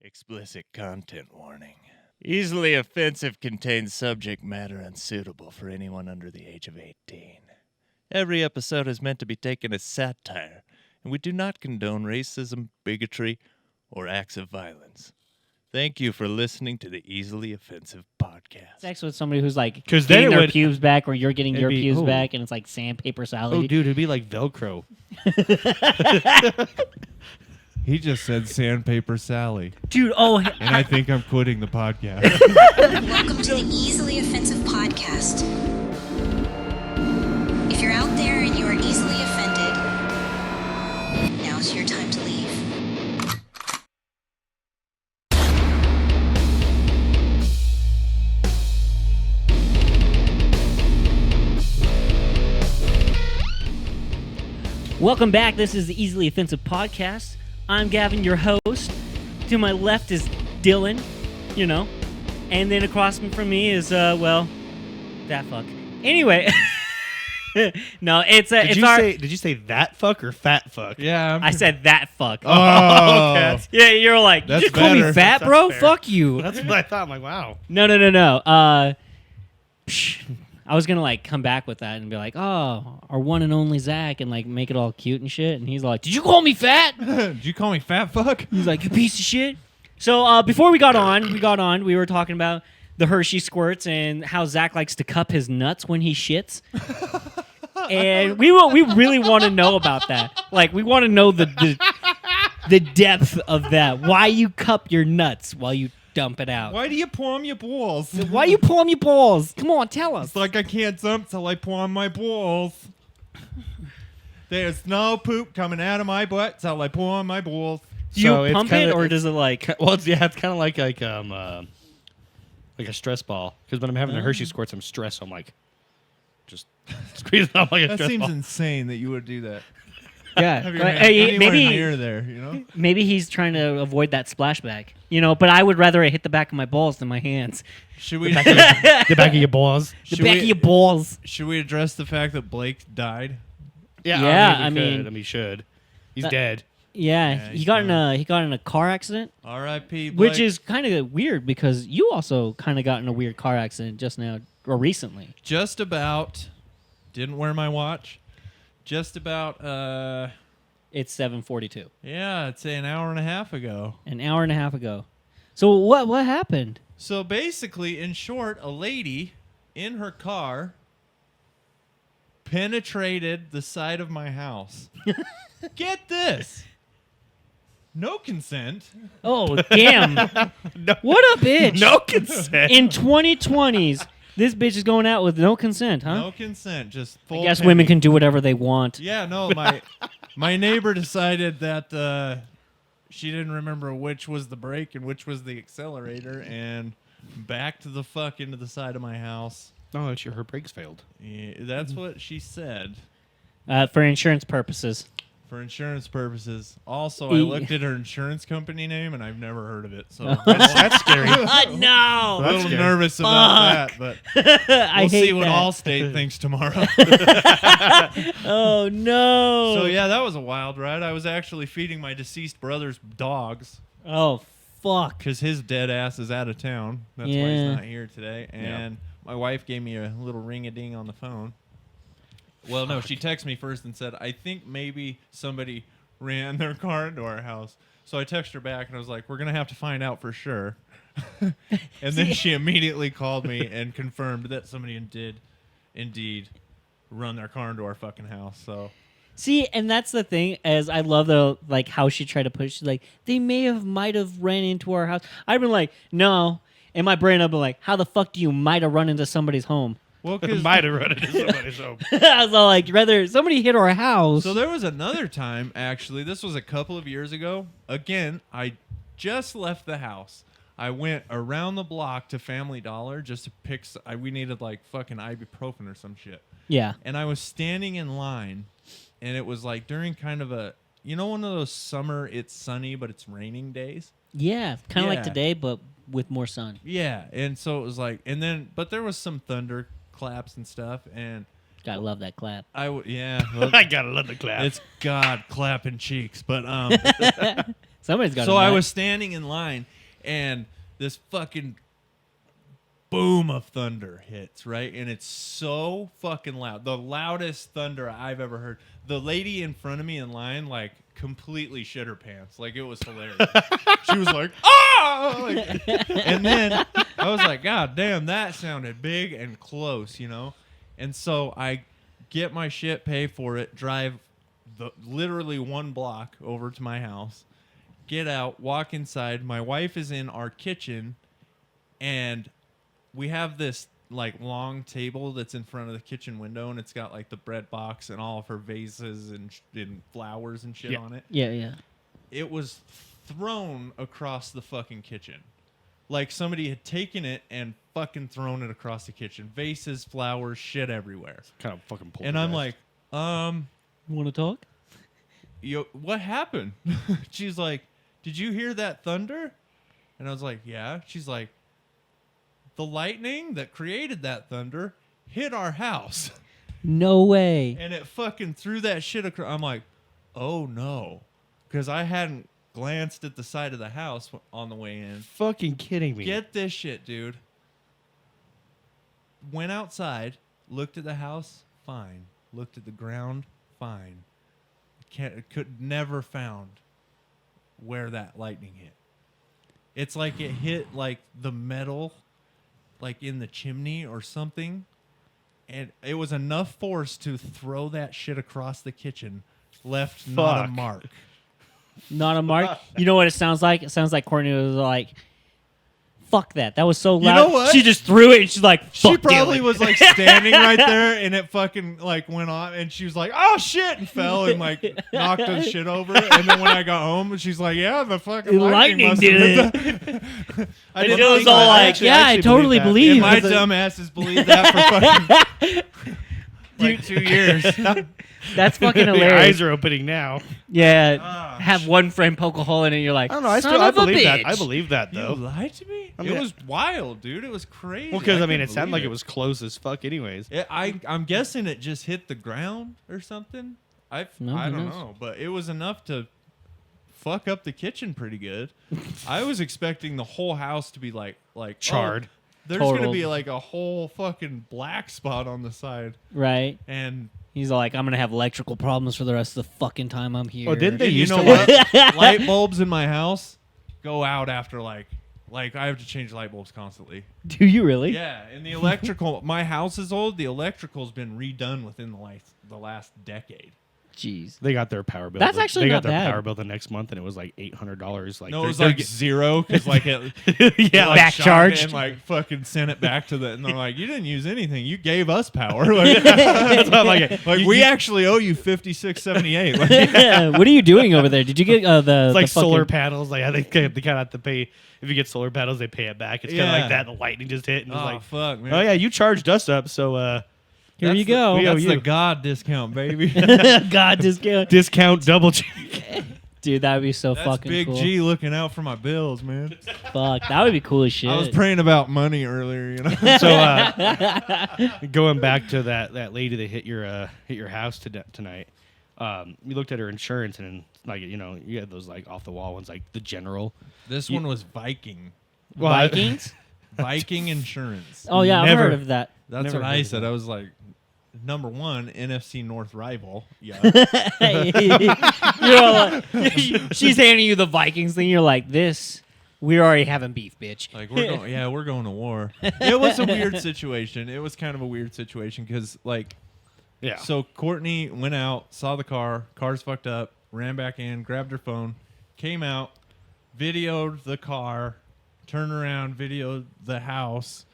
Explicit content warning. Easily offensive contains subject matter unsuitable for anyone under the age of 18. Every episode is meant to be taken as satire, and we do not condone racism, bigotry, or acts of violence. Thank you for listening to the Easily Offensive Podcast. Sex with somebody who's like 'Cause then getting it their would- pubes back, or you're getting your be- pubes ooh. back, and it's like sandpaper Sally. Oh, dude, it'd be like Velcro. He just said Sandpaper Sally, Dude, oh, and I think I'm quitting the podcast. Welcome to the Easily Offensive Podcast. If you're out there and you are easily offended, now's your time to leave. welcome back. This is the Easily Offensive Podcast. I'm Gavin, your host. To my left is Dylan, and then across from me is that fuck. Anyway, no, Did you say that fuck or fat fuck? Yeah, I said that fuck. Oh, okay. Yeah, you're like, That's you just call me better. fat, That's bro? fair. Fuck you. That's what I thought. I'm like, wow. No. I was gonna come back with that and be like, oh, our one and only Zach, and make it all cute and shit. And he's like, did you call me fat? Did you call me fat fuck? He's like, you piece of shit. So before we got on, we were talking about the Hershey squirts and how Zach likes to cup his nuts when he shits. And we really want to know about that. We want to know the depth of that. Why you cup your nuts while you dump it out? Why do you palm your balls? Why you pull on your balls? Come on, tell us. It's like I can't dump till I palm my balls. There's no poop coming out of my butt till I palm my balls. Do you So it's pump kinda- it, or it's- does it Well, it's kind of like a stress ball. Because when I'm having the Hershey squirts, I'm stressed. So I'm like, just squeezing out like a That stress seems ball. insane that you would do that. yeah? Have your Like, hand anywhere maybe near there, you know? maybe he's trying to avoid that splashback. But I would rather it hit the back of my balls than my hands. Should we the back of your balls. The Should back we- of your balls. should we address the fact that Blake died? Yeah, I I mean, mean- he should. He's That- dead. Yeah, Yeah, he he's got done. in a car accident, R.I.P. Blake. which is kind of weird because you also kind of got in a weird car accident just now or recently. just about didn't wear my watch. Just about It's 7:42, yeah, I'd say an hour and a half ago. an hour and a half ago. So what happened? So basically, in short, a lady in her car penetrated the side of my house. Get this. No consent. Oh damn! What a bitch! No consent. In 2020s, this bitch is going out with no consent, huh? No consent. Just full I guess pen- women can do whatever they want. Yeah, no, my neighbor decided that she didn't remember which was the brake and which was the accelerator and backed the fuck into the side of my house. No, her brakes failed. Yeah, that's what she said. For insurance purposes. For insurance purposes. Also, I E- looked at her insurance company name and I've never heard of it. So That's scary. No! a little scary. nervous about that, but I we'll hate see what that. Allstate thinks tomorrow. Oh no! So yeah, that was a wild ride. I was actually feeding my deceased brother's dogs Oh fuck! because his dead ass is out of town. That's why Yeah. he's not here today. And my wife gave me a little ring-a-ding on the phone. Well, no, she texted me first and said, I think maybe somebody ran their car into our house. So I texted her back and I was like, we're going to have to find out for sure. And then she immediately called me and confirmed that somebody did indeed run their car into our fucking house. So See, and that's the thing, as I love how she tried to push. She's like, they might have ran into our house. I've been like, no. In my brain, I've been like, how the fuck do you might have run into somebody's home? well, 'cause- Might have run into somebody's home. I was all like, rather somebody hit our house. So there was another time, actually. This was a couple of years ago. Again, I just left the house. I went around the block to Family Dollar just to pick. We needed fucking ibuprofen or some shit. yeah. And I was standing in line, and it was during kind of a, one of those summer, it's sunny but it's raining days. Yeah. Kind of like Yeah. today, but with more sun. Yeah, and so it was but there was some thunder claps and stuff, and Gotta love that clap. yeah. Well, I gotta love the clap. it's God clapping cheeks, but Somebody's got. So I was standing in line, and this fucking boom of thunder hits, right? And it's so fucking loud. The loudest thunder I've ever heard. The lady in front of me in line, like, completely shit her pants. Like, it was hilarious. She was like, ah! Like, and then I was like, God damn, that sounded big and close, you know? And so I get my shit, pay for it, drive literally 1 block over to my house, get out, walk inside. My wife is in our kitchen, and we have this like long table that's in front of the kitchen window, and it's got like the bread box and all of her vases and flowers and shit on it. Yeah. It was thrown across the fucking kitchen. Like somebody had taken it and fucking thrown it across the kitchen. Vases, flowers, shit everywhere. Kind of fucking pulled. And I'm like, Want to talk? what happened? She's like, did you hear that thunder? And I was like, yeah. She's like, the lightning that created that thunder hit our house. No way. And it fucking threw that shit across. I'm like, oh no. Because I hadn't glanced at the side of the house on the way in. Fucking kidding me. Get this shit, dude. Went outside, looked at the house, fine. Looked at the ground, fine. Could never found where that lightning hit. It's like it hit like the metal, like in the chimney or something, and it was enough force to throw that shit across the kitchen, left not a mark. Not a mark. You know what it sounds like? It sounds like Courtney was like, fuck that. That was so loud. You know what? She just threw it and she's like, fuck She probably Dylan. was like standing right there, and it fucking like went off, and she was like, "Oh shit!" and fell and like knocked the shit over. And then when I got home, she's like, "Yeah, the fucking lightning must did have it." been I And didn't Dylan's think all that. like, yeah, I totally believe. And my it. dumb asses believed that for fucking like 2 years. That's fucking The hilarious. eyes are opening now. Yeah, have one friend poke a hole in it, and you're like, I don't know. I "Son of a believe that. bitch." I believe that You though. lied to me. I mean, it was wild, dude. It was crazy. Well, because I mean, couldn't it sounded believe like it was close as fuck, anyways. I'm guessing it just hit the ground or something. I who don't knows? know, but it was enough to fuck up the kitchen pretty good. I was expecting the whole house to be like Charred. Oh, there's gonna Totaled. be like a whole fucking black spot on the side, Right? and He's like, I'm gonna have electrical problems for the rest of the fucking time I'm here. Oh, didn't they you used know to what? Light bulbs in my house go out after like I have to change light bulbs constantly. Do you really? Yeah, and the electrical. My house is old. The electrical's been redone within the last decade. Jeez. They got their power bill. That's actually they not got their bad. power bill the next month, and it was like $800. Like No, it they're- was they're like get- zero because like it yeah, like, back shot charged. it and like fucking sent it back to the. And they're like, you didn't use anything. You gave us power. Like, That's what I'm like. we actually owe you $56.78. Like, What are you doing over there? Did you get the It's like the fucking- solar panels. Like they kind of have to pay. If you get solar panels, they pay it back. It's kind of Yeah. like that. The lightning just hit, and it's oh like, fuck, man. oh yeah, you charged us up, so Here you go. we owe That's you. the God discount, baby. God, just go. discount double check. Dude, that would be so That's fucking Big cool. G looking out for my bills, man. Fuck, that would be cool as shit. I was praying about money earlier, you know. So going back to that lady that hit your house tonight, we looked at her insurance, and like you had those like off the wall ones, like the general. This one was Viking. Well, I- Vikings? Viking insurance. Oh yeah, I've Never- heard of that. That's never what heard I of said. that. I was like, number one, NFC North rival. Yeah. You're all like, she's handing you the Vikings thing. You're like, this. We're already having beef, bitch. Like we're going to war. It was a weird situation. It was kind of a weird situation because like, Yeah. so Courtney went out, saw the car's fucked up, ran back in, grabbed her phone, came out, videoed the car, turned around, videoed the house,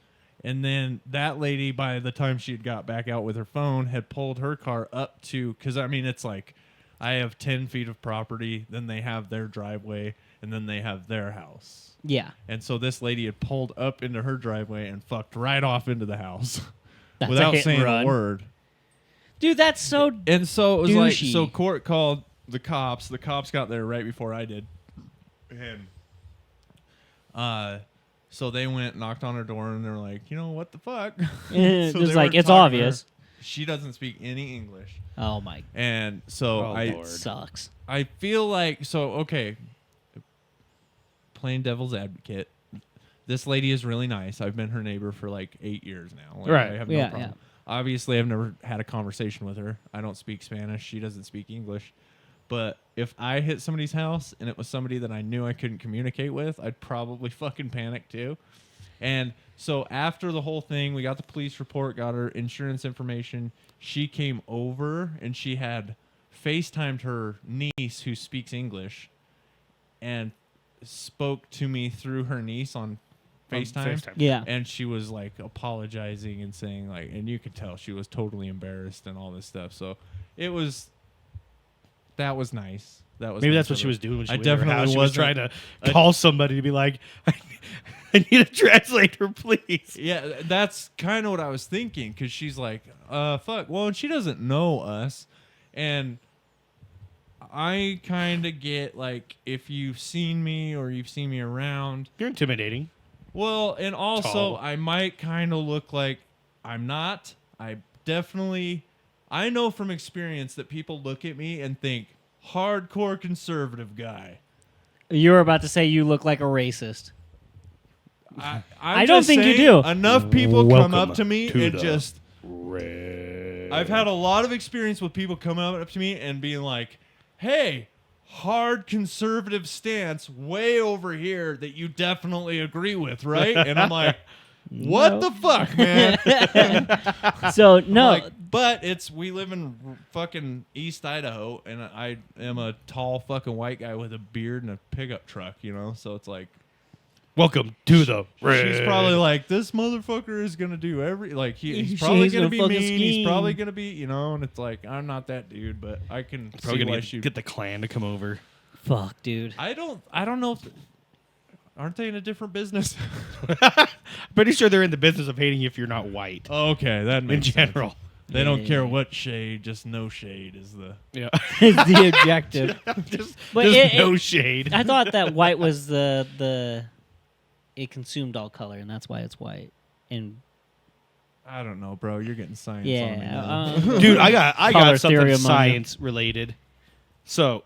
and then that lady, by the time she had got back out with her phone, had pulled her car up to, because I mean, it's like, I have 10 feet of property, then they have their driveway, and then they have their house. Yeah. And so this lady had pulled up into her driveway and fucked right off into the house That's a without hit and saying run. a word. Dude, that's so. And so it was like, Douchey. so Court called the cops. The cops got there right before I did. And so they went, knocked on her door, and they're like, you know, what the fuck? Eh, So just they like, were it's talking to her. obvious. She doesn't speak any English. Oh my. And so Oh, Lord. Sucks. I feel like, so, okay, playing devil's advocate. This lady is really nice. I've been her neighbor for like 8 years now. Like, Right. I have Yeah, no problem. Obviously, I've never had a conversation with her. I don't speak Spanish. She doesn't speak English. But if I hit somebody's house and it was somebody that I knew I couldn't communicate with, I'd probably fucking panic too. And so after the whole thing, we got the police report, got her insurance information. She came over and she had FaceTimed her niece who speaks English and spoke to me through her niece on FaceTime. Yeah. And she was like apologizing and saying like, and you could tell she was totally embarrassed and all this stuff. So that was nice. That was Maybe nice that's what of she her. was doing when she I went to her definitely house. She was wasn't- trying to call somebody to be like, I need a translator, please. Yeah, that's kind of what I was thinking because she's like, fuck. Well, and she doesn't know us. And I kind of get like, if you've seen me or you've seen me around. You're intimidating. Well, and also Tall. I might kind of look like I'm not. I know from experience that people look at me and think, hardcore conservative guy. You were about to say you look like a racist. I'm I don't just think you saying do. Enough people come Welcome up to me to and the just... I've had a lot of experience with people coming up to me and being like, hey, hard conservative stance way over here that you definitely agree with, right? And I'm like, what the fuck, man? So no, Like, but we live in fucking East Idaho, and I am a tall fucking white guy with a beard and a pickup truck, you know? So it's like, Welcome to the she's probably like, this motherfucker is gonna do he's probably He's gonna gonna be fucking mean. He's scheme. probably gonna be, you know. And it's like, I'm not that dude, but I can probably see why gonna she. get the clan to come over. fuck, dude. I don't know. Aren't they in a different business? Pretty sure they're in the business of hating you if you're not white. Okay, that In makes sense. general. They don't Yeah. care what shade, just no shade is the. Yeah. It's the objective. just But just it- no it- shade. I thought that white was it consumed all color, and that's why it's white. And I don't know, bro. You're getting science on me. yeah, now. Dude, I got Color something theory among science related. So,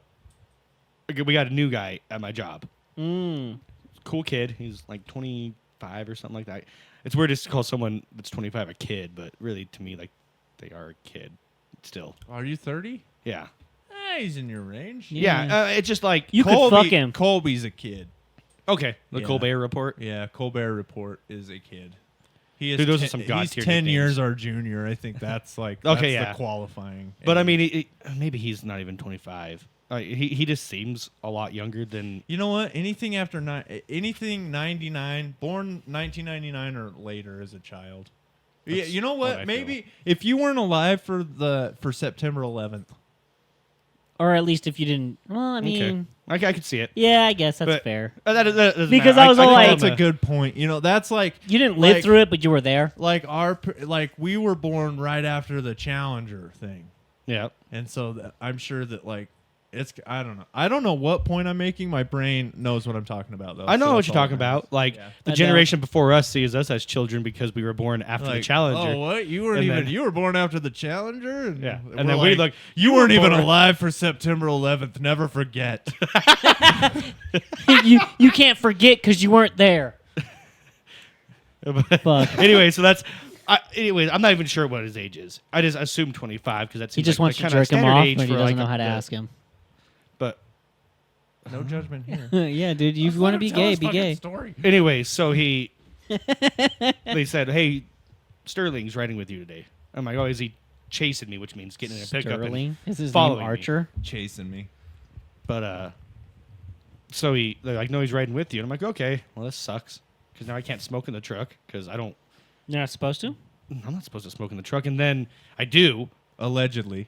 okay, we got a new guy at my job. Cool kid. He's like 25 or something like that. It's weird to call someone that's 25 a kid, but really to me, like, they are a kid still. Are you 30? Yeah. He's in your range. Yeah. It's just like You could fuck him. Colby's a kid. okay. The Yeah. Colbert Report. Yeah, Colbert Report is a kid. He is Dude, those are some god he's tier 10 nicknames. years our junior. I think that's like Okay, that's yeah. the qualifying. But I age. mean, maybe he's not even 25. He just seems a lot younger than. You know what? Anything after anything 99, born 1999 or later as a child. Yeah, That's you know what I what? feel. Maybe if you weren't alive for September 11th. or at least if you didn't. Well, I mean, Okay. I could see it. yeah, I guess that's But- fair. That doesn't Because matter. I was all think like- That's I'm a good point. You know, that's like You didn't live like- through it, but you were there. like we were born right after the Challenger thing. Yeah. And so I'm sure that like I don't know what point I'm making. My brain knows what I'm talking about though. I know so what that's you're all talking that matters. about. Like Yeah. the I generation before us sees us as children because we were born after the Like, Challenger. Oh, what? You weren't And even. then- You were born after the Challenger. And Yeah. we're And then we like, look. You weren't even born- alive for September 11th. Never forget. you can't forget because you weren't there. Fuck. Anyway, so that's. Anyways, I'm not even sure what his age is. I just assume 25 because that's. He just wants to jerk him off, but he doesn't know how to ask him. But No judgment here. Yeah, dude, you want to be gay, be gay. Story. anyway, so they said, "Hey, Sterling's riding with you today." I'm like, "Oh, is he chasing me?" Which means getting in a pickup and Sterling is his name following me. Archer. Chasing me. But so they're like, "No, he's riding with you." And I'm like, "Okay, well, this sucks because now I can't smoke in the truck because I'm You're not supposed to. not supposed to smoke in the truck." And then I do. Allegedly.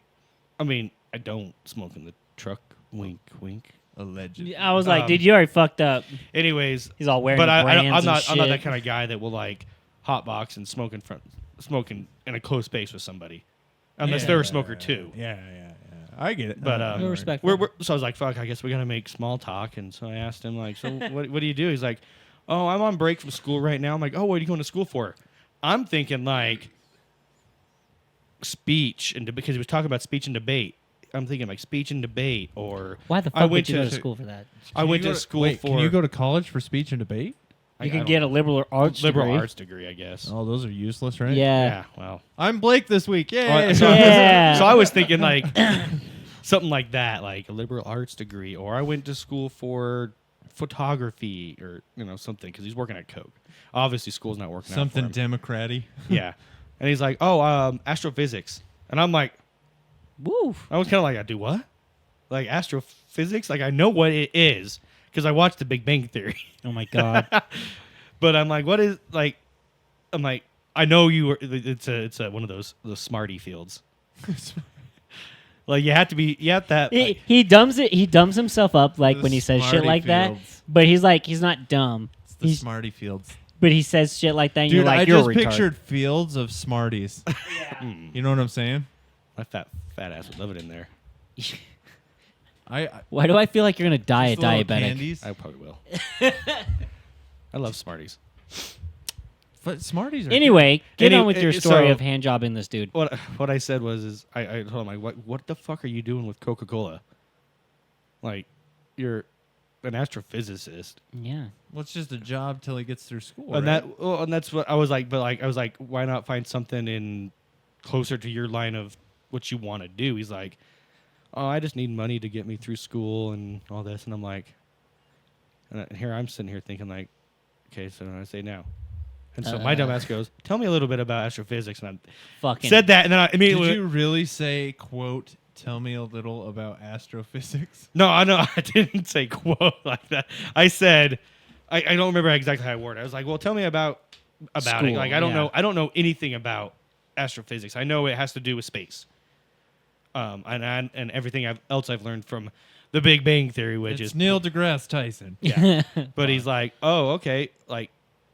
I mean, I don't smoke in the truck. Wink, wink. Allegedly. I was like, dude, you already fucked up. Anyways, He's all wearing but the I'm brands not. and I'm not that shit. kind of guy that will like hotbox and smoking in a close space with somebody, unless they're a smoker too. Yeah. I get it. But No respect. so I was like, "Fuck, I guess we gotta make small talk." And so I asked him like, "So what do you do?" He's like, "Oh, I'm on break from school right now." I'm like, "Oh, what are you going to school for?" I'm thinking like speech and because he was talking about speech and debate. I'm thinking like speech and debate, or Why the fuck would you go to school for that? I went to school for. Can you go to college for speech and debate? You can get a liberal arts degree. arts degree, I guess. Oh, those are useless, right? Yeah. Well, I'm Blake this week. Yay! so, Yeah. so I was thinking like something like that, like a liberal arts degree, or I went to school for photography, or something, because he's working at Coke. Obviously, school's not working Something out for him. democratic. Yeah, and he's like, "Oh, astrophysics," and I'm like, Woo. I was kind of like, "I do what? Like astrophysics? Like I know what it is because I watched The Big Bang Theory." Oh my god. But I'm like, what is like? I'm like, I know you were. It's a one of those smarty fields. Like you have that. He dumbs himself up like The when he says shit smarty like that. fields. But he's not dumb. It's the He's- Smarty Fields. But he says shit like that, and Dude, you're like, I you're just a retard. pictured fields of Smarties. You know what I'm saying? My fat ass would love it in there. I Why do I feel like you're gonna die a just little diabetic? Candies. I probably will. I love Smarties. But Smarties are Anyway, get on with your so- story of hand jobbing this dude. What I said was I told him like what the fuck are you doing with Coca-Cola? Like you're an astrophysicist. Yeah. Well, it's just a job till he gets through school. And right? and that's what I was like, I was like, why not find something in closer to your line of what you want to do? He's like, oh, I just need money to get me through school and all this, and I'm like, and here I'm sitting here thinking like, okay, so I say now, and so my dumb ass goes, tell me a little bit about astrophysics, and I Fucking said that, and then I immediately Did you really say, quote, tell me a little about astrophysics? No, I know I didn't say quote like that. I said, I don't remember exactly how I worded it. I was like, well, tell me about it. School, Like I don't yeah. know. I don't know anything about astrophysics. I know it has to do with space. And everything else I've learned from The Big Bang Theory, which It's is Neil deGrasse Tyson. yeah. But he's like, oh, okay. Like,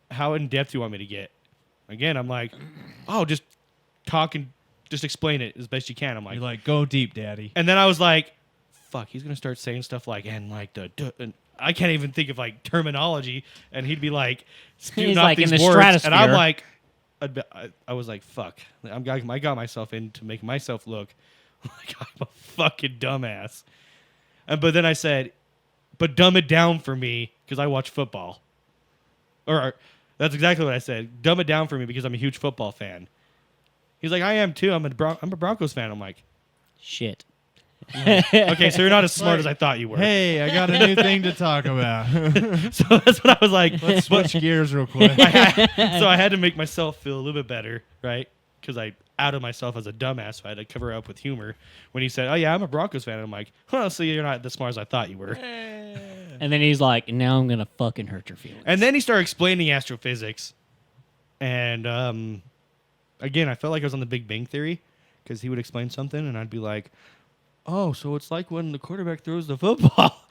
how in depth do you want me to get? Again, I'm like, oh, just talk and just explain it as best you can. I'm like, You're like, go deep, daddy. and then I was like, fuck, he's gonna start saying stuff like and like and I can't even think of like terminology, and he'd be like spewing He's off like in these the words, and I'm stratosphere. like, I was like, fuck, I got myself in to make myself look like I'm a fucking dumbass, but then I said, but dumb it down for me because I watch football, or that's exactly what I said, dumb it down for me because I'm a huge football fan. He's like, I am too. I'm a Broncos fan. I'm like, shit. okay, so you're not as smart as I thought you were. Hey, I got a new thing to talk about. So that's what I was like. Let's switch gears real quick. So I had to make myself feel a little bit better, right? Because I outed myself as a dumbass, so I had to cover up with humor. When he said, oh, yeah, I'm a Broncos fan, I'm like, huh, so you're not as smart as I thought you were. And then he's like, now I'm gonna fucking hurt your feelings. And then he started explaining astrophysics. And again, I felt like I was on The Big Bang Theory because he would explain something, and I'd be like, oh, so it's like when the quarterback throws the football.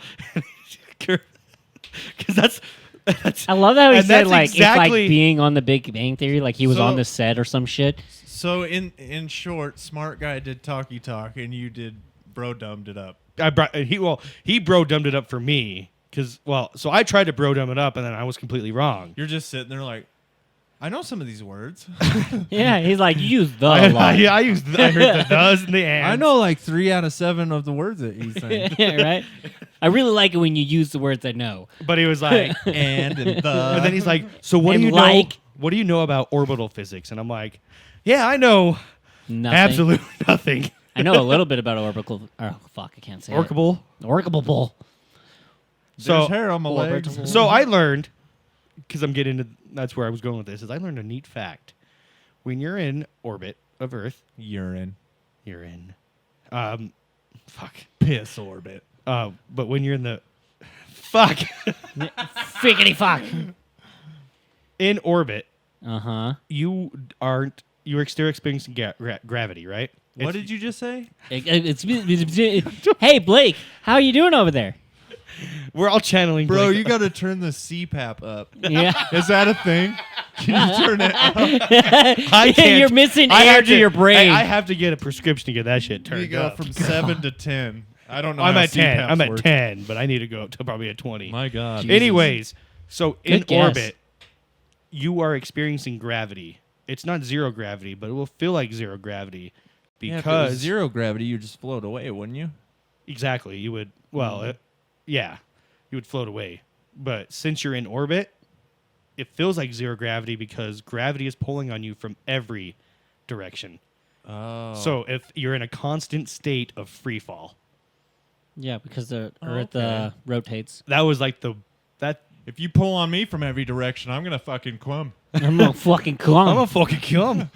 Because that's I love how he and said that's like it's like exactly- being on the Big Bang Theory, like he was So- on the set or some shit. So in short, smart guy did talky talk, and you did bro dumbed it up. he bro dumbed it up for me because so I tried to bro dumb it up and then I was completely wrong. You're just sitting there like, I know some of these words. Yeah, he's like, you use the a lot. I heard the does and the and. I know like 3 out of 7 of the words that he's saying. Yeah, right? I really like it when you use the words I know. But he was like, and the. and then he's like, so what And do you like- know? What do you know about orbital physics? And I'm like, yeah, I know Nothing. absolutely nothing. I know a little bit about orbital. Oh fuck, I can't say Orkable. it. Orkable. There's hair on my legs. So I learned, because I'm getting into, that's where I was going with this, is I learned a neat fact. When you're in orbit of Earth, Urine. you're in, fuck. Piss orbit. But when you're in the, fuck, Figgity fuck. in orbit, Uh huh. you're still experiencing gravity, right? What did you just say? Hey Blake, how are you doing over there? We're all channeling. Bro, Blake. you got to turn the CPAP up. Yeah. Is that a thing? Can you turn it up? I can't. You're missing I air have to your brain. I have to get a prescription to get that shit turned You go up. from 7 to 10. I don't know. I'm how at 10. CPAPs I'm at work. 10, but I need to go up to probably a 20. My God. Jesus. Anyways, so in Good guess. orbit, you are experiencing gravity. It's not zero gravity, but it will feel like zero gravity Yeah, if it was because zero gravity, you just float away, wouldn't you? exactly you would. Well, yeah, you would float away. But since you're in orbit, it feels like zero gravity because gravity is pulling on you from every direction. Oh. So if you're in a constant state of free fall, Yeah, because the Earth okay. rotates. that was like that. If you pull on me from every direction, I'm gonna fucking clum. I'm gonna fucking come. I'm gonna fucking come.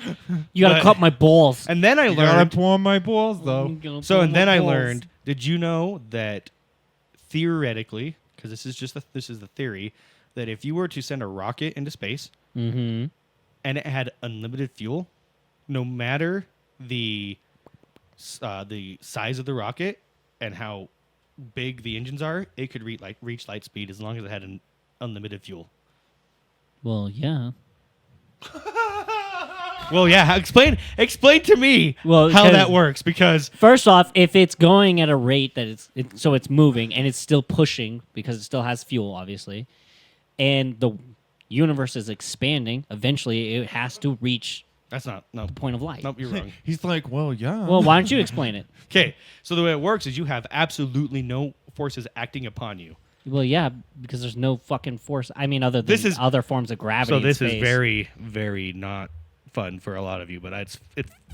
You gotta but- cut my balls. And then I You gotta learned. pull on my balls, though. I'm gonna So pull and my then I balls. learned. Did you know that theoretically, because this is the theory, that if you were to send a rocket into space Mm-hmm. and it had unlimited fuel, no matter the size of the rocket and how big the engines are, it could reach light speed as long as it had an unlimited fuel. Well, yeah. Well, yeah. Explain to me Well, how 'cause- that works because First off, if it's going at a rate that so it's moving and it's still pushing because it still has fuel, obviously, and the universe is expanding, eventually it has to reach that's not no. the point of light. Nope, you're wrong. He's like, well, yeah. Well, why don't you explain it? Okay, so the way it works is you have absolutely no forces acting upon you. Well, yeah, because there's no fucking force. I mean, other than This is- other forms of gravity. So in this is space. very, very not fun for a lot of you, but it's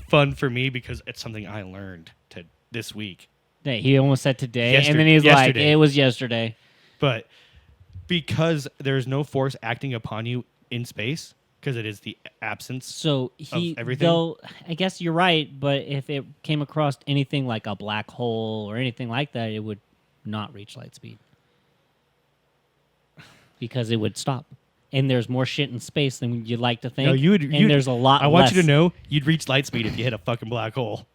fun for me because it's something I learned this week. Yeah, he almost said today, and then he's Yesterday. like, "It was yesterday." But because there's no force acting upon you in space, because it is the absence. So he, everything? though, I guess you're right. But if it came across anything like a black hole or anything like that, it would not reach light speed because it would stop. And there's more shit in space than you'd like to think. No, and there's a lot. I want less. you to know you'd reach light speed if you hit a fucking black hole.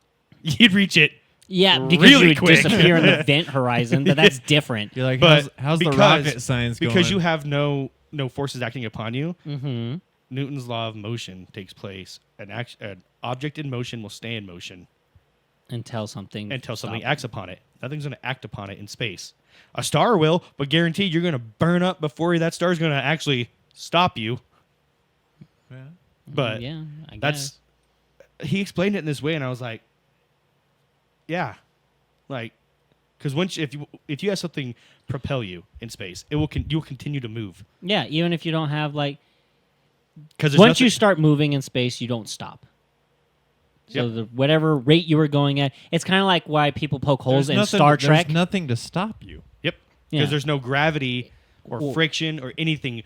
You'd reach it. Yeah, because really you would quick. disappear in the vent horizon, but that's different. You're like, But how's the because- rocket science going? Because you have no forces acting upon you. Mm-hmm. Newton's law of motion takes place. An object in motion will stay in motion Until something something acts upon it. Nothing's going to act upon it in space. A star will, but guaranteed you're going to burn up before that star's going to actually stop you. Yeah. But yeah, I that's he explained it in this way, and I was like, yeah, like because if you have something propel you in space, it will you'll continue to move. yeah. Even if you don't have like Because once you start moving in space, you don't stop. So Yep. whatever rate you were going at, it's kind of like why people poke holes in Star Trek. There's nothing to stop you. Yep. Because Yeah. there's no gravity or Well- friction or anything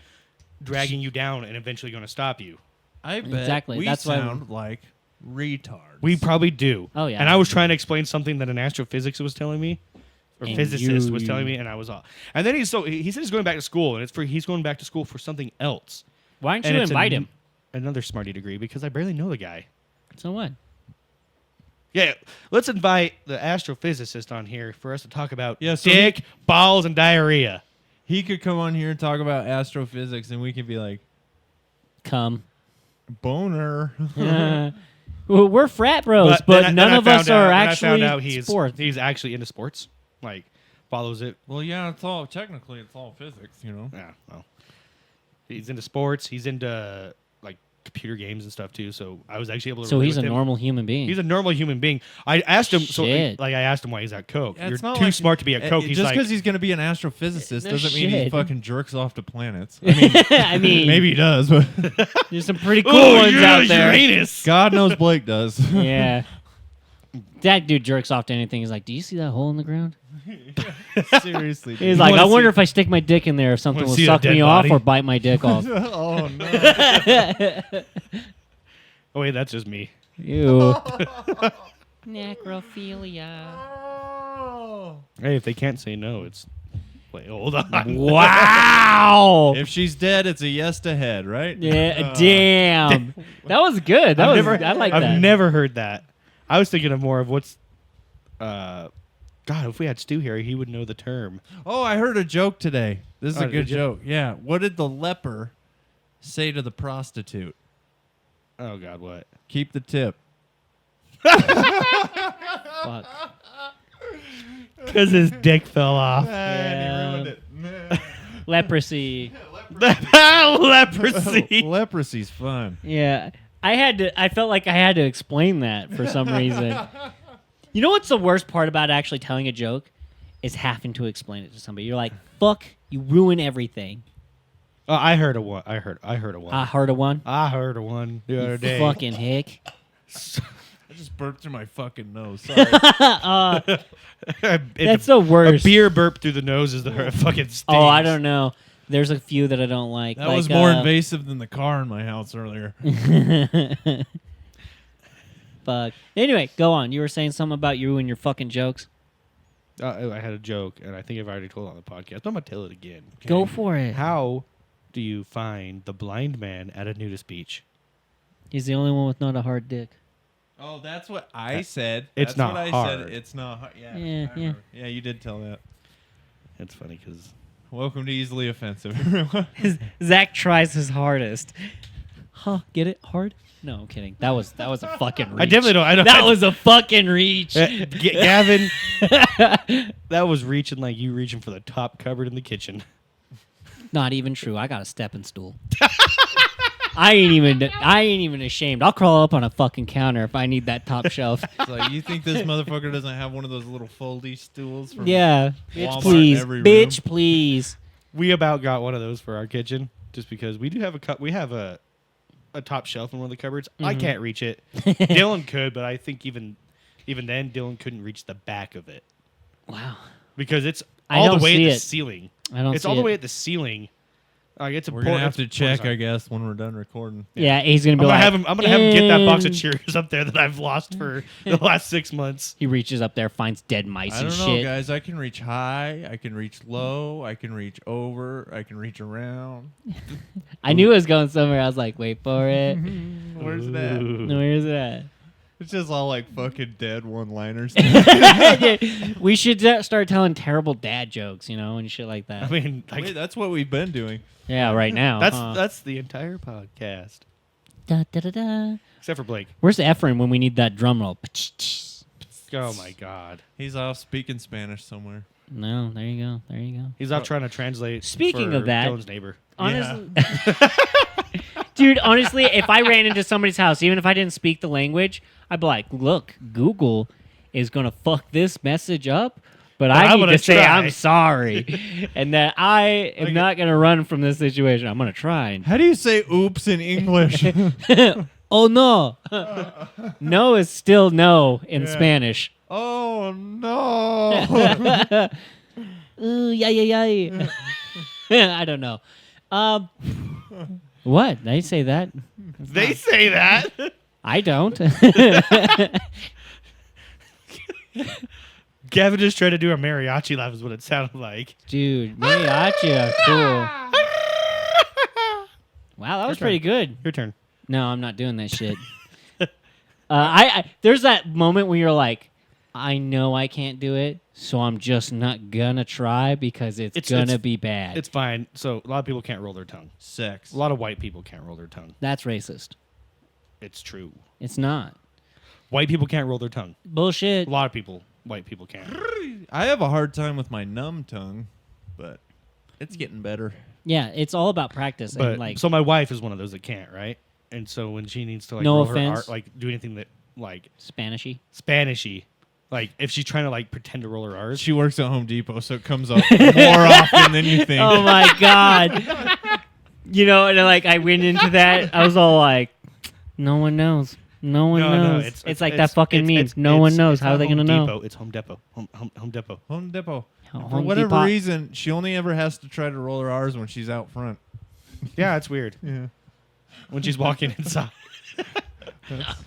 dragging you down and eventually going to stop you. I bet Exactly, we that's why- sound like retards. We probably do. Oh, yeah. And I was trying to explain something that an astrophysicist was telling me, or And physicist was you- telling me, and I was off. And then he said he's going back to school, and he's going back to school for something else. Why don't And you it's invite him? Another Smarty degree because I barely know the guy. So what? Yeah, let's invite the astrophysicist on here for us to talk about Yeah, so dick, balls, and diarrhea. He could come on here and talk about astrophysics, and we could be like, Come. boner. Well, we're frat bros, but then none I of us found out- are then actually I found out he's sports. actually into sports. Like follows it. Well, yeah, it's all technically it's all physics, you know. Yeah, well, he's into sports. He's into like computer games and stuff too. So I was actually able to. So relate he's a with him. normal human being. He's a normal human being. I asked him. Shit. I asked him why he's at Coke. Yeah, You're it's not too like- smart to be at Coke. He's just like, because he's going to be an astrophysicist No doesn't mean he shit. fucking jerks off to planets. I mean, I mean, maybe he does, but there's some pretty cool oh, ones you're out there. Uranus. God knows Blake does. Yeah. That dude jerks off to anything. He's like, "Do you see that hole in the ground?" Seriously. dude. He's like, wanna "I wonder see- if I stick my dick in there, if something wanna will see a suck dead me body? off or bite my dick off." Oh no. Oh wait, that's just me. Ew. Necrophilia. Hey, if they can't say no, it's. Wait, hold on. Wow. If she's dead, it's a yes to head, right? Yeah. Damn. That was good. I like that. I've never heard that. I was thinking of more of what's. God, if we had Stu here, he would know the term. Oh, I heard a joke today. This is Oh, a good did you? joke. Yeah. What did the leper say to the prostitute? Oh God, what? Keep the tip. Fuck. Because his dick fell off. Yeah. it. Leprosy. Leprosy. Leprosy's fun. Yeah. I felt like I had to explain that for some reason. You know what's the worst part about actually telling a joke? Is having to explain it to somebody. You're like, fuck, you ruin everything. Oh, I heard of one. I heard of one. I heard of one. I heard of one the other day. Fucking hick. I just burped through my fucking nose. Sorry. That's the worst. A beer burp through the nose is the fucking stings. Oh, I don't know. There's a few that I don't like. That was more invasive than the car in my house earlier. Fuck. Anyway, go on. You were saying something about you and your fucking jokes. I had a joke, and I think I've already told it on the podcast, but I'm going to tell it again. Okay? Go for it. How do you find the blind man at a nudist beach? He's the only one with not a hard dick. Oh, that's what I said. It's That's not what I hard. Said. It's not hard. Yeah. Yeah, I remember. Yeah, you did tell that. It's funny because... Welcome to Easily Offensive. Zach tries his hardest. Huh? Get it? Hard? No, I'm kidding. That was a fucking reach. I definitely don't. I don't. That was a fucking reach. Gavin, that was reaching like you reaching for the top cupboard in the kitchen. Not even true. I got a stepping stool. I ain't even ashamed. I'll crawl up on a fucking counter if I need that top shelf. It's like, you think this motherfucker doesn't have one of those little foldy stools? From Yeah. Walmart Bitch, please. in every Bitch, room? please. We about got one of those for our kitchen just because we do have we have a top shelf in one of the cupboards. I can't reach it. Dylan could, but I think even then Dylan couldn't reach the back of it Wow. because it's I all don't the way see at the it. ceiling. I don't It's see all the it. way at the ceiling. It's We're gonna have to check, I I'm guess, when we're done recording. Yeah, he's going to be gonna like... have him. I'm gonna have him get that box of "And-" Cheerios up there that I've lost for the last 6 months. He reaches up there, finds dead mice I and don't know, shit. guys. I can reach high. I can reach low. I can reach over. I can reach around. I knew it was going somewhere. I was like, wait for it. Where's that? No, where's it It's just all like fucking dead one-liners. at? We should start telling terrible dad jokes, and shit like that. I mean, like, Wait, that's what we've been doing. Yeah, right now. that's the entire podcast, Da, da, da, da. except for Blake. Where's Efren when we need that drum roll? Oh my God, He's off speaking Spanish somewhere. No, there you go. There you go. he's out trying to translate. Speaking for of that- Dylan's neighbor. Honestly, dude, honestly, if I ran into somebody's house, even if I didn't speak the language, I'd be like, look, Google is going to fuck this message up, but I I'm need gonna to say try. I'm sorry and that I am not going to run from this situation. I'm going to try. How do you say oops in English? Oh, no. No is still no in Spanish. Oh, no. Ooh, yeah. I don't know. What? They say that? They say that. I don't. Gavin just tried to do a mariachi laugh is what it sounded like. Dude, mariachi are cool. Wow, that was pretty good. Your turn. No, I'm not doing that shit. I there's that moment when you're like, I know I can't do it, so I'm just not gonna try because it's gonna be bad. It's fine. So a lot of people can't roll their tongue. Sex. A lot of white people can't roll their tongue. That's racist. It's true. It's not. White people can't roll their tongue. Bullshit. A lot of white people can't. I have a hard time with my numb tongue, but it's getting better. Yeah, it's all about practice. But And like, so my wife is one of those that can't, right? And so when she needs to like No roll offense. her art, like do anything that like Spanishy. Spanishy, like if she's trying to like pretend to roll her R's, She works at Home Depot, so it comes up more often than you think. Oh my god. And like I went into that, I was all like, no one knows. No one knows. It's like that fucking meme. No one knows. How are they gonna know? It's Home Depot. Home Depot. Home Depot. For Home whatever Depot. reason, she only ever has to try to roll her R's when she's out front. Yeah, it's weird Yeah. when she's walking inside.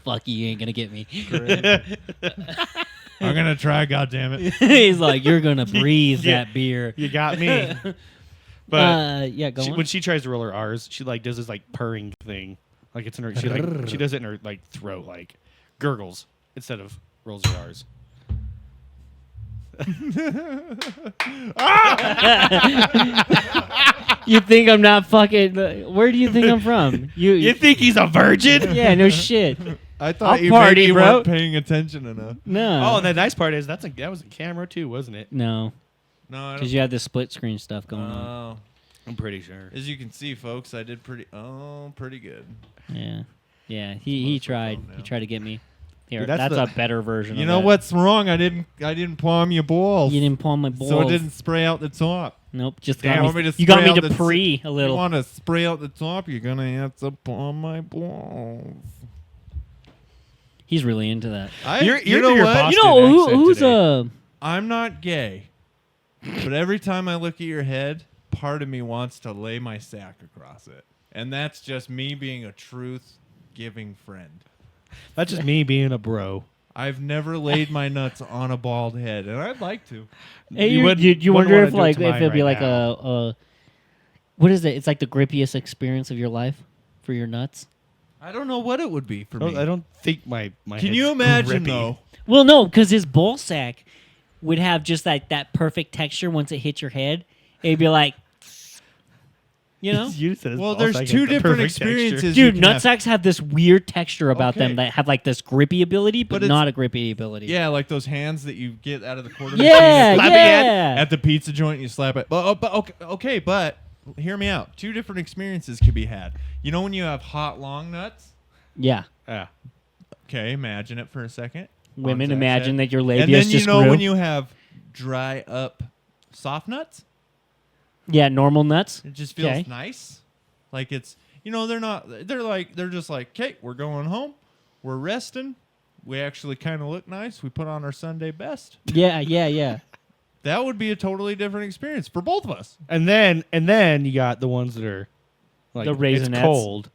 Fuck you ain't gonna get me. I'm gonna try, goddammit. He's like, you're gonna breathe that beer. You got me. But Yeah, go on. when she tries to roll her R's, she like does this like purring thing, like it's in her. She does it in her like throat, like gurgles instead of rolls her R's. You think I'm not fucking? Where do you think I'm from? You think he's a virgin? Yeah, no shit. I thought I'll you party, maybe bro. weren't paying attention enough. No. Oh, and the nice part is that was a camera too, wasn't it? No, No, I because don't. you have the split screen stuff going on. Oh, I'm pretty sure. as you can see, folks, I did pretty good. Yeah. Yeah, he Close the tried. phone now. He tried to get me. Here, Dude, that's that's a better version. You of know that. what's wrong? I didn't palm your balls. You didn't palm my balls. So it didn't spray out the top. Nope, just Damn, got want me. me to You got spray me out to the pre a little. You want to spray out the top? You're gonna have to palm my balls. He's really into that. You're you know your what? Boston You know accent who's today. I'm not gay, but every time I look at your head, part of me wants to lay my sack across it, and that's just me being a truth-giving friend. That's just me being a bro. I've never laid my nuts on a bald head, and I'd like to. Hey, You you wouldn't- you wouldn't wonder wanna if do it like to if mine it'd be right like now. a what is it? It's like the grippiest experience of your life for your nuts. I don't know what it would be for me. I don't think my Can head's you imagine grippy. though? Well, no, because his ball sack would have just like that perfect texture once it hit your head. It'd be like, you know, You said his Well, balls there's like two the different perfect texture. experiences. you dude, can nut have. sacks have this weird texture about them Okay. that have like this grippy ability, but But it's- not a grippy ability. Yeah, like those hands that you get out of the quarter yeah, machine yeah. at the pizza joint. And you slap it. But okay, but hear me out. Two different experiences could be had. You know when you have hot long nuts? Yeah. Yeah. Okay, imagine it for a second. Women On Zach's imagine head. that your And labius then you just know grew. when you have dry up soft nuts, Yeah, normal nuts. it just feels Okay. nice. Like it's they're just like, okay, we're going home, we're resting. We actually kind of look nice. We put on our Sunday best. Yeah. That would be a totally different experience for both of us. And then you got the ones that are like The it's Raisinets. cold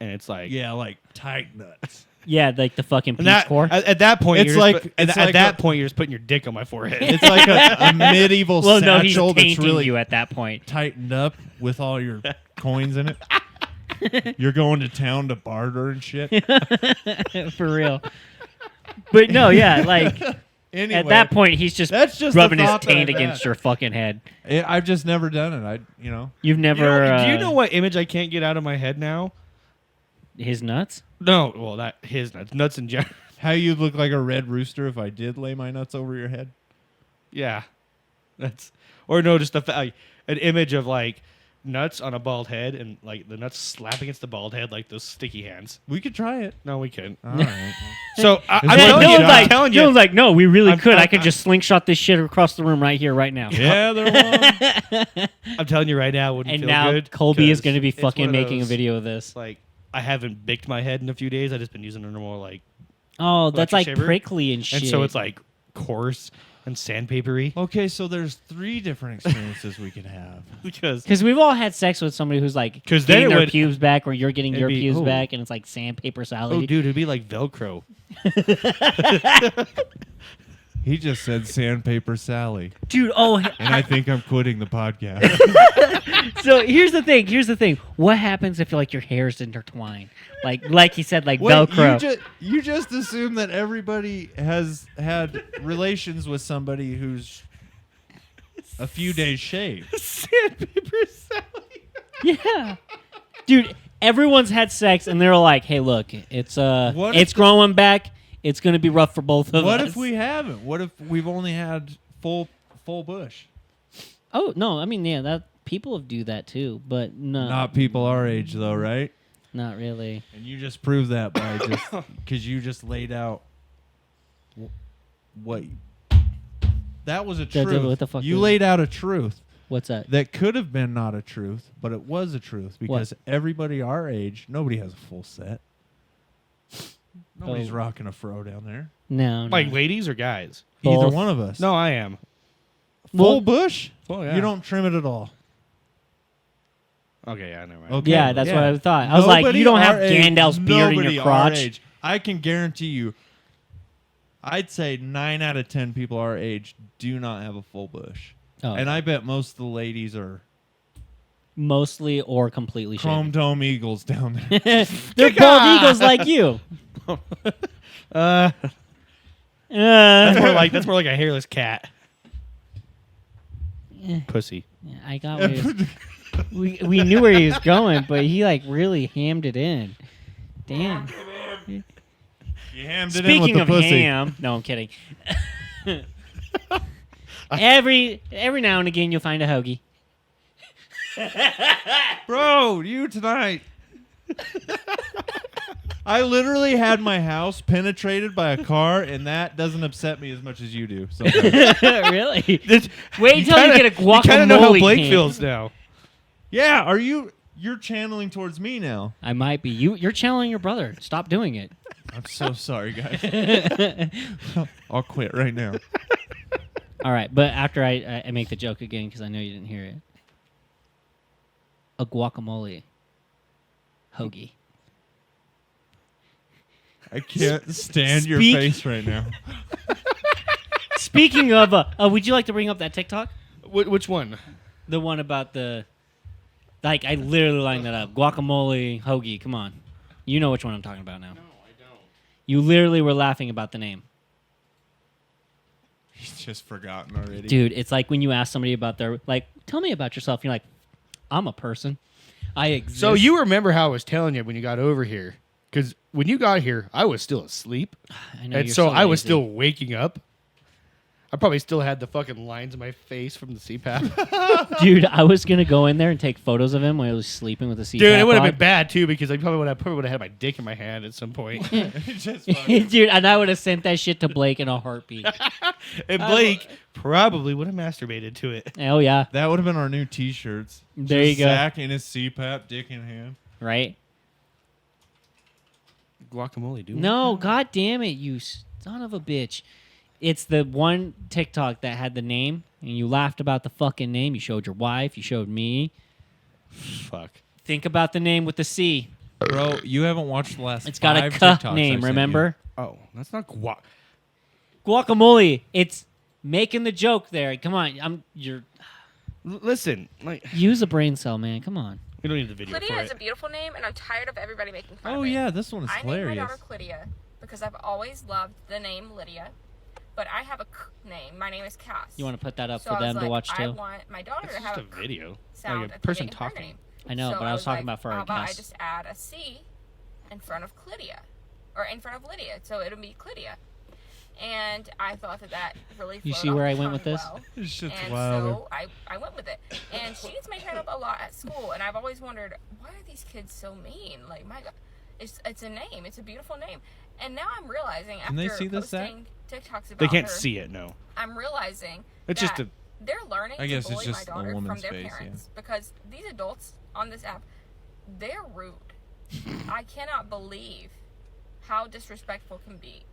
and it's like Yeah, like tight nuts. Yeah, like the fucking and peach that, core. at that point It's you're like- just, put- it's at like that a- point you're just putting your dick on my forehead. It's like a medieval Well, no, he's satchel that's tainting really you at that point. tightened up with all your coins in it. You're going to town to barter and shit. For real. But no, yeah, like Anyway, at that point he's just that's just rubbing the his thought that taint I've against had. your fucking head. I've just never done it. You've never Do you know what image I can't get out of my head now? his nuts? No, well, not his nuts in general. how you'd look like a red rooster if I did lay my nuts over your head. Yeah, that's or no, just like an image of like nuts on a bald head and like the nuts slap against the bald head like those sticky hands. We could try it. No, we couldn't. All right. So I'm Is that telling no you, one's I'm telling you, Dylan's like, no, we really I'm- could. I I'm- could just slingshot this shit across the room right here, right now. yeah, there was. I'm telling you right now, it wouldn't And feel now good. Colby is 'cause going to be it's one fucking of making a those, video of this. Like I haven't baked my head in a few days. I've just been using a normal like, Oh, that's like electric shaver. prickly and shit. and so it's like coarse and sandpapery. Okay, so there's 3 different experiences we could have. Because because we've all had sex with somebody who's like 'Cause then getting it their would- pubes back, or you're getting it'd your be- pubes ooh. back, and it's like sandpaper salad. oh, dude, it'd be like Velcro. He just said sandpaper Sally, Dude, oh, and I think I'm quitting the podcast. so here's the thing. What happens if like your hairs intertwine? Like he said, like Wait, Velcro. you just assume that everybody has had relations with somebody who's a few days shaved. Sandpaper Sally. Yeah, dude. Everyone's had sex, and they're like, "Hey, look, it's What if it's growing back. It's gonna be rough for both of What us." if we haven't? What if we've only had full bush? Oh no, I mean, yeah, that people do that too, but no, Not people our age, though, right? not really. And you just proved that by just because you just laid out what that was a truth. what the fuck You was- laid out a truth What's that? that could have been not a truth, but it was a truth because everybody our age, nobody has a full set. Nobody's Oh. rocking a fro down there. No, no. Like ladies or guys? Either Both. one of us. No, I am. Full Well- bush. Well, yeah. You don't trim it at all. Okay, yeah, never mind. Okay. Yeah, that's what I thought. I was like, Nobody you don't have our age- Gandalf's beard in nobody your our crotch. age. I can guarantee you, I'd say 9 out of 10 people our age do not have a full bush. Oh, And I bet most of the ladies are mostly or completely chrome shaved. dome eagles down there. They're bald eagles like you. That's more like a hairless cat. Pussy. Yeah, I got where he was, we knew where he was going, but he like really hammed it in. Damn. You hammed it in with Speaking the of pussy. ham, no, I'm kidding. every now and again, you'll find a hoagie. Bro, you tonight. I literally had my house penetrated by a car, and that doesn't upset me as much as you do. Really? Wait until you get a guacamole. You kind of know how Blake can. feels now. Yeah, you're channeling towards me now. I might be. You're channeling your brother. Stop doing it. I'm so sorry, guys. I'll quit right now. All right, but after I make the joke again because I know you didn't hear it. A guacamole hoagie. I can't stand your Speak- face right now. Speaking of, would you like to bring up that TikTok? Which one? The one about the, like, I literally lined that up. Guacamole hoagie. Come on, you know which one I'm talking about now. No, I don't. You literally were laughing about the name. He's just forgotten already. Dude, it's like when you ask somebody about their, like, tell me about yourself. And you're like, I'm a person. I exist. So you remember how I was telling you when you got over here? Because when you got here, I was still asleep. I know And you're so I was lazy. still waking up. I probably still had the fucking lines in my face from the CPAP. Dude, I was going to go in there and take photos of him while he was sleeping with the CPAP Dude, it would have on. been bad too because I probably would have had my dick in my hand at some point. Just fucking- Dude, and I would have sent that shit to Blake in a heartbeat. And Blake probably would have masturbated to it. Oh, yeah. that would have been our new T-shirts. There Just you go. Zach in his CPAP, dick in hand. Right? Guacamole, dude. No, god damn it, you son of a bitch. It's the one TikTok that had the name, and you laughed about the fucking name. You showed your wife. You showed me. Fuck. Think about the name with the C. Bro, you haven't watched the last It's got a 5 K TikToks name, I've sent remember? Oh, that's not guac. Guacamole. It's making the joke there. Come on, you're Listen, like use a brain cell, man. Come on. we don't need the video Lydia for is a it. beautiful name, and I'm tired of everybody making fun you. Oh, of it. yeah, this one is I named my hilarious. daughter Lydia because I've always loved the name Lydia, but I have a name. My name is Cass. You want to put that up so for I was them to like, watch I too? want my daughter It's to just have a a video. sound Like a at the person beginning of her talking. name. I know, So but I was talking like, about for how our about I guests. just add a C in front of Clydia, or in front of Lydia, so it'll be Clydia. And I thought that really You flowed see off where the I went tongue with this? well. This shit's And wild. so I went with it. And she gets made fun of a lot at school. And I've always wondered, why are these kids so mean? Like, my God, it's a name. It's a beautiful name. And now I'm realizing Can they after see this, Zach? posting TikToks about They can't her, see it, no. I'm realizing It's that just a they're learning I guess to it's bully just a my daughter from woman's their face, parents because these adults on this app, they're rude. I cannot believe how disrespectful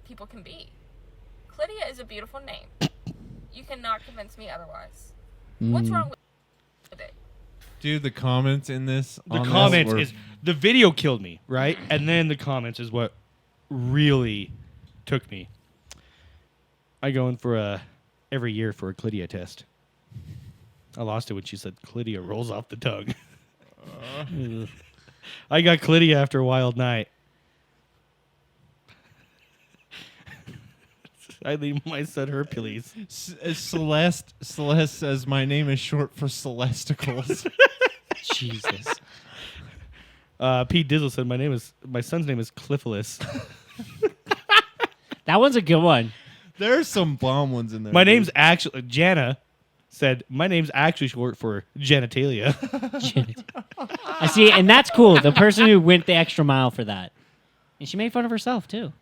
people can be. Clydia is a beautiful name. You cannot convince me otherwise. What's wrong with it? Dude, the comments in this. The on this comments were- is the video killed me, right? And then the comments is what really took me. I go in for every year for a chlamydia test. I lost it when she said chlamydia rolls off the tongue. I got chlamydia after a wild night. I named my son Hercules. Celeste says my name is short for Celesticles. Jesus. Pete Dizzle said my son's name is Cliffelis. That one's a good one. There's some bomb ones in there. My dude. name's actually Jana said my name's actually short for genitalia. I see, and that's cool. The person who went the extra mile for that. And she made fun of herself, too.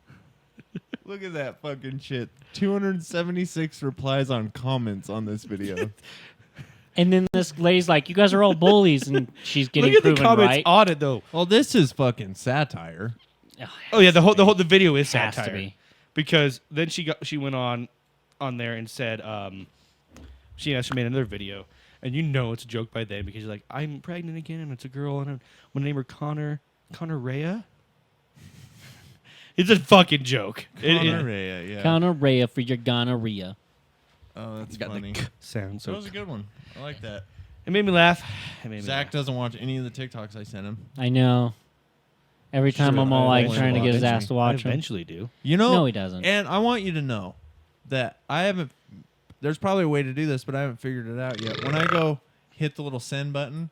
Look at that fucking shit. 276 replies on comments on this video. And then this lady's like, you guys are all bullies, and she's getting Look at the proven comments right. on it though. Well, this is fucking satire. Oh yeah, the video is Has to satire. be. Because then she went on there and said she made another video, and you know it's a joke by then because she's like, I'm pregnant again and it's a girl and I'm gonna name her Connor Rhea. It's a fucking joke. Gonorrhea, yeah. Gonorrhea for your gonorrhea. Oh, that's Got funny. the sound. That So was a good one. I like that. it made me laugh. It made me Zach laugh. doesn't watch any of the TikToks I sent him. I know. Every time I'm all like trying to get his ass to I watch him. eventually do. You know? No, he doesn't. And I want you to know that I haven't. There's probably a way to do this, but I haven't figured it out yet. When I go hit the little send button,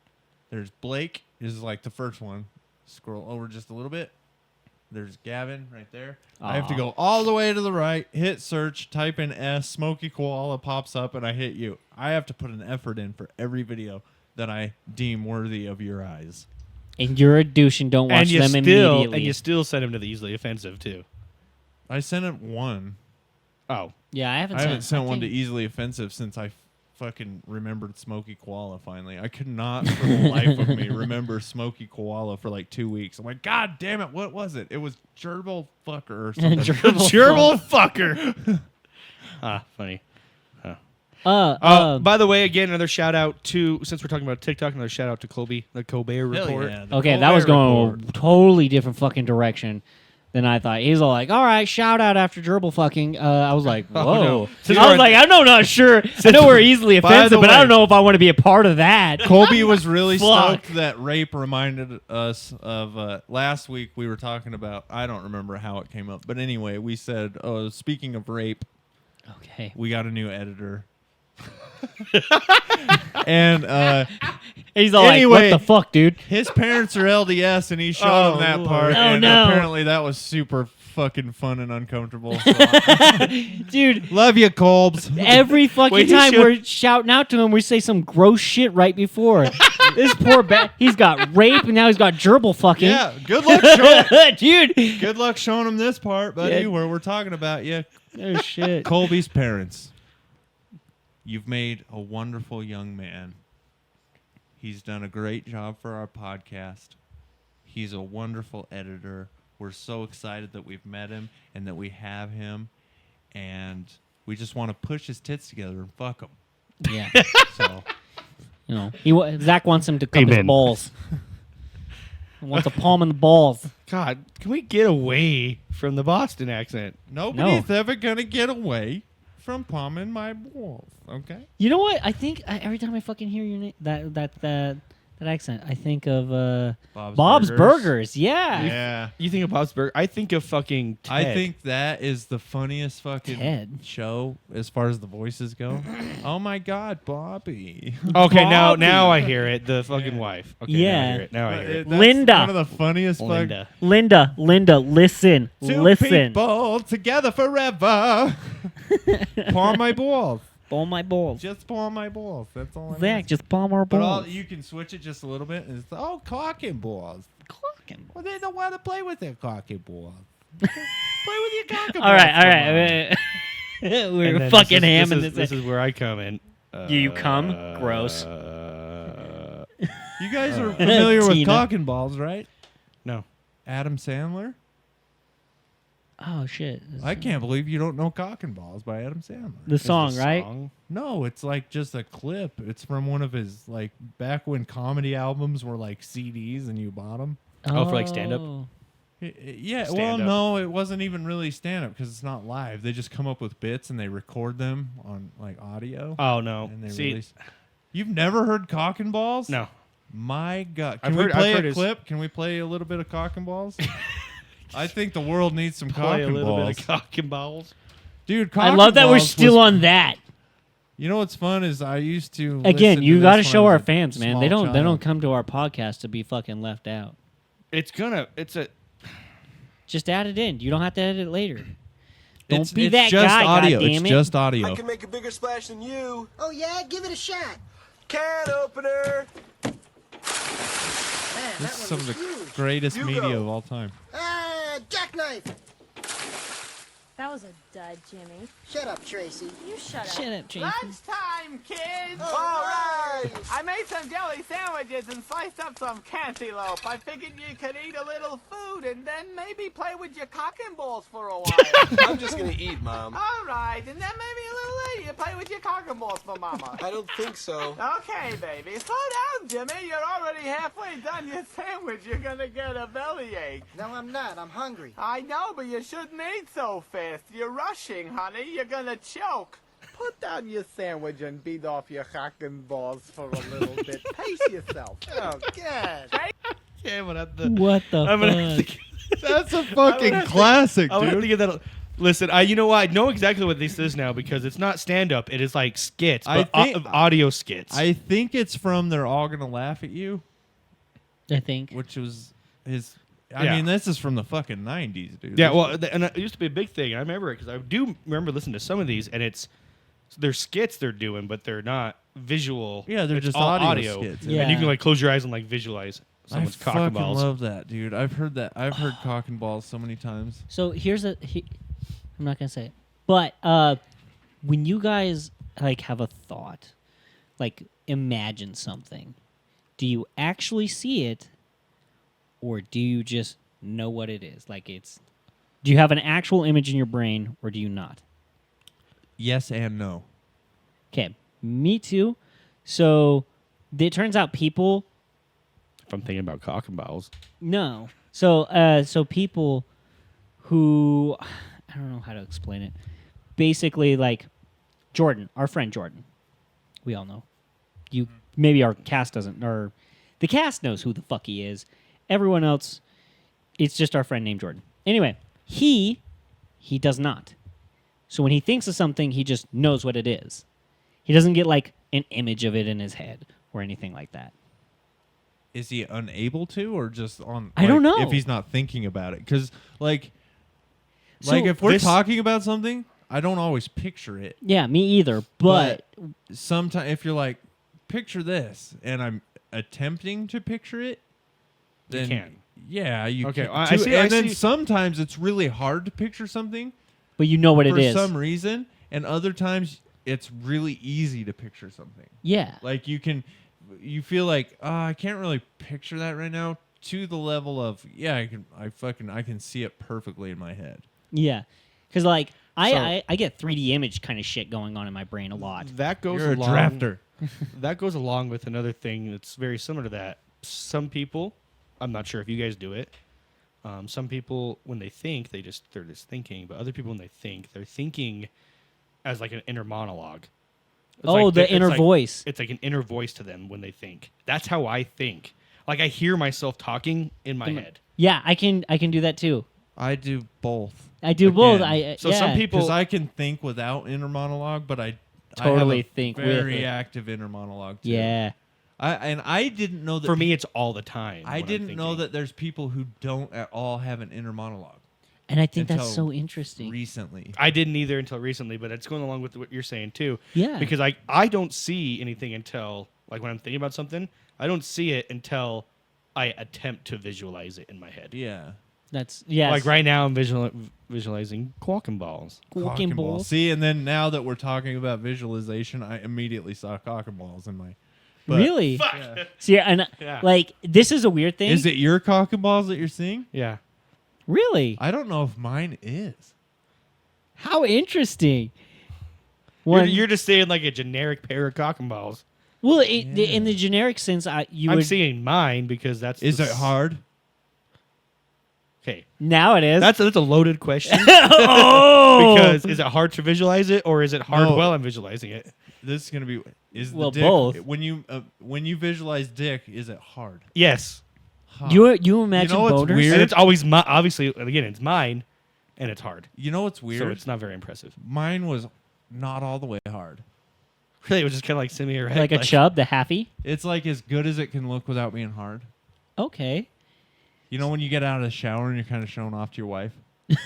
there's Blake is like the first one. Scroll over just a little bit. There's Gavin right there. I have to Aw. go all the way to the right, hit search, type in S, Smoky Koala pops up, and I hit you. I have to put an effort in for every video that I deem worthy of your eyes. And you're a douche and don't watch them immediately. And you still send him to the easily offensive too. I sent it one. Oh, Yeah, I haven't sent one to easily offensive since I fucking remembered Smokey Koala finally. I could not for the life of me remember Smokey Koala for like 2 weeks. I'm like, God damn it, what was it? It was Gerbil Fucker or something. Gerbil Fucker. Funny. By the way, again, another shout out to, since we're talking about TikTok, another shout out to Colby, the Colbert Report. Yeah, the Okay, that Colbert was going Report. a totally different fucking direction than I thought. He's all like, all right, shout out after gerbil fucking. I was like, whoa. no. I was like, I'm not sure. I know we're easily By the offensive, but I way- don't know if I want to be a part of that. Colby was really Fuck. stoked that rape reminded us of last week we were talking about, I don't remember how it came up, but anyway, we said, oh, speaking of rape, Okay. we got a new editor. And He's all Anyway. like, what the fuck, dude? his parents are LDS, and he showed him that part, Oh, and no. apparently that was super fucking fun and uncomfortable. So. Dude, Love you, Colbs. every fucking Wait, he time should- we're shouting out to him, we say some gross shit right before. This poor he's got rape, and now he's got gerbil fucking. Yeah, good luck showing. Dude. Good luck showing him this part, buddy. Yeah. Where we're talking about Oh, shit. Colby's parents. You've made a wonderful young man. He's done a great job for our podcast. He's a wonderful editor. We're so excited that we've met him and that we have him. And we just want to push his tits together and fuck him. Yeah. So, You know, Zach wants him to cup his Amen. balls. He wants a palm in the balls. God, can we get away from the Boston accent? nobody's ever going to get away from palming my balls, okay? You know what? I think every time I fucking hear your name, that accent, I think of Bob's Burgers. Yeah. Yeah. You think of Bob's Burger? I think of fucking Ted. I think that is the funniest fucking Ted. show as far as the voices go. Oh my God, Bobby. Okay, now Bobby. I hear it. The fucking wife. Okay, Yeah. Now I hear it. That's Linda. one of the funniest Linda. Linda, listen. Two listen. people together forever. Palm my balls. Palm my balls. Just palm my balls. That's all I'm Zach, asking. just palm our But balls. you can switch it just a little bit. And it's, cock and balls. Clocking. Well, they don't want to play with their cock and balls. Play with your cock and balls. All right. And We're then fucking this hamming is, this. This is where I come in. You come? Gross. You guys are familiar with Tina. cock and balls, right? No. Adam Sandler? Oh, shit. I can't believe you don't know Cock and Balls by Adam Sandler. The song, The right? song? No, it's like just a clip. It's from one of his, like, back when comedy albums were like CDs and you bought them. Oh, for, like, stand-up? Yeah, well, Stand-up. no, it wasn't even really stand up because it's not live. They just come up with bits and they record them on like audio. Oh, no. And they See, release. You've never heard Cock and Balls? no. My God. I've Can we heard- play I've heard a his- clip? Can we play a little bit of Cock and Balls? I think the world needs some Cock Play a and little Balls. bit of cock and balls. Dude, Cock I and love that we're Balls still was- on that. You know what's fun is I used to Again, listen you to got to this when show I our was a fans, man. They small don't child. come to our podcast to be fucking left out. It's a... Just add it in. You don't have to edit it later. Don't It's be it's that just guy, audio. goddammit. It's just audio. I can make a bigger splash than you. Oh, yeah? Give it a shot. Can opener. Man, This that is one some of was the huge. greatest You media go. of all time. Jackknife. That was a dud, Jimmy. Shut up, Tracy. You shut up. Shut up, Jason. Lunchtime, kids! All right. I made some jelly sandwiches and sliced up some cantaloupe. I figured you could eat a little food and then maybe play with your cock and balls for a while. I'm just gonna eat, Mom. All right, and then maybe a little later you play with your cock and balls for Mama. I don't think so. Okay, baby, slow down, Jimmy. You're already halfway done your sandwich. You're gonna get a bellyache. No, I'm not. I'm hungry. I know, but you shouldn't eat so fast. You're rushing, honey. You're gonna choke. Put down your sandwich and beat off your cock and balls for a little bit. Pace yourself. Oh, God. Yeah, but at the... What the I'm gonna have fuck? to, That's a fucking classic, I'm gonna have to dude. get that... Listen, you know what? I know exactly what this is now because it's not stand-up. It is like skits, I but think- audio skits. I think it's from They're All Gonna Laugh at You, I think. which was his. I Yeah. mean, this is from the fucking 90s, dude. Yeah, This well, is- and it used to be a big thing. And I remember it because I do remember listening to some of these, and they're skits they're doing, but they're not visual. Yeah, they're It's just all audio skits. Yeah. and you can like close your eyes and like visualize. someone's I cock fucking and balls. love that, dude. I've heard that. I've heard cock and balls so many times. So I'm not gonna say it, but when you guys like have a thought, like imagine something, do you actually see it, or do you just know what it is? Like do you have an actual image in your brain, or do you not? Yes and no. Okay, me too. So it turns out people. If I'm thinking about cock and balls. No. So people who I don't know how to explain it. Basically, like Jordan, our friend Jordan. We all know. You maybe our cast doesn't, or the cast knows who the fuck he is. Everyone else, it's just our friend named Jordan. Anyway, he does not. So when he thinks of something, he just knows what it is. He doesn't get like an image of it in his head or anything like that. Is he unable to, or just on? I don't know. If he's not thinking about it, because like So if we're this- talking about something, I don't always picture it. Yeah, me either. But Sometimes, if you're like, picture this, and I'm attempting to picture it, then can. Yeah, you Okay, can. I see- And I then see. sometimes it's really hard to picture something you know what it for is. some reason, and other times it's really easy to picture something. Yeah. Like you feel like, I can't really picture that right now, to the level of, yeah, I can see it perfectly in my head. Yeah. Because like So- I get 3D image kind of shit going on in my brain a lot. That goes You're a along. drafter. That goes along with another thing that's very similar to that. Some people, I'm not sure if you guys do it. Some people, when they think, they're just thinking. But other people, when they think, they're thinking as like an inner monologue. It's Oh, like the it's inner like- voice. It's like an inner voice to them when they think. That's how I think. Like I hear myself talking in my head. Yeah, I can do that too. I do both. I do both. Again. So yeah. some people- Because I can think without inner monologue, but I Totally have a think with very it. active inner monologue too. Yeah. I didn't know that. For me, it's all the time. I when I'm didn't know thinking. that there's people who don't at all have an inner monologue. And I think that's Until so interesting. Recently, I didn't either until recently, but it's going along with what you're saying too. Yeah. Because I don't see anything until, like when I'm thinking about something, I don't see it until I attempt to visualize it in my head. yeah. That's Like right now, I'm visualizing cock and balls. Cock and balls. See, and then now that we're talking about visualization, I immediately saw cock and balls in my. But Really? Yeah. See, and Yeah. like this is a weird thing. Is it your cock and balls that you're seeing? Yeah. Really? I don't know if mine is. How interesting. You're, When, you're just saying like a generic pair of cock and balls. well, in the generic sense, I'm would seeing mine because that's. Is the it hard? Okay. now it is. That's a loaded question. oh, Because is it hard to visualize it or is it hard No. while I'm visualizing it? This is gonna be. Is Well, the dick, both. When you visualize dick, is it hard? Yes. Huh. you imagine know what's boners? weird? And it's always obviously again it's mine, and it's hard. You know what's weird? So it's not very impressive. Mine was not all the way hard. Really, it was just kind of like semi-erect. Like a chub, the halfy. It's like as good as it can look without being hard. Okay. You know when you get out of the shower and you're kind of showing off to your wife?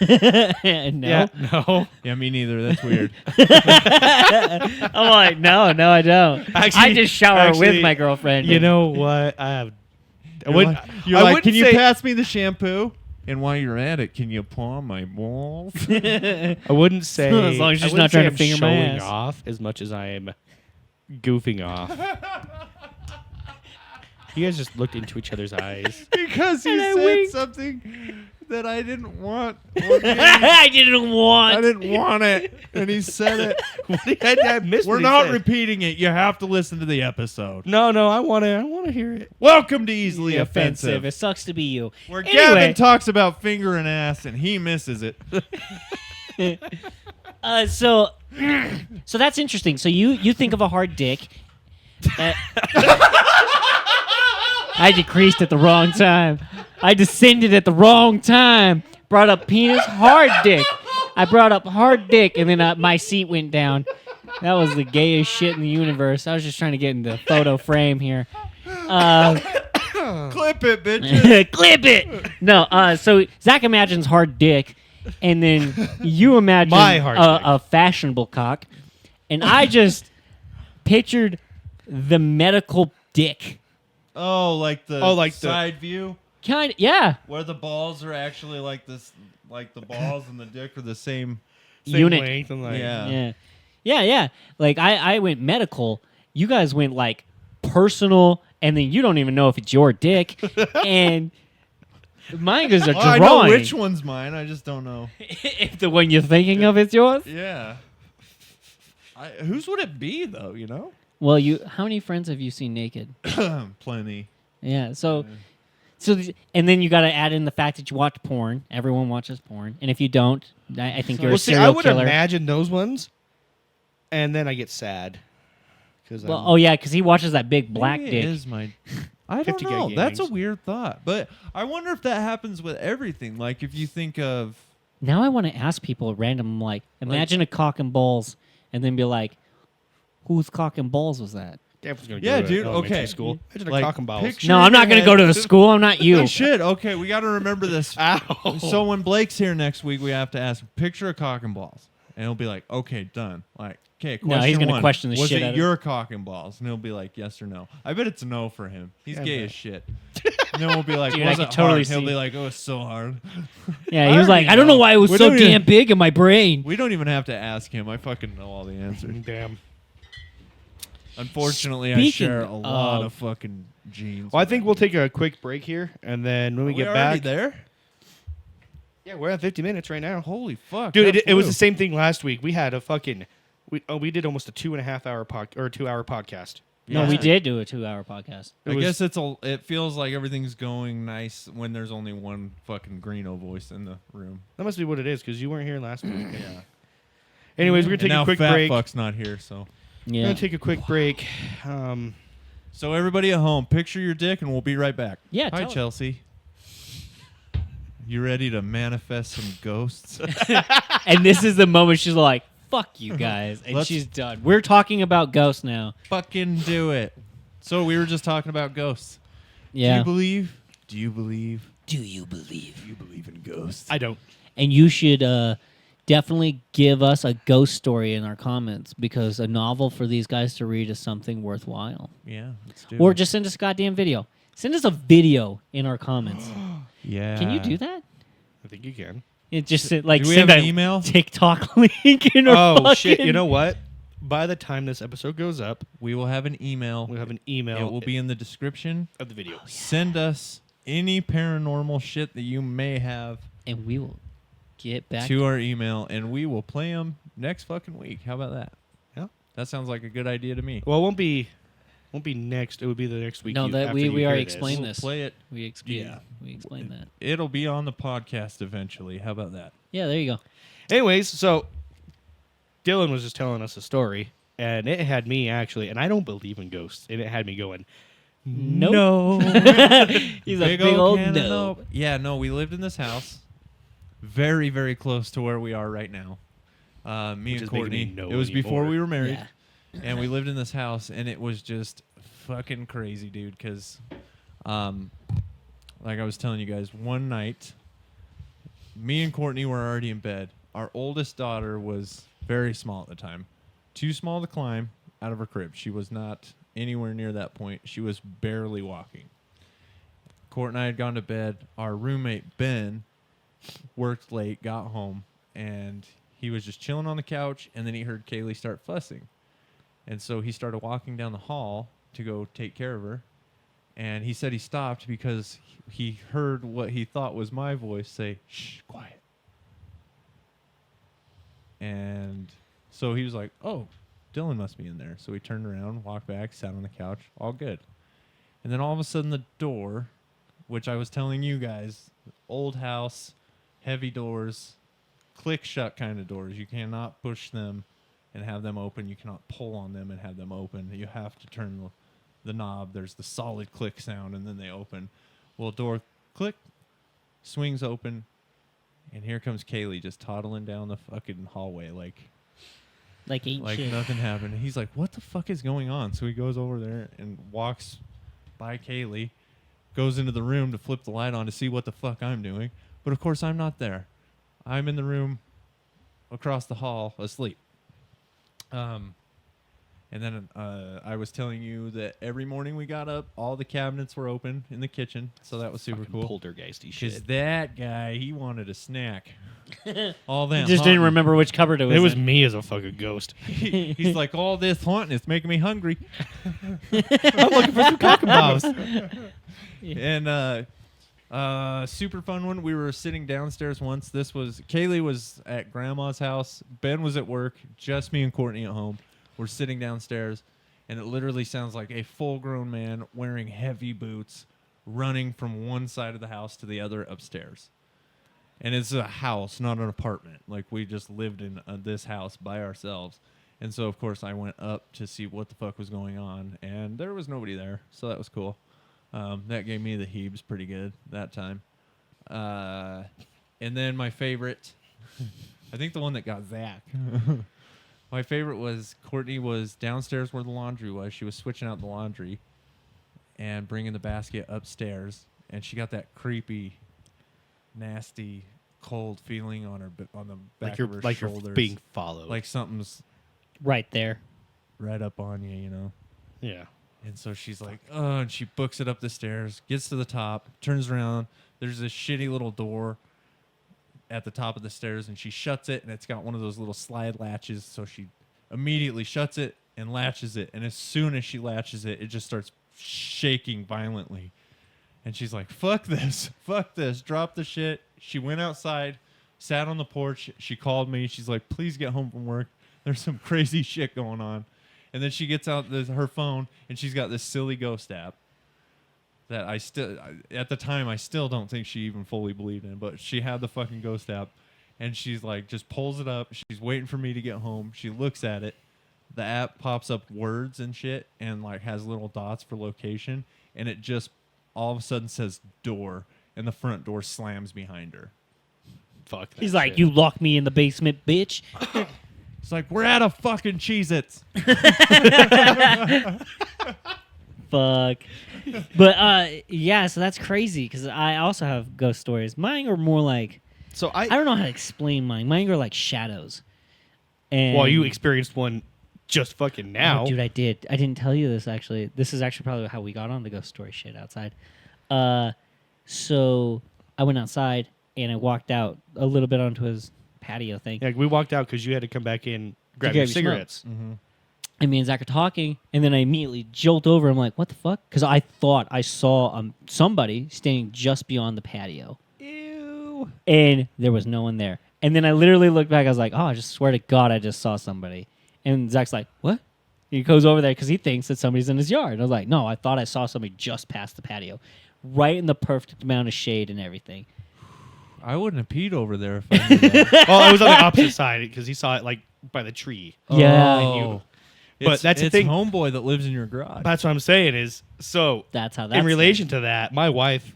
no. Yeah, no. Yeah, me neither. That's weird. I'm like, no, I don't. I Actually- just shower actually, with my girlfriend. You know what? I have. I You're wouldn't- like, you're I like, wouldn't can you say- pass me the shampoo? And while you're at it, can you paw my balls? I wouldn't say As long as I she's wouldn't not say trying to I'm finger my showing ass. off as much as I am goofing off. You guys just looked into each other's eyes. because you And I said winked. something that I didn't want. Or maybe I didn't want. I didn't want it, and he said it. What did I missed. We're what he not said. repeating it. You have to listen to the episode. No, I want to hear it. Welcome to Easily Offensive, It sucks to be you. where Anyway. Gavin talks about finger and ass, and he misses it. So that's interesting. So you think of a hard dick. I decreased at the wrong time. I descended at the wrong time. Brought up penis, hard dick. I brought up hard dick, and then my seat went down. That was the gayest shit in the universe. I was just trying to get in the photo frame here. Clip it, bitches. Clip it. No. So Zach imagines hard dick, and then you imagine My hard dick. a fashionable cock, and I just pictured the medical dick. Oh, like the side view Kind of, yeah. where the balls are actually like this, like the balls and the dick are the same. Unit. length and like Yeah. Like I went medical. You guys went like personal, and then you don't even know if it's your dick. And mine goes a drawing. I know which one's mine. I just don't know. If the one you're thinking of is yours. Yeah. Whose would it be though? You know. Well, how many friends have you seen naked? Plenty. Yeah. And then you got to add in the fact that you watch porn. Everyone watches porn, and if you don't, I think you're a see, serial I would killer. imagine those ones, and then I get sad because because he watches that big black Maybe dick. It is my. I don't 50 know. gig That's a games. weird thought, but I wonder if that happens with everything. Like if you think of. Now I want to ask people random, like, imagine a cock and balls, and then be like, whose cock and balls was that? Yeah, dude. Okay. School. Imagine Like, a cock and balls. picture- No, I'm not going to go to the school. I'm not you. Oh, shit. Okay, we got to remember this. Ow. So when Blake's here next week, we have to ask him, picture a cock and balls, and he'll be like, "Okay, done." Like, okay, question No, he's gonna one, question the was shit it out of your cock and balls? And he'll be like, "Yes or no." I bet it's no for him. He's Yeah, gay man. as shit. And then we'll be like, Dude, I "Was could it totally hard?" He'll see- be like, "Oh, it's so hard." Yeah, he was I like, already I don't know why it was We so don't damn even- big in my brain. We don't even have to ask him. I fucking know all the answers. Damn. Unfortunately, I Speaking share a lot of- of fucking genes. Well, I with think that we'll dude. take a quick break here, and then when we Are get already back, there. yeah, we're at 50 minutes right now. Holy fuck, Dude, that it was flew. the same thing last week. We had a fucking, we did almost a 2.5 hour 2 hour podcast. No, Yeah. we did do a 2-hour podcast. It I was- guess it feels like everything's going nice when there's only one fucking Greeno voice in the room. That must be what it is because you weren't here last week. Yeah. Anyways, we're gonna And take now a quick Fat break. Fuck's not here, so. We're Yeah. gonna take a quick break. So everybody at home, picture your dick, and we'll be right back. Yeah, Hi, tell us. Chelsea. You ready to manifest some ghosts? And this is the moment she's like, fuck you guys. And Let's- she's done. We're talking about ghosts now. Fucking do it. So we were just talking about ghosts. Yeah. Do you believe? Do you believe? Do you believe? Do you believe in ghosts? I don't. And you should definitely give us a ghost story in our comments because a novel for these guys to read is something worthwhile. Yeah, let's do Or it. just send us a goddamn video. Send us a video in our comments. Yeah. Can you do that? I think you can. It just like Do we send have an a email? TikTok link in our Oh shit! fucking- You know what? By the time this episode goes up, We will have an email. we'll have an email. It will be in the description. of the video. Send us any paranormal shit that you may have and we will get back to our email, and we will play them next fucking week. How about that? Yeah. That sounds like a good idea to me. Well, it won't be next. It would be the next week. No, that after we you already hear this. explained We'll this. play it. We explained that. It'll be on the podcast eventually. How about that? Yeah, there you go. Anyways, so Dylan was just telling us a story, and it had me actually, and I don't believe in ghosts, and it had me going, Nope. no. He's a big old can of no. nope. Yeah, no, we lived in this house very, very close to where we are right now. Me Which and is making me Courtney. no It was before anymore. we were married. Yeah. And we lived in this house, and it was just fucking crazy, dude. Because, like I was telling you guys, one night, me and Courtney were already in bed. Our oldest daughter was very small at the time, too small to climb out of her crib. She was not anywhere near that point. She was barely walking. Court and I had gone to bed. Our roommate, Ben, worked late, got home, and he was just chilling on the couch, and then he heard Kaylee start fussing. And so he started walking down the hall to go take care of her. And he said he stopped because he heard what he thought was my voice say, "Shh, quiet." And so he was like, "Oh, Dylan must be in there." So he turned around, walked back, sat on the couch, all good. And then all of a sudden the door, which I was telling you guys, old house, heavy doors, click shut kind of doors. You cannot push them and have them open. You cannot pull on them and have them open. You have to turn the knob. There's the solid click sound, and then they open. Well, door click, swings open, and here comes Kaylee just toddling down the fucking hallway like Ain't shit. nothing happened. And he's like, "What the fuck is going on?" So he goes over there and walks by Kaylee, goes into the room to flip the light on to see what the fuck I'm doing. But of course, I'm not there. I'm in the room across the hall asleep. And then I was telling you that every morning we got up, all the cabinets were open in the kitchen, so that was super Fucking cool. poltergeisty Because shit. that guy, he wanted a snack. All that Just didn't haunting. remember which cupboard it was. It was in. me as a fucking ghost. He's like, all this haunting, it's making me hungry. I'm looking for some cock and balls. And super fun one. We were sitting downstairs once. Kaylee was at grandma's house. Ben was at work. Just me and Courtney at home. We're sitting downstairs, and it literally sounds like a full-grown man wearing heavy boots running from one side of the house to the other upstairs. And it's a house, not an apartment. Like, we just lived in this house by ourselves. And so, of course, I went up to see what the fuck was going on, and there was nobody there, so that was cool. That gave me the heebs pretty good that time. And then my favorite, I think the one that got Zach. My favorite was Courtney was downstairs where the laundry was. She was switching out the laundry and bringing the basket upstairs, and she got that creepy, nasty, cold feeling on the back of her Like shoulders, you're being followed. like something's right there. right up on you, you know. yeah. And so she's like, oh, and she books it up the stairs, gets to the top, turns around. There's this shitty little door at the top of the stairs, and she shuts it, and it's got one of those little slide latches. So she immediately shuts it and latches it. And as soon as she latches it, it just starts shaking violently. And she's like, fuck this, drop the shit. She went outside, sat on the porch. She called me. She's like, please get home from work. There's some crazy shit going on. And then she gets out her phone, and she's got this silly ghost app that at the time, I still don't think she even fully believed in. But she had the fucking ghost app, and she's like, just pulls it up. She's waiting for me to get home. She looks at it. The app pops up words and shit, and like has little dots for location, and it just all of a sudden says door, and the front door slams behind her. Fuck that He's like, shit. you locked me in the basement, bitch. It's like, we're out of fucking Cheez-Its. Fuck. But yeah, so that's crazy because I also have ghost stories. Mine are more like So I don't know how to explain mine. Mine are like shadows. And Well, you experienced one just fucking now. Oh, dude, I did. I didn't tell you this actually. This is actually probably how we got on the ghost story shit outside. So I went outside and I walked out a little bit onto his patio thing. Yeah, we walked out because you had to come back in, grab grab your your cigarettes. And me and Zach are talking, and then I immediately jolt over. I'm like, what the fuck? Because I thought I saw somebody standing just beyond the patio. Ew. And there was no one there. And then I literally looked back. I was like, oh, I just swear to God, I just saw somebody. And Zach's like, what? He goes over there because he thinks that somebody's in his yard. And I was like, no, I thought I saw somebody just past the patio. Right in the perfect amount of shade and everything. I wouldn't have peed over there if I knew that. Well, I was on the opposite side because he saw it like by the tree. Yeah. Oh. But that's the it's thing. homeboy that lives in your garage. That's what I'm saying is, so That's how that's in relation to that, my wife,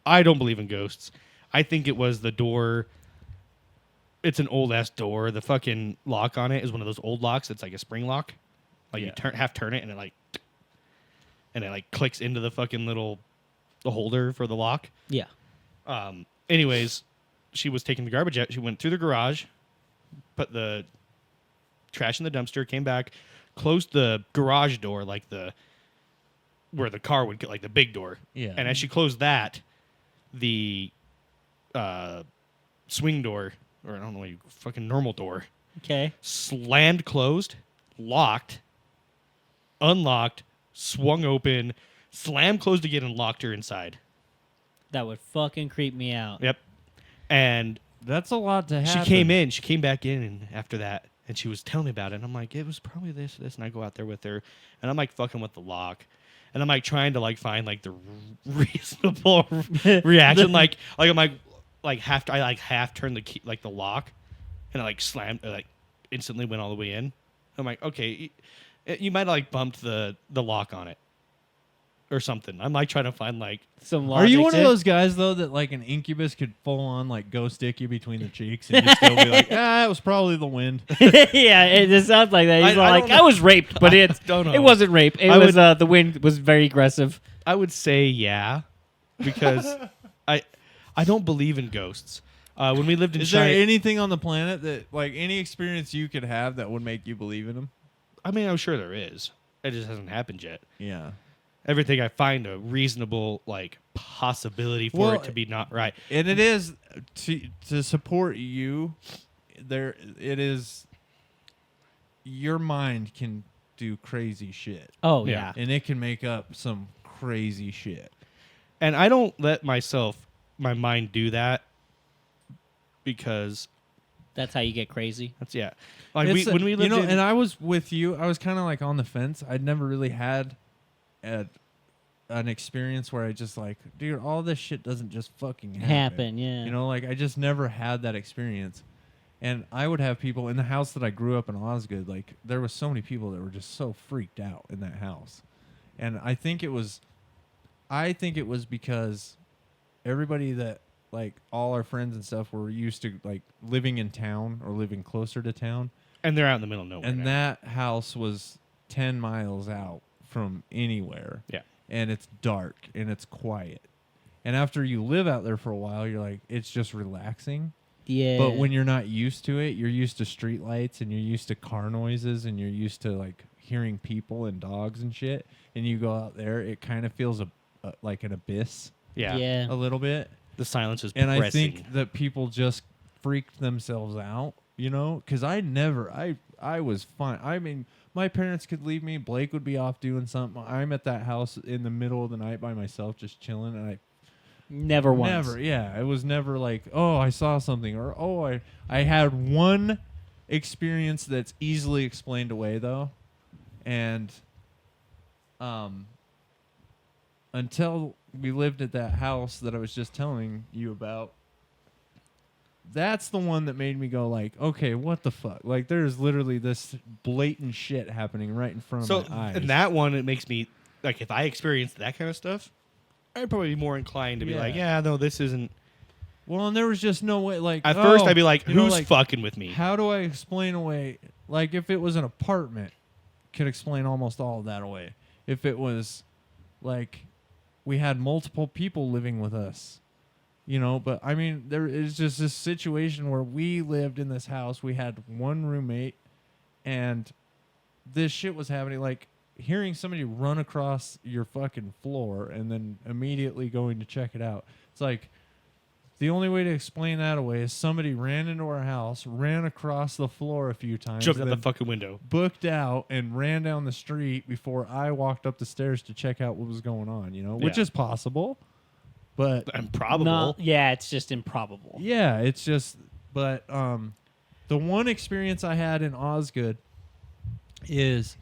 I don't believe in ghosts. I think it was the door. It's an old ass door. The fucking lock on it is one of those old locks. It's like a spring lock. Like you turn it and it like clicks into the fucking the holder for the lock. Yeah. Anyways, she was taking the garbage out. She went through the garage, put the trash in the dumpster, came back, closed the garage door, like where the car would get, like the big door. Yeah. And as she closed that, the swing door, or I don't know, fucking normal door, Okay. slammed closed, locked, unlocked, swung open, slammed closed again, and locked her inside. That would fucking creep me out. Yep. And That's a lot to happen. she came back in and after that, and she was telling me about it. And I'm like, it was probably this, and I go out there with her, and I'm like fucking with the lock, and I'm like trying to like find like the reasonable reaction, like I'm like half turned the key, like the lock, and I like slammed, like instantly went all the way in. I'm like, okay, you might have like bumped the lock on it or something. I'm like trying to find like Some Are you logic one to of it. those guys though that like an incubus could full on like go stick you between the cheeks and you still be like, it was probably the wind. Yeah, it just sounds like that. He's I like, don't I was raped, but it don't know. it wasn't rape. It I was would- the wind was very aggressive. I would say yeah, because I don't believe in ghosts. When we lived in Is there China, anything on the planet that like any experience you could have that would make you believe in them? I mean, I'm sure there is. It just hasn't happened yet. Yeah. Everything I find a reasonable possibility for it to be not right. And it is to support you. There, it is. Your mind can do crazy shit. Oh Yeah. yeah. And it can make up some crazy shit. And I don't let my mind do that because That's how you get crazy. that's Like when we lived in, and I was with you. I was kind of like on the fence. I'd never really had an experience where I just like, dude, all this shit doesn't just fucking happen. Yeah. You know, like I just never had that experience. And I would have people in the house that I grew up in Osgood. Like there was so many people that were just so freaked out in that house. And I think it was because everybody that like all our friends and stuff were used to like living in town or living closer to town. and they're out in the middle of nowhere. And now. that house was 10 miles out from anywhere. Yeah. And it's dark and it's quiet. And after you live out there for a while, you're like, it's just relaxing. Yeah. But when you're not used to it, you're used to street lights and you're used to car noises and you're used to like hearing people and dogs and shit. And you go out there, it kind of feels like an abyss Yeah. a little bit. The silence is And I pressing. think that people just freaked themselves out, you know, because I was fine. I mean, my parents could leave me. Blake would be off doing something. I'm at that house in the middle of the night by myself, just chilling. And Never once. never, yeah. It was never like, oh, I saw something or, oh, I had one experience that's easily explained away, though. And until we lived at that house that I was just telling you about, that's the one that made me go like, okay, what the fuck? Like, there's literally this blatant shit happening right in front of my eyes. And that one, it makes me like, if I experienced that kind of stuff, I'd probably be more inclined to be like, yeah, no, this isn't. Well, and there was just no way. Like At first, I'd be like, you know, who's like, fucking with me? How do I explain away? Like, if it was an apartment, could explain almost all of that away. If it was like we had multiple people living with us, you know, but I mean, there is just this situation where we lived in this house. We had one roommate, and this shit was happening. Like hearing somebody run across your fucking floor and then immediately going to check it out. It's like the only way to explain that away is somebody ran into our house, ran across the floor a few times, Jumped out and the fucking window. booked out and ran down the street before I walked up the stairs to check out what was going on, you know, which Yeah. is possible. But Improbable. No, yeah, it's just improbable. yeah, it's just, but the one experience I had in Osgood is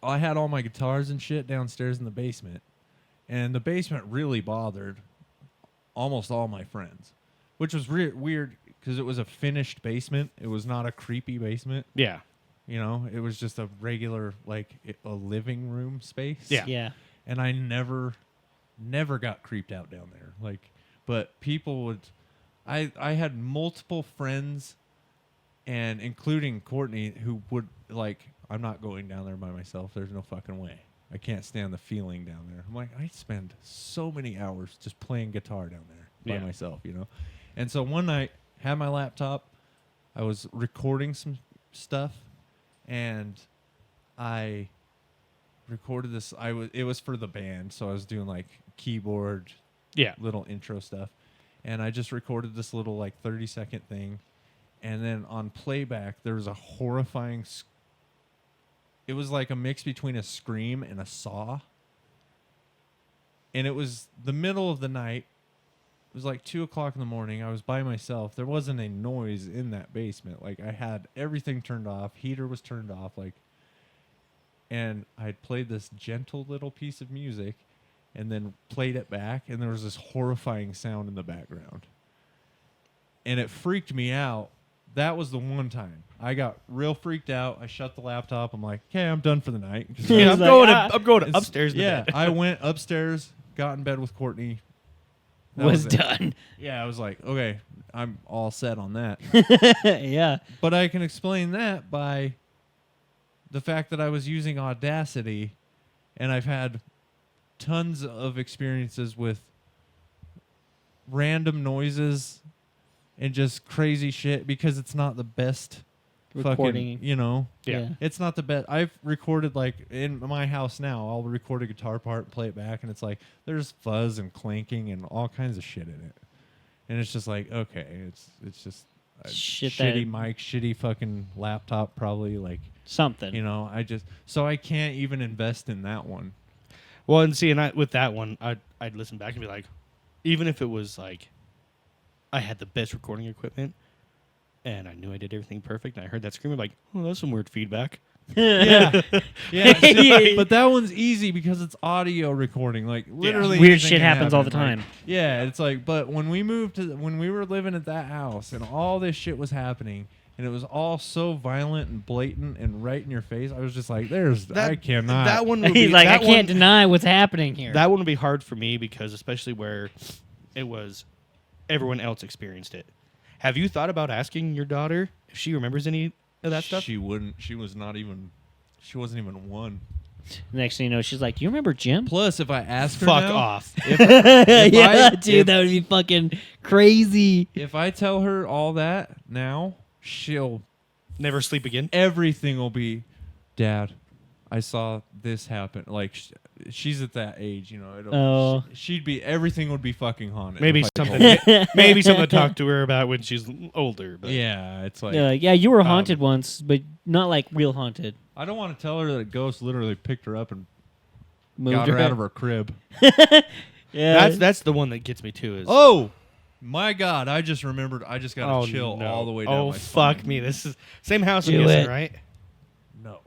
I had all my guitars and shit downstairs in the basement, and the basement really bothered almost all my friends, which was weird because it was a finished basement. It was not a creepy basement. Yeah. You know, it was just a regular, like, a living room space. Yeah. Yeah. And I never got creeped out down there. Like, but people would, I had multiple friends, and including Courtney, who would, like, I'm not going down there by myself. There's no fucking way. I can't stand the feeling down there. I'm like, I spend so many hours just playing guitar down there by myself, you know? And so one night, had my laptop, I was recording some stuff, and I recorded this. It was for the band, so I was doing like keyboard, little intro stuff, and I just recorded this little like 30-second thing, and then on playback there was a horrifying. It was like a mix between a scream and a saw, and it was the middle of the night. It was like 2:00 in the morning. I was by myself. There wasn't a noise in that basement. Like I had everything turned off. Heater was turned off. Like. And I'd played this gentle little piece of music and then played it back, and there was this horrifying sound in the background. And it freaked me out. That was the one time. I got real freaked out. I shut the laptop. I'm like, okay, I'm done for the night. Yeah, I'm going upstairs. Yeah, I went upstairs, got in bed with Courtney. That Was it. done. Yeah, I was like, okay, I'm all set on that. Yeah. But I can explain that by the fact that I was using Audacity, and I've had tons of experiences with random noises and just crazy shit because it's not the best Recording. fucking, you know, Yeah. it's not the best. I've recorded like in my house now. I'll record a guitar part, and play it back, and it's like there's fuzz and clanking and all kinds of shit in it, and it's just like okay, it's just a Shit shitty that- mic, shitty fucking laptop, probably like Something. you know. So I can't even invest in that one. Well, and see, with that one, I'd listen back and be like, even if it was like, I had the best recording equipment, and I knew I did everything perfect, and I heard that scream, I'm like, oh, that's some weird feedback. Yeah, Yeah. but that one's easy because it's audio recording. Like literally, Weird anything shit can happens all happen. the Like, time. yeah, it's like, but when we moved when we were living at that house and all this shit was happening, and it was all so violent and blatant and right in your face, I was just like, I cannot. That one would be, He's like, I that can't one, deny what's happening here. That one would be hard for me because especially where it was everyone else experienced it. Have you thought about asking your daughter if she remembers any of that stuff? She wouldn't. She wasn't even one. Next thing you know, she's like, "You remember Jim?" Plus, if I ask her Fuck now, off. Yeah, I- dude, if- that would be fucking crazy. If I tell her all that now, she'll Never sleep again. everything will be, Dad, I saw this happen. Like she's at that age, you know. Oh. She'd be everything would be fucking haunted. Maybe if I told something. her. Maybe something to talk to her about when she's older. But Yeah, it's like Yeah, you were haunted once, but not like real haunted. I don't want to tell her that a ghost literally picked her up and Moved got her out of her crib. Yeah, that's the one that gets me too. Is Oh my God! I just remembered. I just got a oh, chill no. all the way down. Oh my fuck spine. me! This is same house, I'm Do guessing, it. right? No,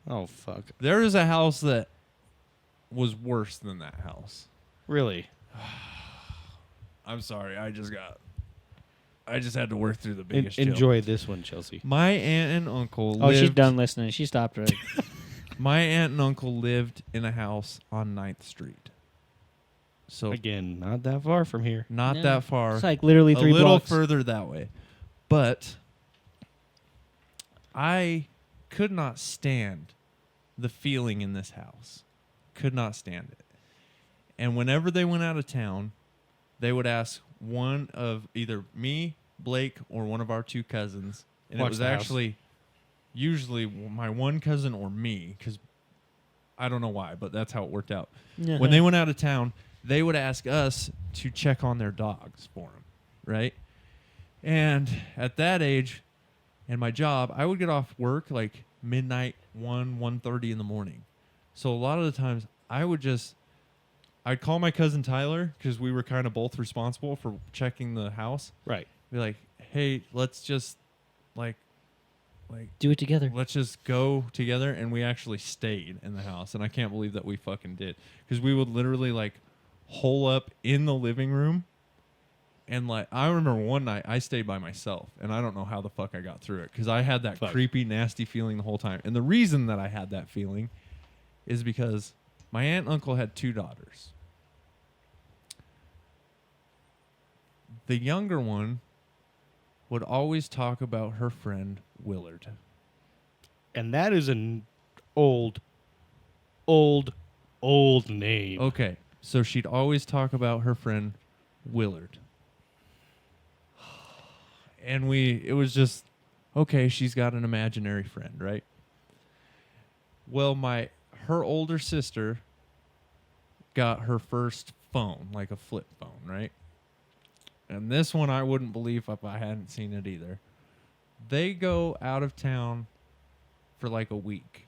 Oh fuck! there is a house that was worse than that house. Really? I'm sorry. I just had to work through the biggest chill. Enjoy this one, Chelsea. My aunt and uncle. Oh, she's lived- done listening. She stopped right. My aunt and uncle lived in a house on 9th Street. So Again, not that far from here. not No. that far. It's like literally a 3 little blocks. further that way. But I could not stand the feeling in this house. Could not stand it. And whenever they went out of town, they would ask one of either me, Blake, or one of our 2 cousins. And Watch it was the house. actually usually my one cousin or me, because I don't know why, but that's how it worked out. When they went out of town, they would ask us to check on their dogs for them, right? And at that age, and my job, I would get off work like midnight, 1:30 in the morning. So a lot of the times, I'd call my cousin Tyler because we were kind of both responsible for checking the house. Right. Be like, hey, let's just Do it together. let's just go together. And we actually stayed in the house. And I can't believe that we fucking did. Because we would literally like hole up in the living room. And like, I remember one night I stayed by myself. And I don't know how the fuck I got through it. Because I had that creepy, nasty feeling the whole time. And the reason that I had that feeling is because my aunt and uncle had 2 daughters. The younger one would always talk about her friend Willard. And that is an old name. Okay, so she'd always talk about her friend Willard. And it was just, okay, she's got an imaginary friend, right? Well, her older sister got her first phone, like a flip phone, right? And this one I wouldn't believe if I hadn't seen it either. They go out of town for like a week.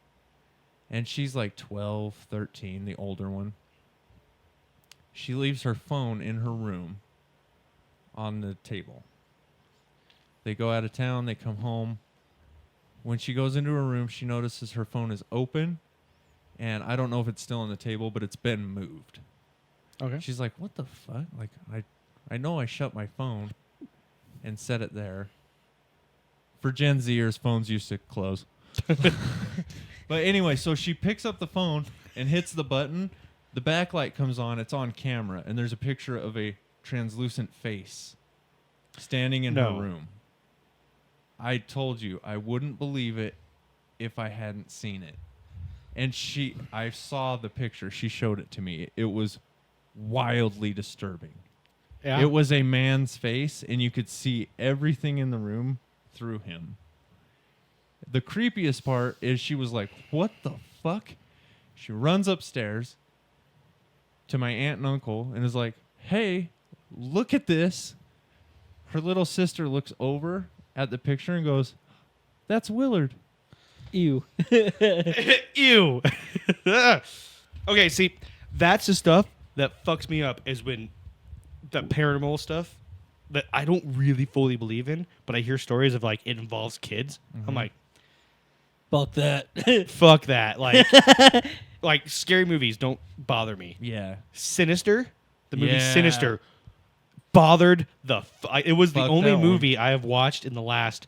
And she's like 12, 13, the older one. She leaves her phone in her room on the table. They go out of town, they come home. When she goes into her room, she notices her phone is open. And I don't know if it's still on the table, but it's been moved. Okay. She's like, what the fuck? Like, I know I shut my phone and set it there. For Gen Zers, phones used to close. But anyway, so she picks up the phone and hits the button. The backlight comes on. It's on camera. And there's a picture of a translucent face standing in her room. I told you, I wouldn't believe it if I hadn't seen it. And I saw the picture. She showed it to me. It was wildly disturbing. Yeah. It was a man's face, and you could see everything in the room through him. the creepiest part is she was like, "What the fuck?" She runs upstairs to my aunt and uncle and is like, "Hey, look at this." Her little sister looks over at the picture and goes, "That's Willard." Ew. Ew. Okay, see, that's the stuff that fucks me up is when the paranormal stuff that I don't really fully believe in, but I hear stories of like it involves kids. I'm like, Fuck that. fuck that. Like, like scary movies don't bother me. Yeah. Sinister, the movie Yeah. Sinister, bothered the. It was the Fuck only that one. movie I have watched in the last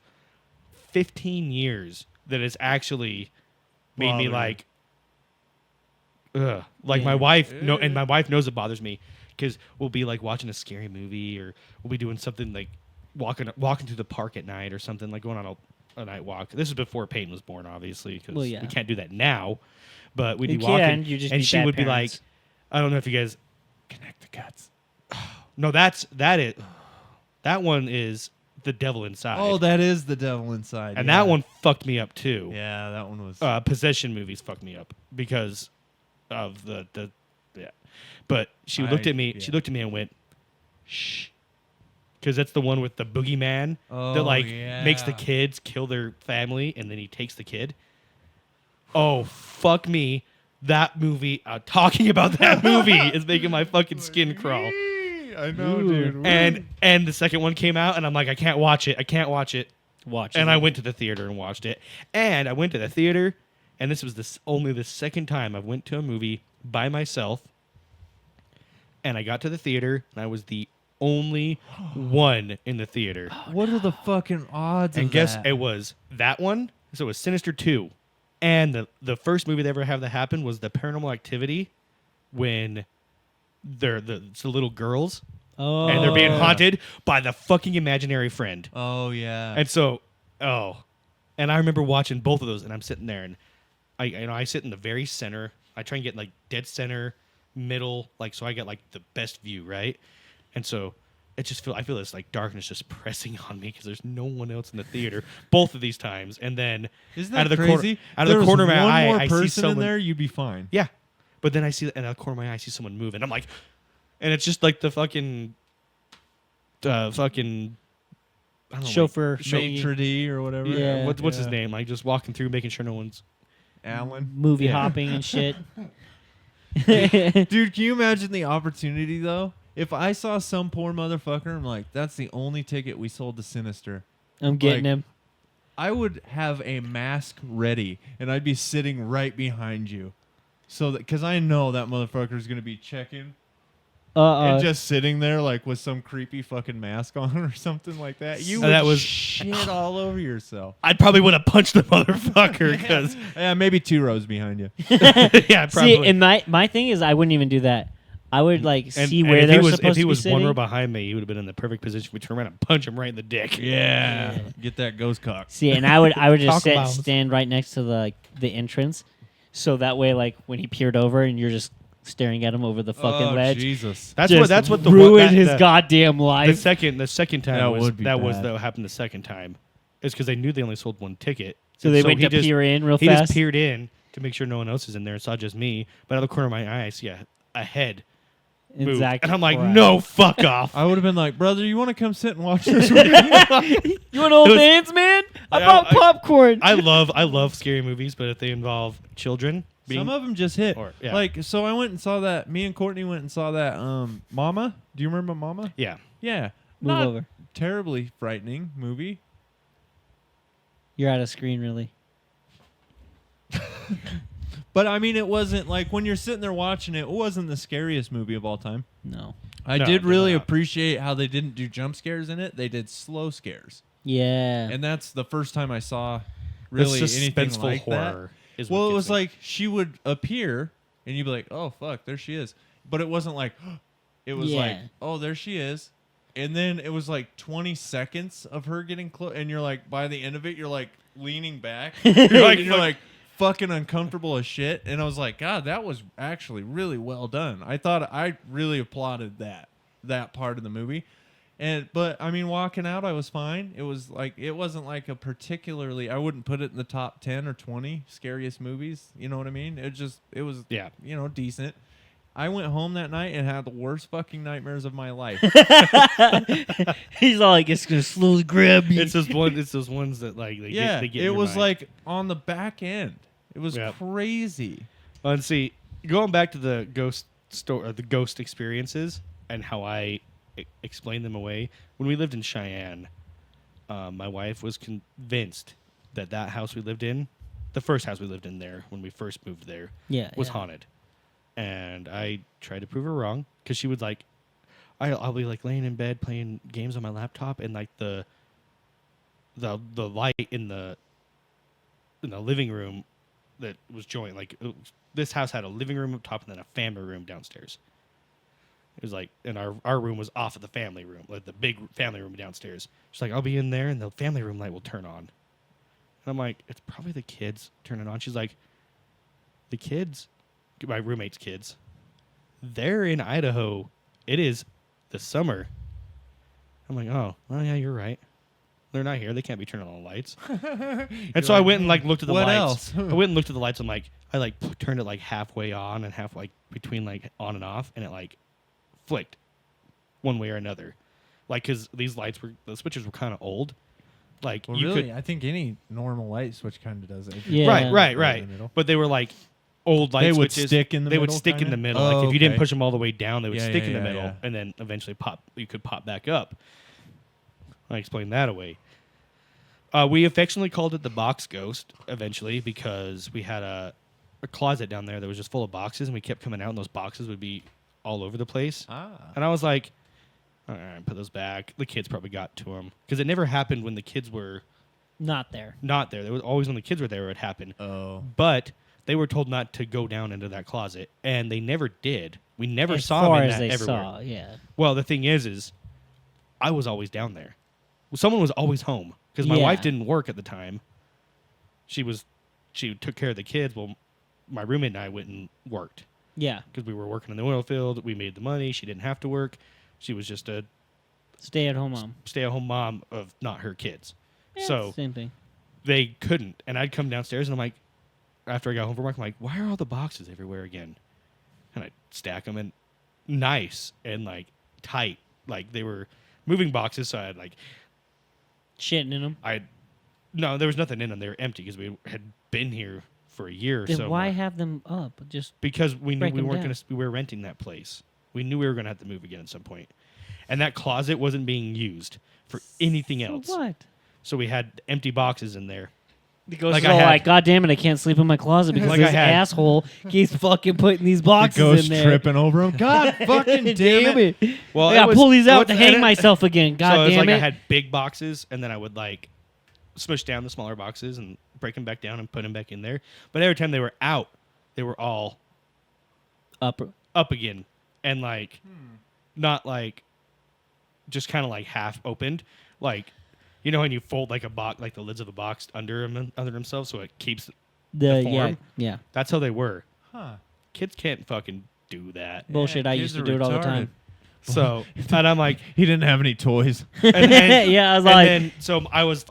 15 years that has actually made me Bothered. like, ugh. Like my Yeah. wife, and my wife knows it bothers me because we'll be like watching a scary movie or we'll be doing something like walking through the park at night or something like going on a night walk. This is before Peyton was born, obviously, because Well, yeah. we can't do that now. But we'd You be walking, can, you just and be she bad would be like, parents. I don't know if you guys. Connect the cuts. No, that one is the devil inside. Oh, that is the devil inside. and yeah. that one fucked me up too. Yeah, that one was. Possession movies fucked me up because of the yeah. But she looked at me. yeah. She looked at me and went, "Shh," because that's the one with the boogeyman that Oh, like yeah. makes the kids kill their family and then he takes the kid. Oh fuck me! That movie. Talking about that movie is making my fucking skin crawl. I know, Ooh. dude. And the second one came out, and I'm like, I can't watch it. I can't watch it. Watch And it. I went to the theater and watched it. And I went to the theater, and this was only the second time I went to a movie by myself. And I got to the theater, and I was the only one in the theater. What are the fucking odds? And of guess that? it was that one. So it was Sinister 2. And the first movie they ever have that happen was the Paranormal Activity when it's the little girls. Oh. And they're being haunted by the fucking imaginary friend. Oh yeah. And so, and I remember watching both of those, and I'm sitting there, and I sit in the very center. I try and get like dead center, middle, like so I get like the best view, right? And so I feel this like darkness just pressing on me because there's no one else in the theater both of these times, and then Isn't that out of the crazy? out of the corner of my one eye, more I person see someone in there, you'd be fine. Yeah, but then I see in the corner of my eye, I see someone move, and I'm like, and it's just like the fucking. I don't know, Chauffeur. Maitre d' or whatever. Yeah. what's his name? Like just walking through, making sure no one's. Alan. Movie Yeah. hopping and shit. Dude, can you imagine the opportunity though? If I saw some poor motherfucker, I'm like, that's the only ticket we sold to Sinister. I'm getting Like, him. I would have a mask ready, and I'd be sitting right behind you, so that because I know that motherfucker's gonna be checking and just sitting there like with some creepy fucking mask on or something like that. You So would that was- shit all over yourself. I probably would have punched the motherfucker because Yeah, maybe 2 rows behind you. yeah, probably. See, and my thing is, I wouldn't even do that. I would like see where if they're he was, supposed if he to be was sitting. one row behind me, he would have been in the perfect position to turn around and punch him right in the dick. Yeah, get that ghost cock. See, and I would just Talk about- stand right next to the entrance, so that way, like when he peered over and you're just staring at him over the fucking Oh, ledge, Jesus. That's just what the ruined one, that, his the, goddamn life. the second time That was would be that was bad. that happened the second time. It's because they knew they only sold one ticket, So And they went he to just- peer in real He fast. just peered in to make sure no one else is in there and saw just me. But out of the corner of my eye, I see a head move, Exactly. and I'm like, Right. no, fuck off. I would have been like, brother, you want to come sit and watch this? You want old It was- dance, man? I Yeah, bought popcorn. I love scary movies, but if they involve children, Some of them just hit. Or- yeah. Like, so I went and saw that. Me and Courtney went and saw that. Mama. Do you remember Mama? yeah. Yeah. Move Not over. terribly frightening movie. You're out of screen, really. But I mean, it wasn't like when you're sitting there watching it. It wasn't the scariest movie of all time. No. I No, did it really was not. appreciate how they didn't do jump scares in it. They did slow scares, Yeah. and that's the first time I saw really the anything suspenseful like horror. that. Is what Well, it gets was me. like she would appear, and you'd be like, "Oh fuck, there she is." But it wasn't like, it was like, Yeah. "Oh, there she is," and then it was like 20 seconds of her getting close, and you're like, by the end of it, you're like leaning back, you're like fucking uncomfortable as shit. And I was like, God, that was actually really well done. I thought I really applauded that part of the movie. But I mean, walking out, I was fine. It wasn't like a particularly. I wouldn't put it in the top 10 or 20 scariest movies. You know what I mean? It was decent. I went home that night and had the worst fucking nightmares of my life. He's all like, it's gonna slowly grab me. It's those ones that like they get in it your was mind. like on the back end. It was crazy. And see, going back to the ghost the ghost experiences and how I explain them away. When we lived in Cheyenne, my wife was convinced that house we lived in, the first house we lived in there when we first moved there, was haunted. And I tried to prove her wrong because she would like, I'll be like laying in bed playing games on my laptop, and like the light in the living room that was joined, like this house had a living room up top and then a family room downstairs. It was like, and our room was off of the family room, like the big family room downstairs. She's like, I'll be in there and the family room light will turn on. And I'm like, it's probably the kids turning on. She's like, the kids, my roommate's kids, they're in Idaho. It is the summer. I'm like, oh, well, yeah, you're right. They're not here. They can't be turning on the lights. And so I went and like looked at the what lights. else? I went and looked at the lights. I'm like, I like turned it like halfway on and half like between like on and off, and it like flicked one way or another. Like, because these lights were, the switches were kind of old. Like, Well, you really, could. I think any normal light switch kind of does it. Yeah. Right. But they were like old light They would switches. stick in the They would middle, stick in kinda? the middle. Oh, Like, if you didn't okay. push them all the way down, they would Yeah, stick yeah, in the yeah, middle, yeah. and then eventually pop. You could pop back up. I explained that away. We affectionately called it the box ghost eventually because we had a closet down there that was just full of boxes, and we kept coming out, and those boxes would be all over the place. And I was like, all right, put those back. The kids probably got to them because it never happened when the kids were Not there. not there. There was always when the kids were there it happened. Oh. But they were told not to go down into that closet, and they never did. We never As saw far them in as that they everywhere. saw, yeah. Well, the thing is I was always down there. Someone was always home because my Yeah. wife didn't work at the time. She took care of the kids. Well, my roommate and I went and worked Yeah. because we were working in the oil field. We made the money. She didn't have to work. She was just a Stay-at-home mom. stay-at-home mom of not her kids. Yeah, So same thing. they couldn't. And I'd come downstairs and I'm like, after I got home from work, I'm like, why are all the boxes everywhere again? And I'd stack them in nice and like tight. Like they were moving boxes. So I had like, Shitting in them. no, there was nothing in them. They were empty because we had been here for a year or Then so. why more. have them up? Just Because we knew break we them weren't down? going to. We were renting that place. We knew we were going to have to move again at some point, and that closet wasn't being used for anything else. For what? So we had empty boxes in there. The ghost Like is I all had- like, God damn it, I can't sleep in my closet because Like I this had- asshole keeps fucking putting these boxes Ghost in there. tripping over him. God fucking damn it. Well, I it gotta was- pull these out to and hang it- myself again. God so it was damn like it. I had big boxes, and then I would like smush down the smaller boxes and break them back down and put them back in there. But every time they were out, they were all Up. again, and like not like just kind of like half opened, like you know when you fold like a box, like the lids of a box under themselves, so it keeps. The form? yeah. That's how they were. Huh. Kids can't fucking do that. Bullshit. I kids used to are do it all the retarded. time. So and I'm like, He didn't have any toys. and Yeah, I was and like- then so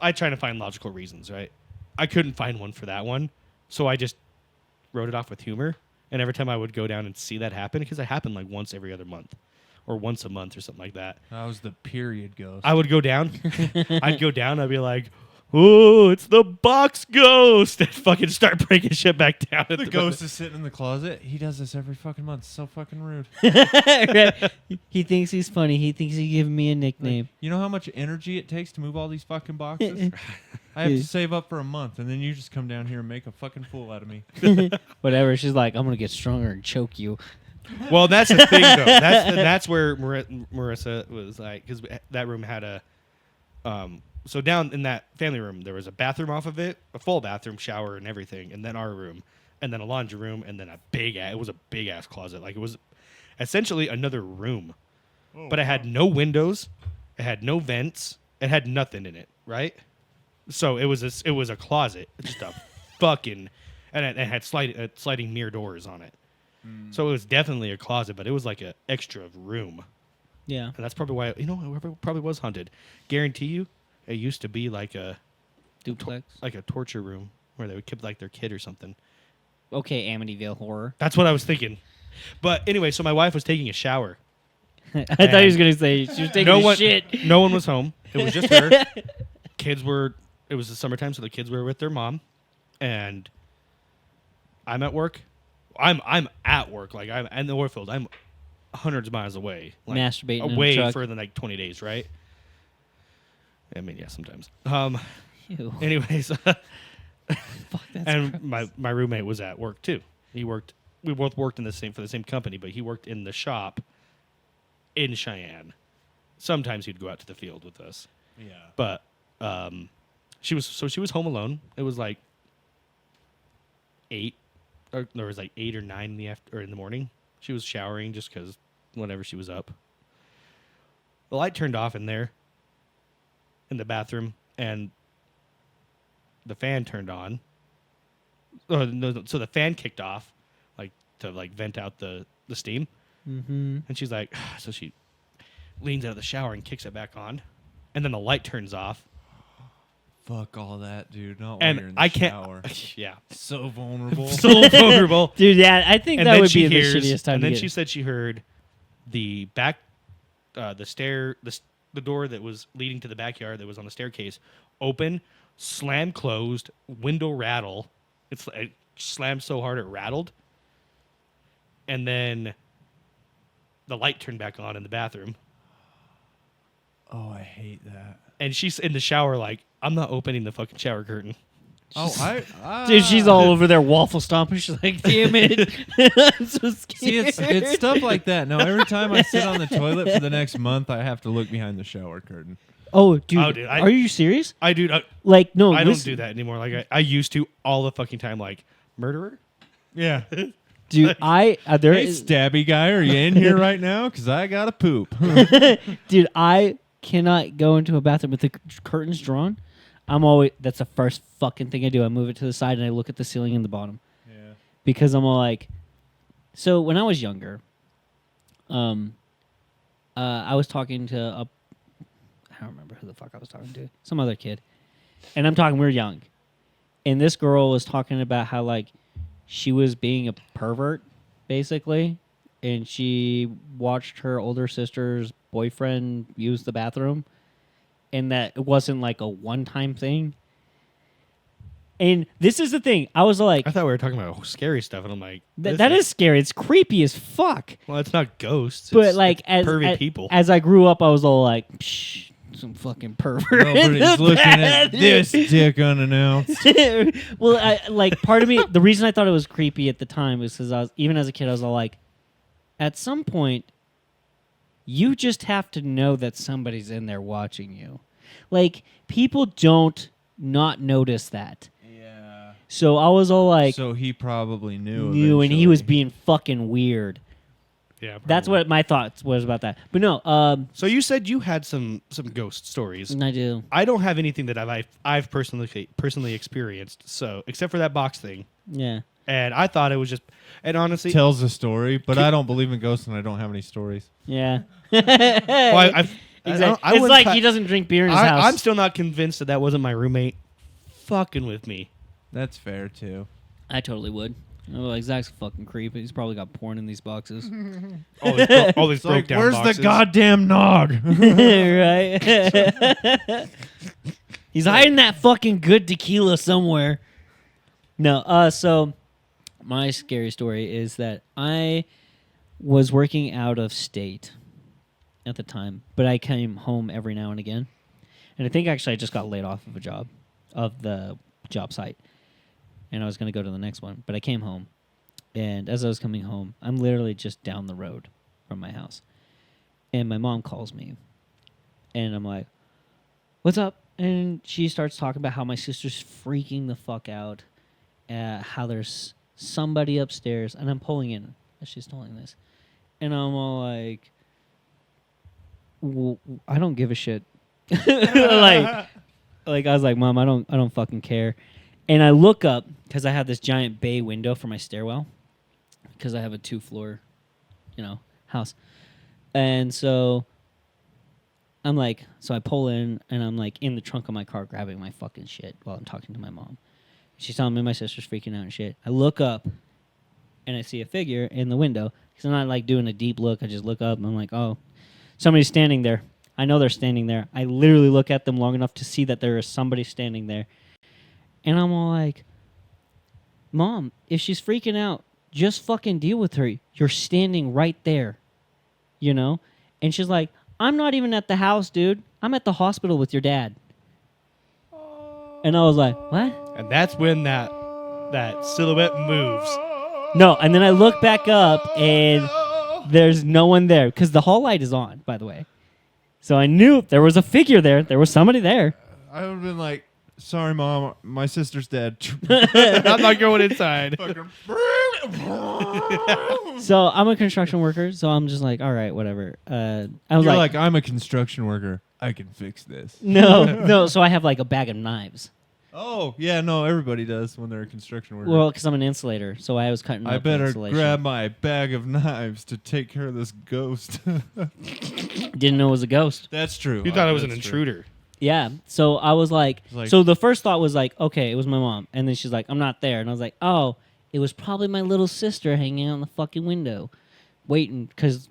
I tried to find logical reasons, right? I couldn't find one for that one, so I just wrote it off with humor. And every time I would go down and see that happen, because it happened like once every other month, or once a month or something like that, That was the period ghost. I would go down. I'd go down. I'd be like, "Oh, it's the box ghost!" And fucking start breaking shit back down. At the ghost is sitting in the closet. He does this every fucking month. So fucking rude. Right. He thinks he's funny. He thinks he's giving me a nickname. You know how much energy it takes to move all these fucking boxes? I have to save up for a month, and then you just come down here and make a fucking fool out of me. Whatever. She's like, I'm gonna get stronger and choke you. Well, that's the thing, though. That's where Marissa was like, because that room had a. So down in that family room, there was a bathroom off of it, a full bathroom, shower, and everything, and then our room, and then a laundry room, and then it was a big ass closet. Like it was essentially another room, but it had no windows, it had no vents, it had nothing in it, right? So it was a closet, just a fucking, and it had sliding mirror doors on it. So it was definitely a closet, but it was like an extra room. Yeah. And that's probably why, it probably was haunted. Guarantee you, it used to be like a Duplex. like a torture room where they would keep like their kid or something. Okay, Amityville horror. That's what I was thinking. But anyway, so my wife was taking a shower. I thought he was gonna say she was taking a shit. No one was home. It was just her. It was the summertime, so the kids were with their mom. And I'm at work. I'm at work. Like, I'm in the oil field. I'm hundreds of miles away. Like, Masturbating in a away truck. for the 20 days, right? I mean, yeah, sometimes. Ew. Anyways, Fuck, that's and gross. my roommate was at work too. We both worked for the same company, but he worked in the shop in Cheyenne. Sometimes he'd go out to the field with us. Yeah. But she was home alone. It was like 8 or there was like 8 or 9 in the morning. She was showering just cuz whenever she was up. The light turned off in there in the bathroom and the fan turned on. Oh, no, so the fan kicked off like to like vent out the steam. Mm-hmm. And she's like, so she leans out of the shower and kicks it back on. And then the light turns off. Fuck all that, dude. Not while you're in And the I can't. shower. Yeah. So vulnerable. So vulnerable. Dude, yeah, I think And that then would she be hears, the shittiest time and to then get. she said she heard the back, the door that was leading to the backyard that was on the staircase open, slam closed, window rattle. It slammed so hard it rattled. And then the light turned back on in the bathroom. Oh, I hate that. And she's in the shower like, I'm not opening the fucking shower curtain. Dude, she's all over there waffle stomping. She's like, damn it. I'm so scared. See, it's stuff like that. No, every time I sit on the toilet for the next month, I have to look behind the shower curtain. Oh, dude. Oh, dude, Are you serious? I do. Like, no. I don't do that anymore. Like I used to all the fucking time. Like murderer. Yeah. Dude, there Hey, is, stabby guy, are you in here right now? Because I got to poop. dude, I cannot go into a bathroom with the curtains drawn. That's the first fucking thing I do. I move it to the side and I look at the ceiling in the bottom. Yeah. Because I'm all like, so when I was younger, I was talking to I don't remember who the fuck I was talking to, some other kid. And we were young. And this girl was talking about how like she was being a pervert, basically. And she watched her older sister's boyfriend use the bathroom. And that it wasn't like a one-time thing. And this is the thing. I was like, I thought we were talking about scary stuff, and I'm like, that is scary. It's creepy as fuck. Well, it's not ghosts. But it's, like it's pervy as people. as I grew up, I was all like, psh, some fucking pervert. Nobody's looking at this dick unannounced. Well, part of me, the reason I thought it was creepy at the time was because even as a kid, I was all like, at some point, you just have to know that somebody's in there watching you. Like, people don't not notice that. Yeah. So I was all like, So he probably knew. and he eventually. was being fucking weird. Yeah, That's probably. what my thoughts was about that. But no, So you said you had some ghost stories. I do. I don't have anything that I've personally experienced. So except for that box thing, Yeah. and I thought it was just, and honestly, tells a story, but I don't believe in ghosts and I don't have any stories. Yeah. well, Exactly. I It's wouldn't like cut- he doesn't drink beer in his house. I'm still not convinced that wasn't my roommate fucking with me. That's fair too. I totally would. I'm like, Zach's a fucking creep. He's probably got porn in these boxes. All these It's broke like, down where's boxes. the goddamn nog? Right? He's hiding that fucking good tequila somewhere. No, so my scary story is that I was working out of state at the time, but I came home every now and again. And I think actually I just got laid off of the job site. And I was going to go to the next one, but I came home. And as I was coming home, I'm literally just down the road from my house. And my mom calls me. And I'm like, what's up? And she starts talking about how my sister's freaking the fuck out. How there's somebody upstairs. And I'm pulling in as she's telling this. And I'm all like, well, I don't give a shit. like I was like, Mom, I don't fucking care. And I look up because I have this giant bay window for my stairwell because I have a 2-floor, house. And so I'm like, so I pull in and I'm like in the trunk of my car grabbing my fucking shit while I'm talking to my mom. She's telling me my sister's freaking out and shit. I look up and I see a figure in the window. Because I'm not like doing a deep look. I just look up and I'm like, oh, somebody's standing there. I know they're standing there. I literally look at them long enough to see that there is somebody standing there. And I'm all like, Mom, if she's freaking out, just fucking deal with her. You're standing right there. You know? And she's like, I'm not even at the house, dude. I'm at the hospital with your dad. And I was like, what? And that's when that silhouette moves. No, and then I look back up and there's no one there because the hall light is on, by the way. So I knew there was a figure there. There was somebody there. I would have been like, sorry, Mom, my sister's dead. I'm not going inside. So I'm a construction worker, so I'm just like, all right, whatever. I was You're like, like, I'm a construction worker. I can fix this. no. So I have like a bag of knives. Oh, yeah, no, everybody does when they're a construction worker. Well, because I'm an insulator, so I was cutting. I up the better insulation. grab my bag of knives to take care of this ghost. Didn't know it was a ghost. That's true. You thought it was an That's true. intruder. Yeah. So I was like, Like- so the first thought was like, okay, it was my mom, and then she's like, I'm not there, and I was like, oh, it was probably my little sister hanging out in the fucking window, waiting because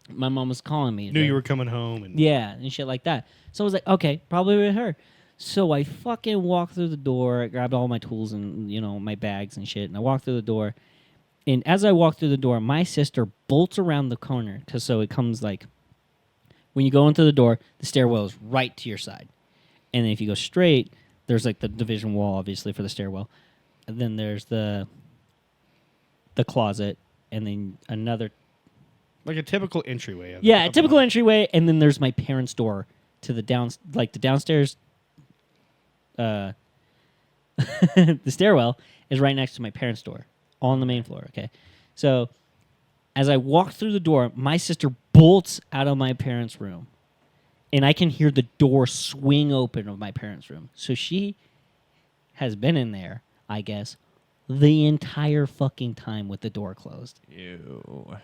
my mom was calling me. Knew you were coming home. And Yeah, and shit like that. So I was like, okay, probably with her. So I fucking walked through the door. I grabbed all my tools and, my bags and shit. And I walked through the door. And as I walked through the door, my sister bolts around the corner. So it comes like, when you go into the door, the stairwell is right to your side. And then if you go straight, there's like the division wall, obviously, for the stairwell. And then there's the closet. And then another. like a typical entryway. Yeah, a typical entryway. And then there's my parents' door to the downstairs. The stairwell is right next to my parents' door on the main floor. Okay, so as I walk through the door, my sister bolts out of my parents' room, and I can hear the door swing open of my parents' room. So she has been in there, I guess, the entire fucking time with the door closed. Ew.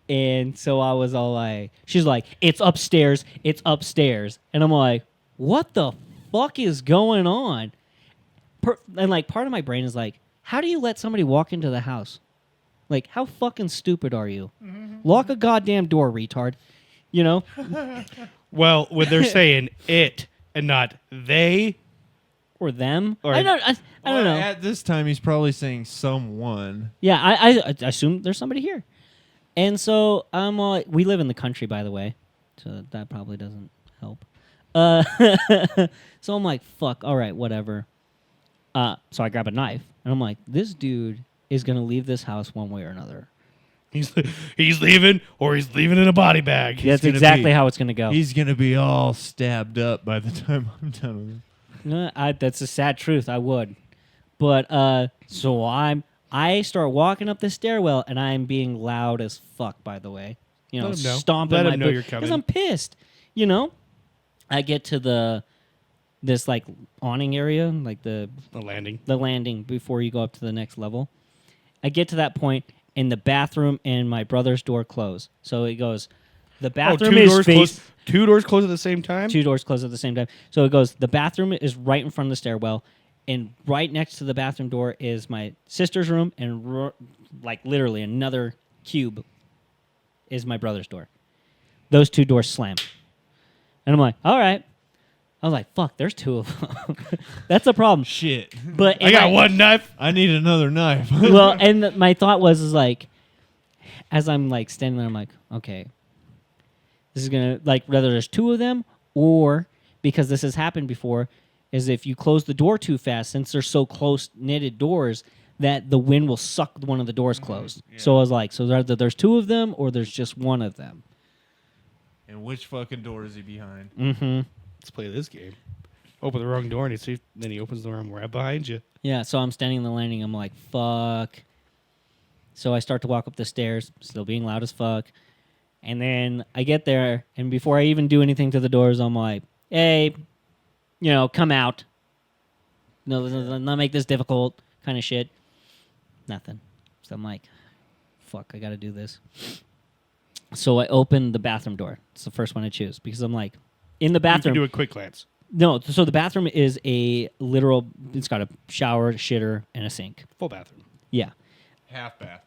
And so I was all like, she's like, it's upstairs, and I'm like, what the fuck is going on? And like part of my brain is like, how do you let somebody walk into the house? Like, how fucking stupid are you? Lock a goddamn door, retard. Well, when they're saying it and not they, Or them. Or- I don't know. At this time, he's probably saying someone. Yeah, I assume there's somebody here. And so we live in the country, by the way, so that probably doesn't help. So I'm like, fuck, all right, whatever. So I grab a knife, and I'm like, this dude is going to leave this house one way or another. he's leaving, or he's leaving in a body bag. That's gonna exactly be- how it's going to go. He's going to be all stabbed up by the time I'm done with him. No, that's a sad truth. I would. But so I start walking up the stairwell, and I'm being loud as fuck, by the way. Let him know. Stomping Let my him know boot. you're coming. Because I'm pissed. I get to this like awning area, like the landing before you go up to the next level. I get to that point, and the bathroom and my brother's door close. So it goes, the bathroom two is doors faced. close. Two doors close at the same time. Two doors close at the same time. So it goes, the bathroom is right in front of the stairwell, and right next to the bathroom door is my sister's room, and like literally another cube is my brother's door. Those two doors slam. And I'm like, all right. I was like, fuck, there's two of them. That's a problem. Shit. But I got one knife. I need another knife. Well, and my thought was like, as I'm like standing there, I'm like, okay, this is gonna like whether there's two of them or because this has happened before, is if you close the door too fast, since they're so close knitted doors, that the wind will suck one of the doors closed. Yeah. So I was like, so either there's two of them or there's just one of them. And which fucking door is he behind? Mm-hmm. Let's play this game. Open the wrong door, and then he opens the door. I'm right behind you. Yeah, so I'm standing in the landing. I'm like, fuck. So I start to walk up the stairs, still being loud as fuck. And then I get there, and before I even do anything to the doors, I'm like, hey, come out. No, not make this difficult kind of shit. Nothing. So I'm like, fuck, I got to do this. So I open the bathroom door. It's the first one I choose because I'm like, in the You can bathroom. do a quick glance. No, so the bathroom is a literal. It's got a shower, shitter, and a sink. Full bathroom. Yeah, Half bath.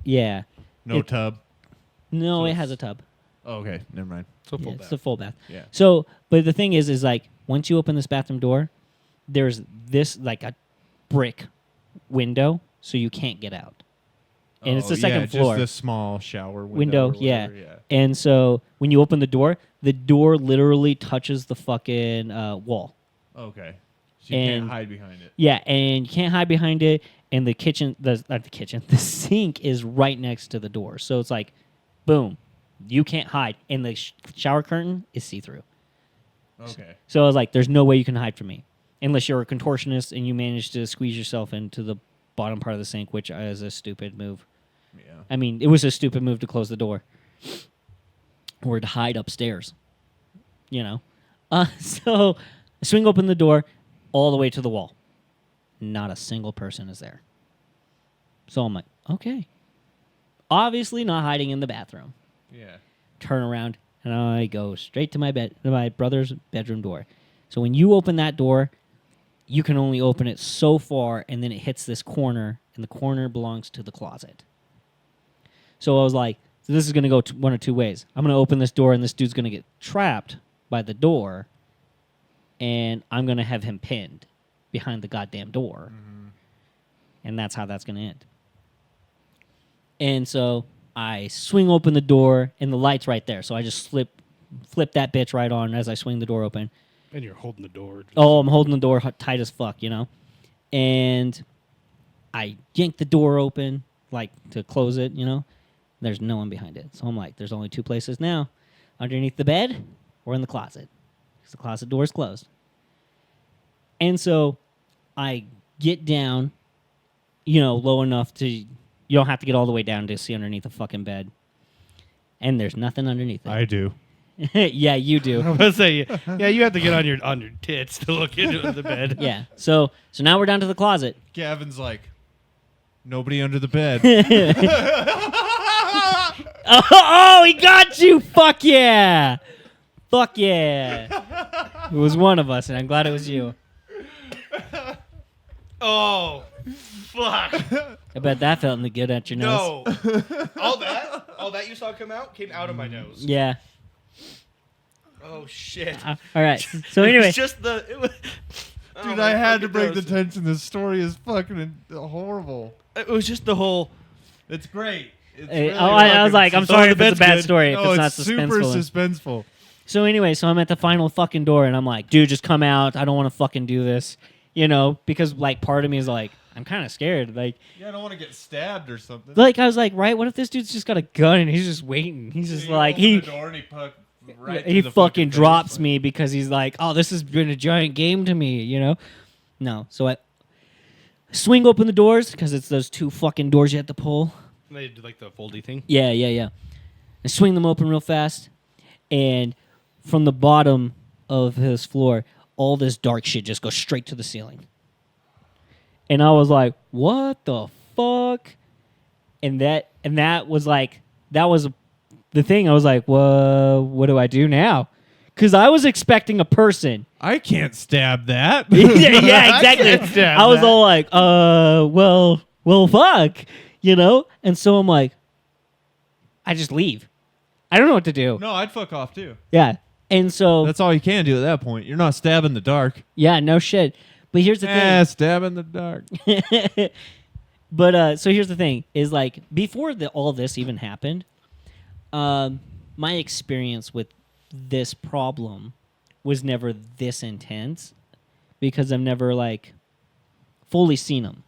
yeah. No It- tub. No, So it it's- has a tub. Oh, okay, never mind. So full Yeah, bath. it's a full bath. Yeah. So, but the thing is like once you open this bathroom door, there's this like a brick window, so you can't get out. And it's the second floor. Just a small shower Window, or yeah. whatever, And so when you open the door literally touches the fucking wall. Okay. So you And- can't hide behind it. Yeah, and you can't hide behind it. And the kitchen, the sink is right next to the door. So it's like, boom, you can't hide. And the shower curtain is see through. Okay. So I was like, there's no way you can hide from me. Unless you're a contortionist and you manage to squeeze yourself into the bottom part of the sink, which is a stupid move. Yeah. I mean, it was a stupid move to close the door or to hide upstairs, you know? So I swing open the door all the way to the wall. Not a single person is there. So I'm like, okay. Obviously not hiding in the bathroom. Yeah. Turn around, and I go straight to my brother's bedroom door. So when you open that door, you can only open it so far, and then it hits this corner, and the corner belongs to the closet. So I was like, so this is going to go one of two ways. I'm going to open this door, and this dude's going to get trapped by the door, and I'm going to have him pinned behind the goddamn door. And that's how that's going to end. And so I swing open the door, and the light's right there. So I just flip that bitch right on as I swing the door open. And you're holding the door. Oh, I'm holding the door tight as fuck, you know? And I yank the door open, like, to close it, you know? There's no one behind it. So I'm like, there's only two places now. Underneath the bed or in the closet. Because the closet door is closed. And so I get down, you know, low enough to... You don't have to get all the way down to see underneath the fucking bed. And there's nothing underneath it. I do. Yeah, you do. I was gonna say, yeah, you have to get on your tits to look into the bed. Yeah. So now we're down to the closet. Gavin's like, nobody under the bed. Oh, he got you! Fuck yeah! Fuck yeah! It was one of us, and I'm glad it was you. Oh, fuck. I bet that felt good at your nose. No. all that you saw came out of my nose. Yeah. Oh, shit. All right. So anyway, It's just the... It was, oh, Dude, my I had to fucking break the nose. tension. This story is fucking horrible. It was just the whole... It's great. It's Hey, really I was fucking like, I'm sus- sorry the if it's a bed's bad good. story, if No, it's not super suspenseful. suspenseful. So anyway, so I'm at the final fucking door, and I'm like, dude, just come out. I don't want to fucking do this, you know, because like part of me is like, I'm kind of scared, like. Yeah, I don't want to get stabbed or something. Like I was like, right? What if this dude's just got a gun and he's just waiting? He's just You like open he the door and he right he through the fucking face, drops like- me because he's like, oh, this has been a giant game to me, you know? No, so I swing open the doors because it's those two fucking doors you have to pull. They did like the foldy thing. Yeah. I swing them open real fast, and from the bottom of his floor, all this dark shit just goes straight to the ceiling. And I was like, what the fuck? And that was the thing. I was like, well, what do I do now? Because I was expecting a person. I can't stab that. Yeah, exactly. I was all like, well, fuck, you know? And so I'm like, I just leave. I don't know what to do. No, I'd fuck off too. Yeah. And so, That's all you can do at that point. You're not stabbing the dark. yeah, no shit. But here's the thing. Stab in the dark. But so here's the thing: is like before all this even happened, my experience with this problem was never this intense because I've never like fully seen them.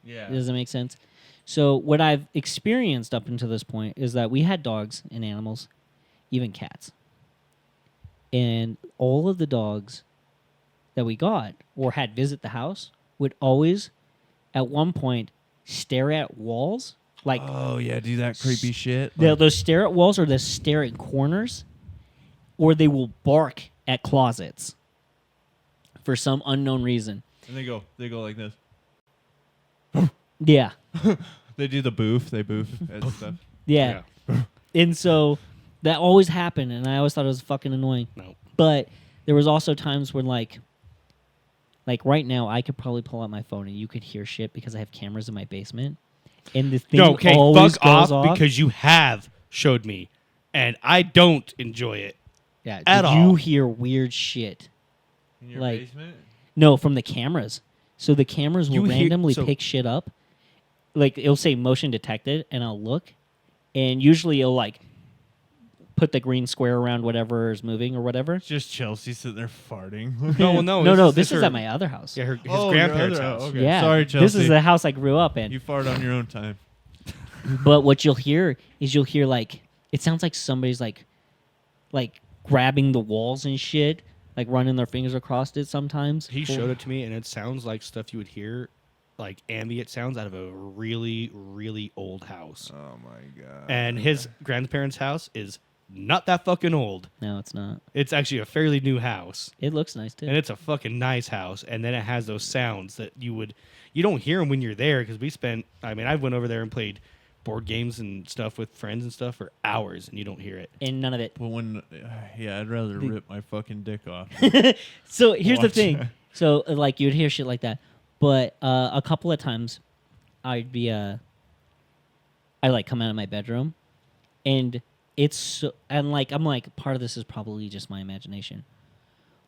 Yeah. Does that make sense? So what I've experienced up until this point is that we had dogs and animals, even cats, and all of the dogs that we got or had visit the house would always, at one point, stare at walls. Like Oh yeah, do that creepy shit. they'll stare at walls or they'll stare at corners, or they will bark at closets for some unknown reason. And they go like this. Yeah. They do the boof. They boof and stuff. Yeah. And so that always happened, and I always thought it was fucking annoying. No. But there was also times when like right now, I could probably pull out my phone and you could hear shit because I have cameras in my basement, and the thing No, okay, always fuck goes off off because you have showed me, and I don't enjoy it. yeah, at you all. hear weird shit. In your Like- basement? No, from the cameras. So the cameras will You hear- randomly so- pick shit up. Like it'll say motion detected, and I'll look, and usually it'll like put the green square around whatever is moving or whatever. It's just Chelsea sitting there farting. No, well, no, no. this This is her- at my other house. Yeah, his Oh, your grandparents' other- house. okay. Yeah, Sorry, This Chelsea. is the house I grew up in. You fart on your own time. But what you'll hear is like it sounds like somebody's like grabbing the walls and shit, like running their fingers across it sometimes. He showed it to me, and it sounds like stuff you would hear, like ambient sounds out of a really, really old house. Oh my god. And his grandparents' house is not that fucking old. No, it's not. It's actually a fairly new house, It looks nice too. and it's a fucking nice house. And then it has those sounds that you don't hear them when you're there because I went over there and played board games and stuff with friends and stuff for hours, and you don't hear it. And none of it. But when, I'd rather rip my fucking dick off. So here's the Watch thing. that. So like you'd hear shit like that, but a couple of times, I'd be I like come out of my bedroom, and it's so, and like I'm like part of this is probably just my imagination,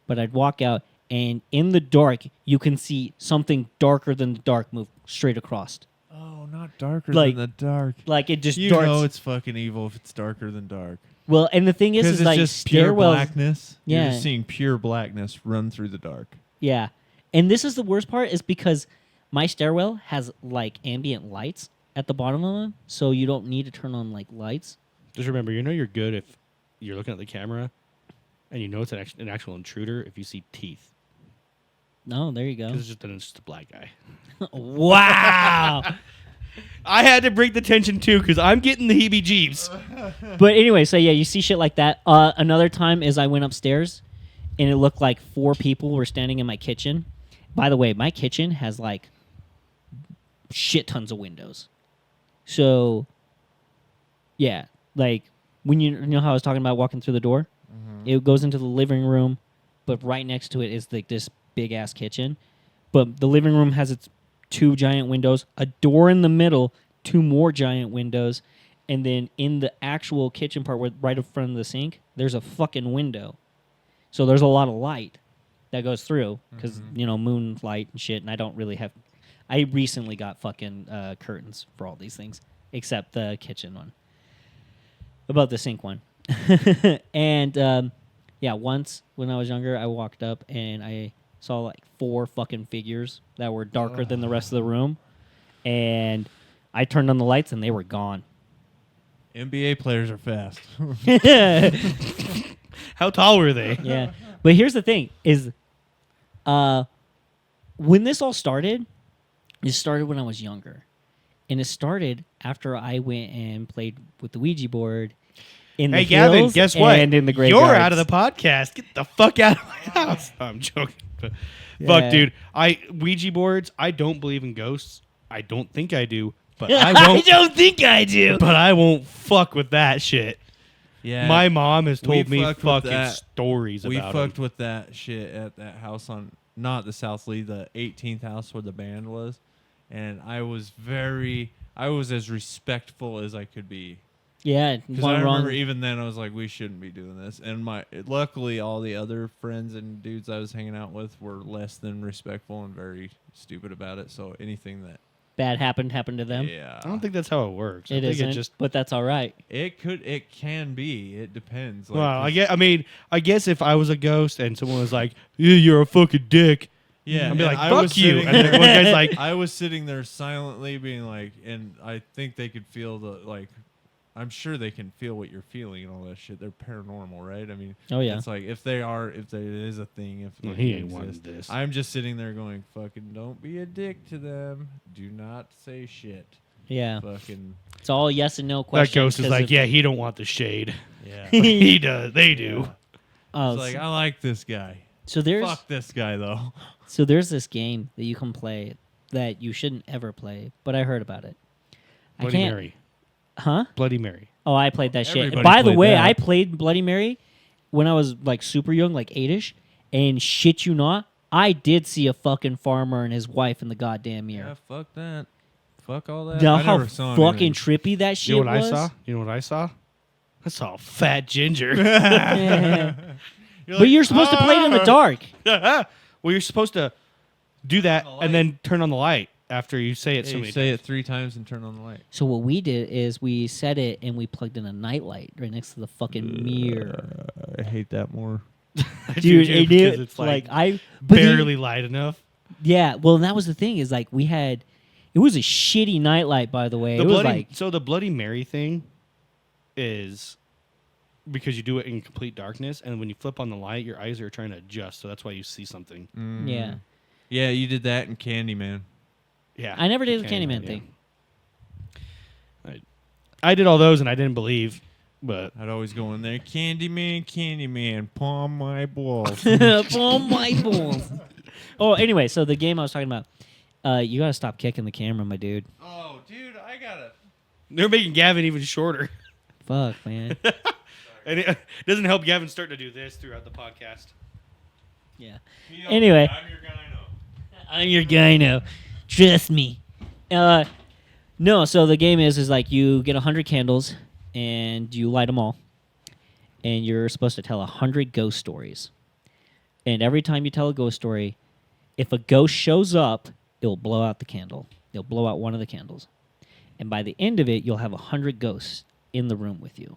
but I'd walk out and in the dark you can see something darker than the dark move straight across. Oh, not darker Like- than the dark. Like it just You darts. know it's fucking evil if it's darker than dark. Well, and the thing is Because it's like just pure stairwells. blackness. You're Yeah. just seeing pure blackness run through the dark. Yeah. And this is the worst part is because my stairwell has like ambient lights at the bottom of them, so you don't need to turn on like lights. Just remember, you're good if you're looking at the camera, and you know it's an actual intruder if you see teeth. No, there you go. 'Cause it's just a black guy. Wow. I had to break the tension too because I'm getting the heebie-jeebies. But anyway, so yeah, you see shit like that. Another time is I went upstairs and it looked like 4 people were standing in my kitchen. By the way, my kitchen has like shit tons of windows. So yeah, like when you know how I was talking about walking through the door? It goes into the living room, but right next to it is like this big ass kitchen. But the living room has its 2 giant windows, a door in the middle, 2 more giant windows, and then in the actual kitchen part, right in front of the sink, there's a fucking window. So there's a lot of light that goes through because moonlight and shit. And I don't really have. I recently got fucking curtains for all these things, except the kitchen one. About the sink one, and yeah, once when I was younger, I walked up and I saw like 4 fucking figures that were darker than the rest of the room, and I turned on the lights and they were gone. NBA players are fast. How tall were they? Yeah, but here's the thing: is when this all started, it started when I was younger, and it started after I went and played with the Ouija board. In the Hey, Gavin, hills guess what? And in the You're graveyards. out of the podcast. Get the fuck out of my house. No, I'm joking. But Yeah. fuck, dude. Ouija boards, I don't believe in ghosts. I don't think I do. But I won't. don't think I do. But I won't fuck with that shit. Yeah. My mom has told We me fucked with fucking that. stories We about fucked them. with that shit at that house on, not the South Lee, the 18th house where the band was. And I was as respectful as I could be. Yeah, Because one I wrong. remember even then I was like, we shouldn't be doing this. And luckily all the other friends and dudes I was hanging out with were less than respectful and very stupid about it. So anything that, Bad happened to them. yeah, I don't think that's how it works. I It think isn't, it just. but that's all right. it can be. It depends. Like, Well, 'cause- I guess if I was a ghost and someone was like, "Yeah, you're a fucking dick," Yeah, I'd be and like, I "Fuck was you," sitting and then there- one guy's like, I was sitting there silently being like, and I think they could feel I'm sure they can feel what you're feeling and all that shit. They're paranormal, right? I mean, Oh, yeah. It's like if there is a thing, if Well, it he ain't exists. wanting this. I'm just sitting there going, fucking, don't be a dick to them. Do not say shit. Yeah, Fucking, it's all yes and no that questions. ghost is 'cause like, if- "Yeah, he don't want the shade." yeah. He does. They do. Oh, It's like I like this guy. so there's Fuck this guy though. so there's this game that you can play that you shouldn't ever play, but I heard about it. I Bloody can't. Mary. Huh? Bloody Mary. Oh, I played that shit. Everybody By the played way, that. I played Bloody Mary when I was like super young, like 8ish, and shit you not, I did see a fucking farmer and his wife in the goddamn Yeah, mirror. fuck that. Fuck all that. You know I how never saw fucking anything. trippy that shit You know what was? I saw? You know what I saw? I saw a fat ginger. But you're supposed to play it in the dark. Well, you're supposed to do that Turn on the and then turn on the light after you say it Yeah, so you many say times. it 3 times and turn on the light. So what we did is we set it and we plugged in a nightlight right next to the fucking mirror. I hate that more. I do Dude, too, it because did, it's like I but the- barely light enough. Yeah, well, that was the thing is like we had. It was a shitty nightlight, by the way. It was like So the Bloody Mary thing is because you do it in complete darkness, and when you flip on the light, your eyes are trying to adjust, so that's why you see something. yeah. Yeah, you did that in Candyman. Yeah, I never did the Candyman, Candyman thing. I did all those, and I didn't believe, but I'd always go in there, Candyman, Candyman, palm my balls. Oh my balls. Oh, anyway, so the game I was talking about, you gotta stop kicking the camera, my dude. Oh, dude, I gotta. they're making Gavin even shorter. Fuck, man. And it doesn't help Gavin start to do this throughout the podcast. Yeah. Anyway, I'm your guy now. Trust me. No, so the game is like you get 100 candles and you light them all, and you're supposed to tell 100 ghost stories. And every time you tell a ghost story, if a ghost shows up, it'll blow out the candle. It'll blow out one of the candles, and by the end of it, you'll have 100 ghosts in the room with you.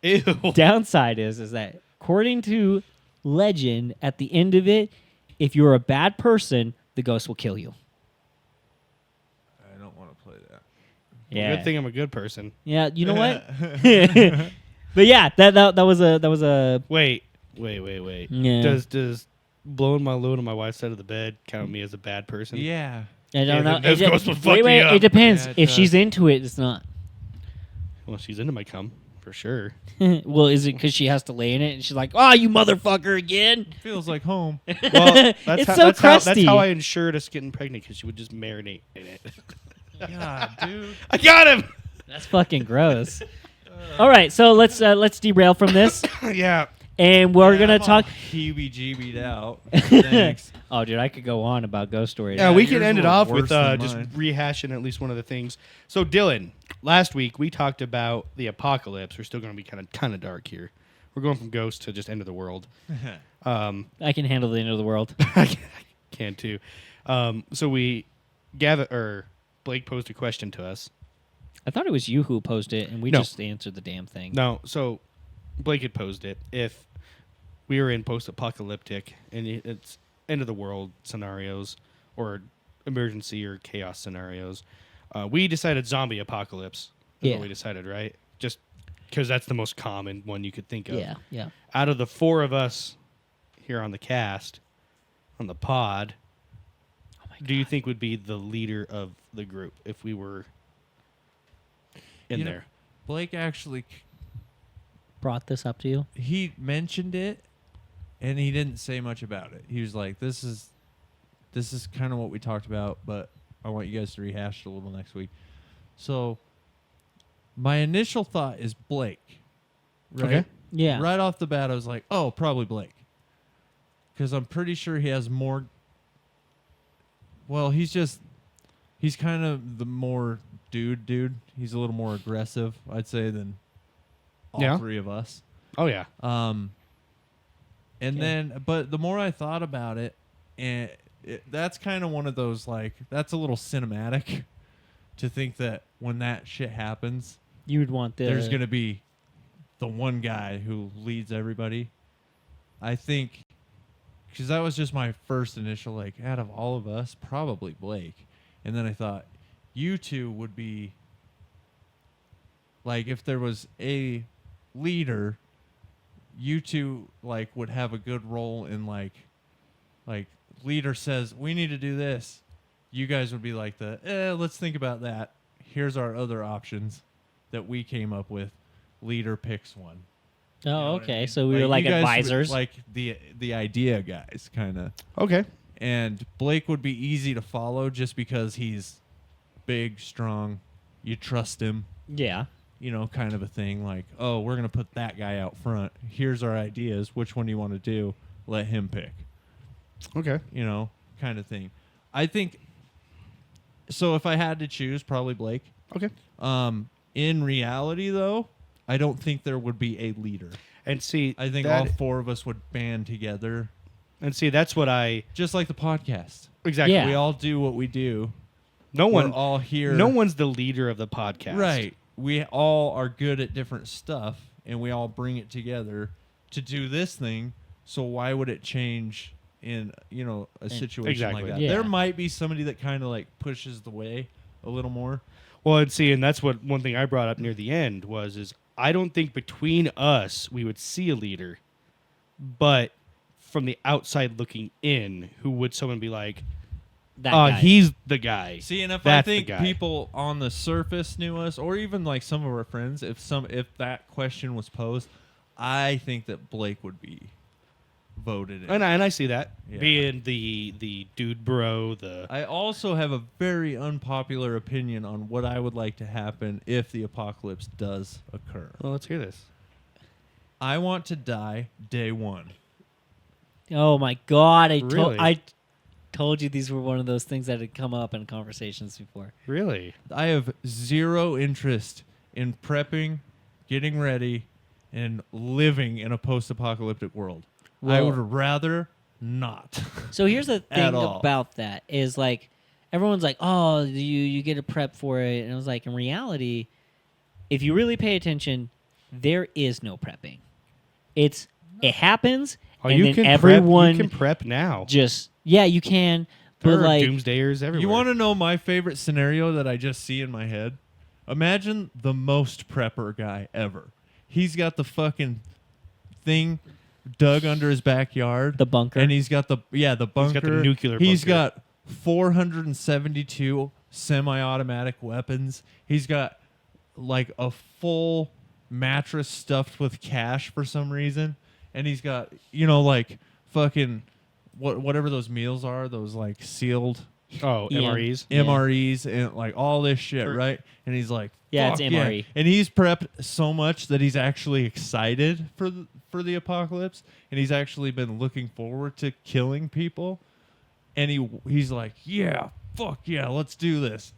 Ew. Downside is that according to legend, at the end of it, if you're a bad person, the ghost will kill you. I don't want to play that. Yeah. Good thing I'm a good person. Yeah, you know what? But yeah, that was a Wait. Yeah. Does blowing my load on my wife's side of the bed count me as a bad person? Yeah. I don't know. those ghosts will fuck wait, you up. it depends. Yeah, it if does. she's into it, it's not. Well, she's into my cum for sure. Well, is it because she has to lay in it and she's like, "Oh, you motherfucker again"? Feels like home. Well, that's It's how, so that's crusty. how I ensured us getting pregnant, because she would just marinate in it. God, dude. I got him. That's fucking gross. All right, so let's derail from this, Yeah. and we're gonna I'm talk. all heebie-jeebied out. Thanks. Oh, dude, I could go on about ghost stories. Yeah, we yours can end it were off worse with than just mine. rehashing at least one of the things. So, Dylan, last week we talked about the apocalypse. We're still going to be kind of dark here. We're going from ghost to just end of the world. I can handle the end of the world. I can too. So Blake posed a question to us. I thought it was you who posed it, and we No. just answered the damn thing. No, so Blake had posed it. If we were in post-apocalyptic and it's end of the world scenarios or emergency or chaos scenarios, we decided zombie apocalypse. Is Yeah. what we decided, right? Just because that's the most common one you could think of. Yeah, yeah. Out of the 4 of us here on the cast, on the pod, do you think would be the leader of the group if we were in You know, there? Blake actually, Brought this up to you. he mentioned it, and he didn't say much about it. He was like, "This is kind of what we talked about, but I want you guys to rehash it a little next week." So, my initial thought is Blake. Right? Okay. Yeah. Right off the bat, I was like, "Oh, probably Blake," because I'm pretty sure he has more. Well, he's kind of the more dude. He's a little more aggressive, I'd say, than all Yeah. 3 of us. Oh, yeah. And Okay. then, but the more I thought about it, and that's kind of one of those, like, that's a little cinematic to think that when that shit happens, You would want the. there's going to be the one guy who leads everybody. I think, because that was just my first initial, like, out of all of us, probably Blake. And then I thought, you two would be, like, if there was a leader, you two, like, would have a good role in, like leader says, we need to do this. You guys would be like let's think about that. Here's our other options that we came up with. Leader picks one. Oh, You know what I okay. mean? So we were like you guys would- advisors. like the idea guys, kind of. Okay. And Blake would be easy to follow just because he's big, strong. You trust him. Yeah. You know, kind of a thing like, oh, we're going to put that guy out front. Here's our ideas. Which one do you want to do? Let him pick. Okay. You know, kind of thing. I think, so if I had to choose, probably Blake. Okay. In reality, though, I don't think there would be a leader. And see, I think all four of us would band together. And see, that's what I... Just like the podcast. Exactly. Yeah. We all do what we do. No one... We're all here. No one's the leader of the podcast. Right. We all are good at different stuff, and we all bring it together to do this thing. So why would it change in, you know, a situation Exactly. like that? Yeah. There might be somebody that kind of like pushes the way a little more. Well, and see, and that's what one thing I brought up near the end is I don't think between us we would see a leader, but from the outside looking in, who would someone be like, That guy. he's the guy. See, and if That's I the think guy. people on the surface knew us, or even like some of our friends, if that question was posed, I think that Blake would be voted in. And I see that Yeah. being the dude bro, I also have a very unpopular opinion on what I would like to happen if the apocalypse does occur. Well, let's hear this. I want to die day one. Oh my God! Really? I told you these were one of those things that had come up in conversations before. Really? I have zero interest in prepping, getting ready, and living in a post-apocalyptic world. I Well- would rather not. So here's the At thing all. about that is like everyone's like, oh, you get a prep for it, and I was like, in reality, if you really pay attention, there is no prepping. It happens, and you then can everyone prep, you can prep now. just you can, There but are like doomsdayers everywhere. You want to know my favorite scenario that I just see in my head? Imagine the most prepper guy ever. He's got the fucking thing dug under his backyard. The bunker. And he's got the bunker. got the nuclear He's bunker. got 472 semi-automatic weapons. He's got like a full mattress stuffed with cash for some reason. And he's got, you know, like fucking whatever those meals are, those like sealed Oh, Yeah. MREs. Yeah. MREs and like all this shit, right? And he's like, Yeah, it's "Fuck MRE." And he's prepped so much that he's actually excited for the apocalypse, and he's actually been looking forward to killing people. And he's like, yeah, fuck yeah, let's do this.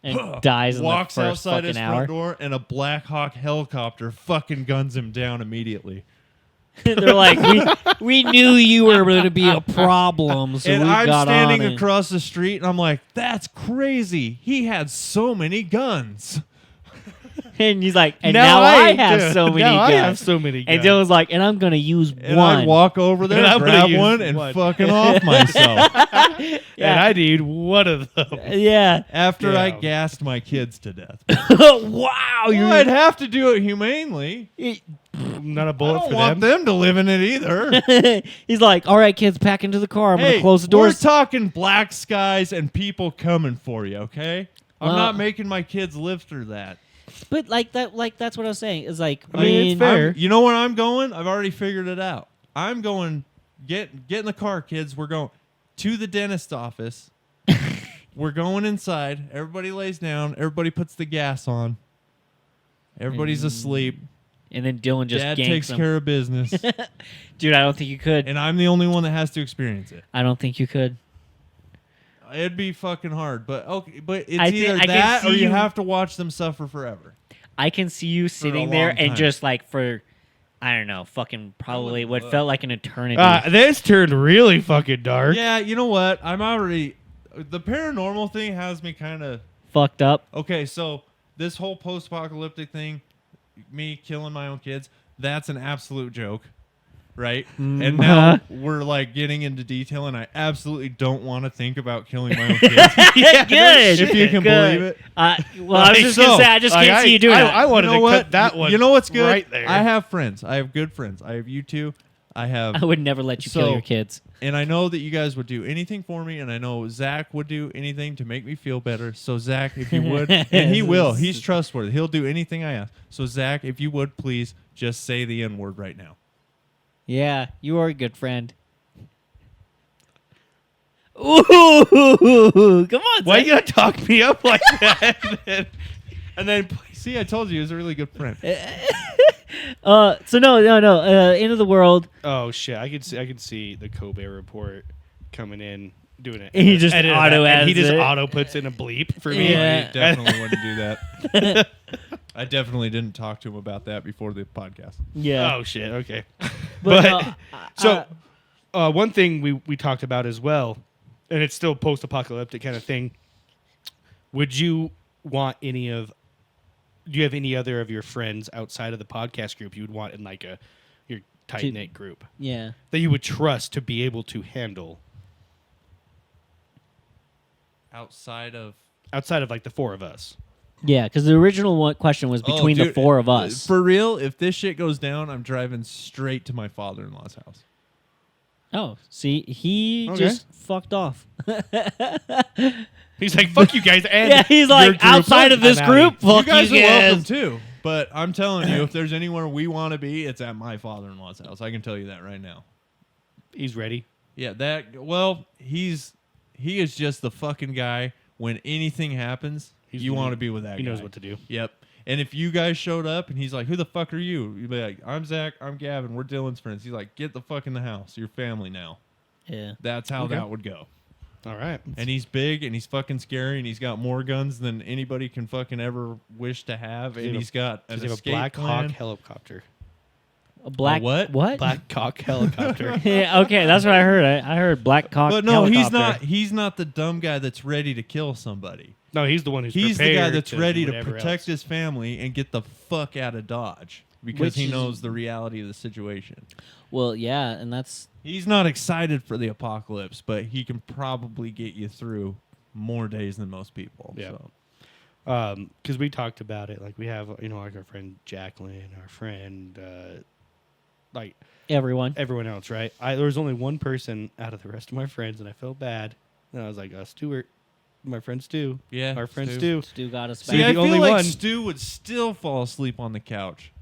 and dies in the Walks first outside fucking his hour. front door, and a Black Hawk helicopter fucking guns him down immediately. They're like, we knew you were going to be a problem, so And we I'm got standing on it. across the street, and I'm like, that's crazy. He had so many guns. And he's like, and now I have so many now guns. I have so many guns. And Dylan's like, and I'm going to use And one. I walk over there, And I'm gonna grab use one, and one. fucking off myself. And I need one of them. Yeah. After I Damn. gassed my kids to death. Wow. Well, I'd have to do it humanely. Not a I bullet don't for want them. them to live in it either. He's like, all right, kids, pack into the car. I'm going Hey, to close the we're doors. talking black skies and people coming for you, okay? I'm Well- not making my kids live through that. But that's what I was saying. Is like, I mean, it's fair. You know where I'm going? I've already figured it out. I'm going, get in the car, kids. We're going to the dentist office. We're going inside. Everybody lays down. Everybody puts the gas on. Everybody's asleep. And then Dylan just Dad ganks takes him. care of business. Dude, I don't think you could. And I'm the only one that has to experience it. I don't think you could. It'd be fucking hard, but okay, but it's I thi- either I can that or see you you- have to watch them suffer forever. I can see you sitting a there long and time. just like for, I don't know, fucking probably what felt like an eternity. This turned really fucking dark. Yeah, you know what? I'm already the paranormal thing has me kind of fucked up. okay. So this whole post-apocalyptic thing, me killing my own kids, that's an absolute joke, right? And now we're like getting into detail, and I absolutely don't want to think about killing my own kids. Good. if you can Good. believe it. Well, I was just gonna say, I just can't see you doing it. I wanted You know to what? cut that one. You know what's good? right there. I have friends. I have good friends. I have you two. I have. I would never let you kill So- your kids. And I know that you guys would do anything for me, and I know Zach would do anything to make me feel better. So Zach, if you would, and he will, he's trustworthy. He'll do anything I ask. So Zach, if you would, please just say the N-word right now. Yeah, you are a good friend. Ooh, come on, Why Zach. you gotta talk me up like that? And then See, I told you he was a really good friend. So no. End of the world. oh shit, I could see the Kobe report coming in doing it. And he just Edit auto that, and adds he just it. auto puts in a bleep for me. Yeah. I definitely wouldn't do that. I definitely didn't talk to him about that before the podcast. Yeah. Oh shit. Okay. But But one thing we talked about as well, and it's still post-apocalyptic kind of thing. Would you want any of? Do you have any other of your friends outside of the podcast group you would want in like your tight knit group yeah. that you would trust to be able to handle Outside of like the four of us? Yeah, because the original question was between the dude, four of us. For real, if this shit goes down, I'm driving straight to my father-in-law's house. Oh, see, he Okay. just fucked off. He's like, "Fuck you guys!" And Yeah, he's your like, group. outside of this I'm group, outta fuck You guys are guys. welcome too. But I'm telling you, if there's anywhere we want to be, it's at my father-in-law's house. I can tell you that right now. here. He's ready. Yeah, he is just the fucking guy. When anything happens, you want to be with that guy. He knows what to do. Yep. And if you guys showed up and he's like, "Who the fuck are you?" You'd be like, "I'm Zach. I'm Gavin. We're Dylan's friends." He's like, "Get the fuck in the house. You're family now." Yeah. That's how Okay. that would go. All right. And he's big and he's fucking scary and he's got more guns than anybody can fucking ever wish to have. And he's got an Does he have a escape Black plan. Hawk helicopter? A black what? What? Black Hawk helicopter. Yeah, okay, that's what I heard. I heard black cock. But no, helicopter. he's not the dumb guy that's ready to kill somebody. No, he's the one who's He's the guy prepared that's to ready do to whatever protect else. his family and get the fuck out of Dodge because Which he is- knows the reality of the situation. Well, yeah, and that's He's not excited for the apocalypse, but he can probably get you through more days than most people. Yeah. So. Because we talked about it. Like we have, like our friend Jacqueline, our friend, like everyone. everyone else, right? There was only one person out of the rest of my friends, and I felt bad. And I was like, Stuart, my friend Stu. Yeah, Our friend Stu. Stu. Stu got us See, You're I the feel only like one. Stu would still fall asleep on the couch.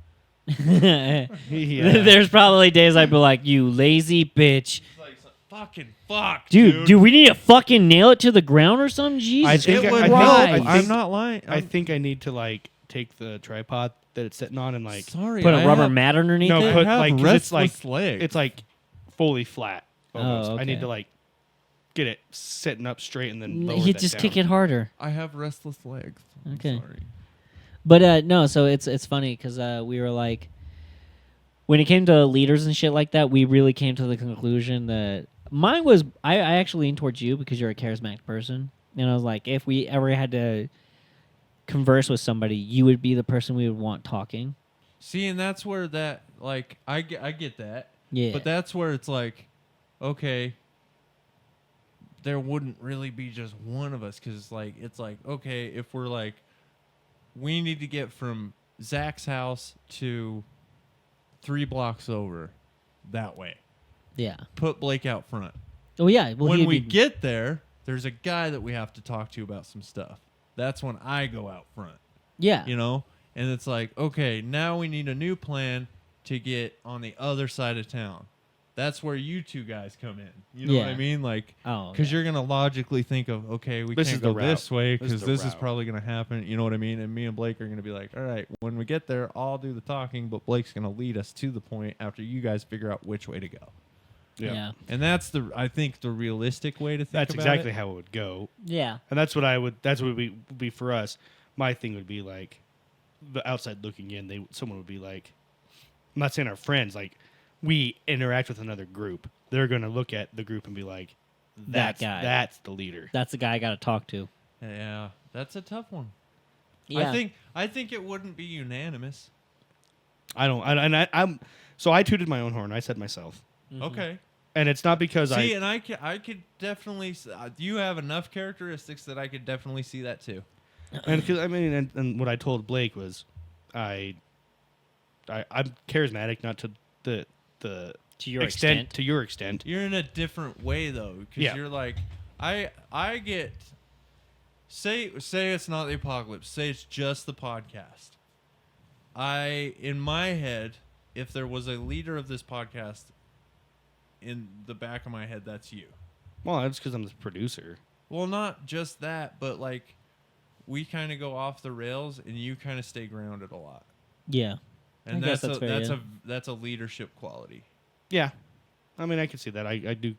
back. Yeah. There's probably days I'd be like, "You lazy bitch, He's like, fucking fuck, dude. Do we need to fucking nail it to the ground or something?" Jesus I think It I- would I help. think- I I'm think- not lying. I think I need to like take the tripod that it's sitting on and like sorry. put a I rubber have- mat underneath no, it. put have like 'cause it's like restless legs. it's like fully flat. Almost. Oh, I need okay. to like get it sitting up straight and then lower You that just down. kick it harder. I have restless legs. I'm Okay. sorry. But no, so it's funny because we were like, when it came to leaders and shit like that, we really came to the conclusion that mine was I actually lean towards you because you're a charismatic person, and I was like, if we ever had to converse with somebody, you would be the person we would want talking. See, and that's where that like I get that. Yeah. But that's where it's like, okay, there wouldn't really be just one of us because like it's like okay, if we're like, we need to get from Zach's house to 3 blocks over, that way. Yeah. Put Blake out front. Oh yeah. Well, When he'd we be- get there, there's a guy that we have to talk to about some stuff. That's when I go out front. yeah. You know? And it's like, okay, now we need a new plan to get on the other side of town. That's where you two guys come in. You know what I Yeah. mean? Like, Oh, because yeah. you're going to logically think of, okay, we This can't is the go route. this way This is because the this is route. probably going to happen. You know what I mean? And me and Blake are going to be like, all right, when we get there, I'll do the talking, but Blake's going to lead us to the point after you guys figure out which way to go. Yeah. And that's I think the realistic way to think That's about exactly it. how it would go. Yeah. And that's what would be for us. My thing would be like the outside looking in, someone would be like, I'm not saying our friends, like we interact with another group. They're gonna look at the group and be like, That guy. That's the leader. That's the guy I got to talk to. Yeah, that's a tough one. Yeah. I think it wouldn't be unanimous. I'm so I tooted my own horn. I said myself. Okay. And it's not because See, and I could definitely you have enough characteristics that I could definitely see that too. and because I mean and what I told Blake was I'm charismatic, not to the To your extent extent. to your extent. You're in a different way though, because Yeah. you're like, I get. Say it's not the apocalypse. Say it's just the podcast. In my head, if there was a leader of this podcast, in the back of my head, that's you. Well, that's because I'm the producer. Well, not just that, but like we kind of go off the rails, and you kind of stay grounded a lot. Yeah. And I guess that's that's fair, yeah. that's a leadership quality. Yeah, I mean, I can see that. I do.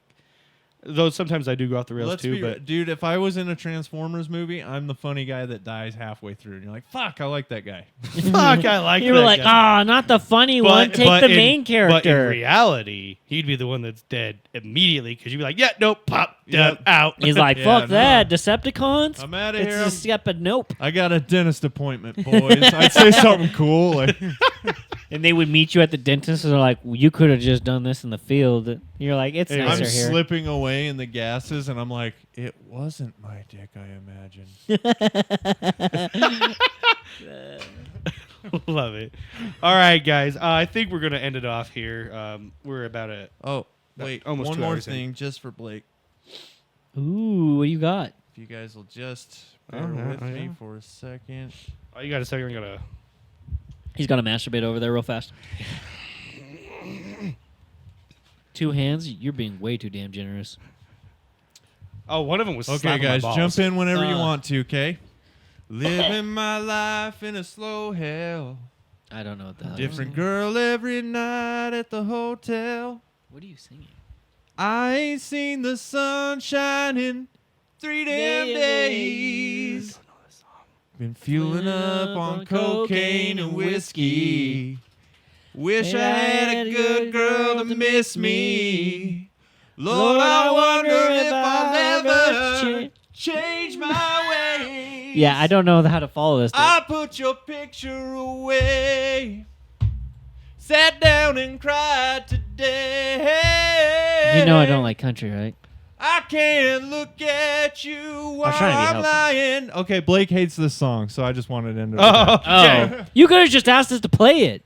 Though sometimes I do go off the rails too. But dude, if I was in a Transformers movie, I'm the funny guy that dies halfway through, and you're like, "Fuck, I like that guy." fuck, I like. You were that like, guy. not the funny one. Take the main But character. in reality, he'd be the one that's dead immediately because you'd be like, yeah, nope, pop, done, out. He's like, Yeah, fuck no. that. Decepticons? I'm outta It's here. a step of nope. I got a dentist appointment, boys. I'd say something cool. Like, And they would meet you at the dentist and they're like, well, you could have just done this in the field. And you're like, it's I'm nicer here. slipping away in the gases, and I'm like, it wasn't my dick, I imagine. Love it. All right, guys. I think we're gonna end it off here. We're about at Oh, wait, almost one 2 more hours in. thing just for Blake. Ooh, what do you got? If you guys will just bear yeah, with me yeah. for a second. Oh, you got a second? I gotta. He's got to masturbate over there real fast. 2 hands? You're being way too damn generous. Oh, one of them was. Okay, slapping my guys, balls. jump in whenever you Uh. want to, okay? Living my life in a slow hell. I don't know what that is. Different girl every night at the hotel. What are you singing? I ain't seen the sun shining 3 damn days. Been fueling up on cocaine and whiskey. Wish I had a good girl to miss me. Lord, I wonder if I'll ever change my ways. Yeah, I don't know how to follow this. Dude. I put your picture away. Sat down and cried today. You know I don't like country, right? I can't look at you while trying to be I'm helpful. lying. Okay, Blake hates this song, so I just wanted to end it. Oh, Oh, you could have just asked us to play it.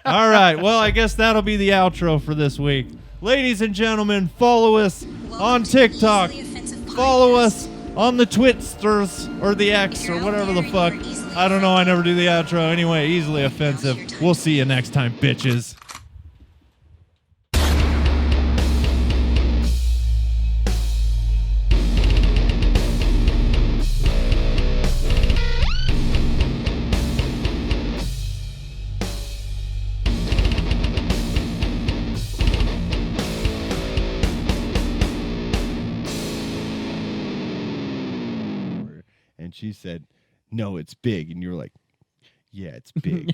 All right, well, I guess that'll be the outro for this week. Ladies and gentlemen, follow us on TikTok. Follow us on the Twitsters or the X or whatever the fuck. I don't know. I never do the outro. Anyway, easily offensive. We'll see you next time, bitches. And she said, no, it's big. And you were like, yeah, it's big.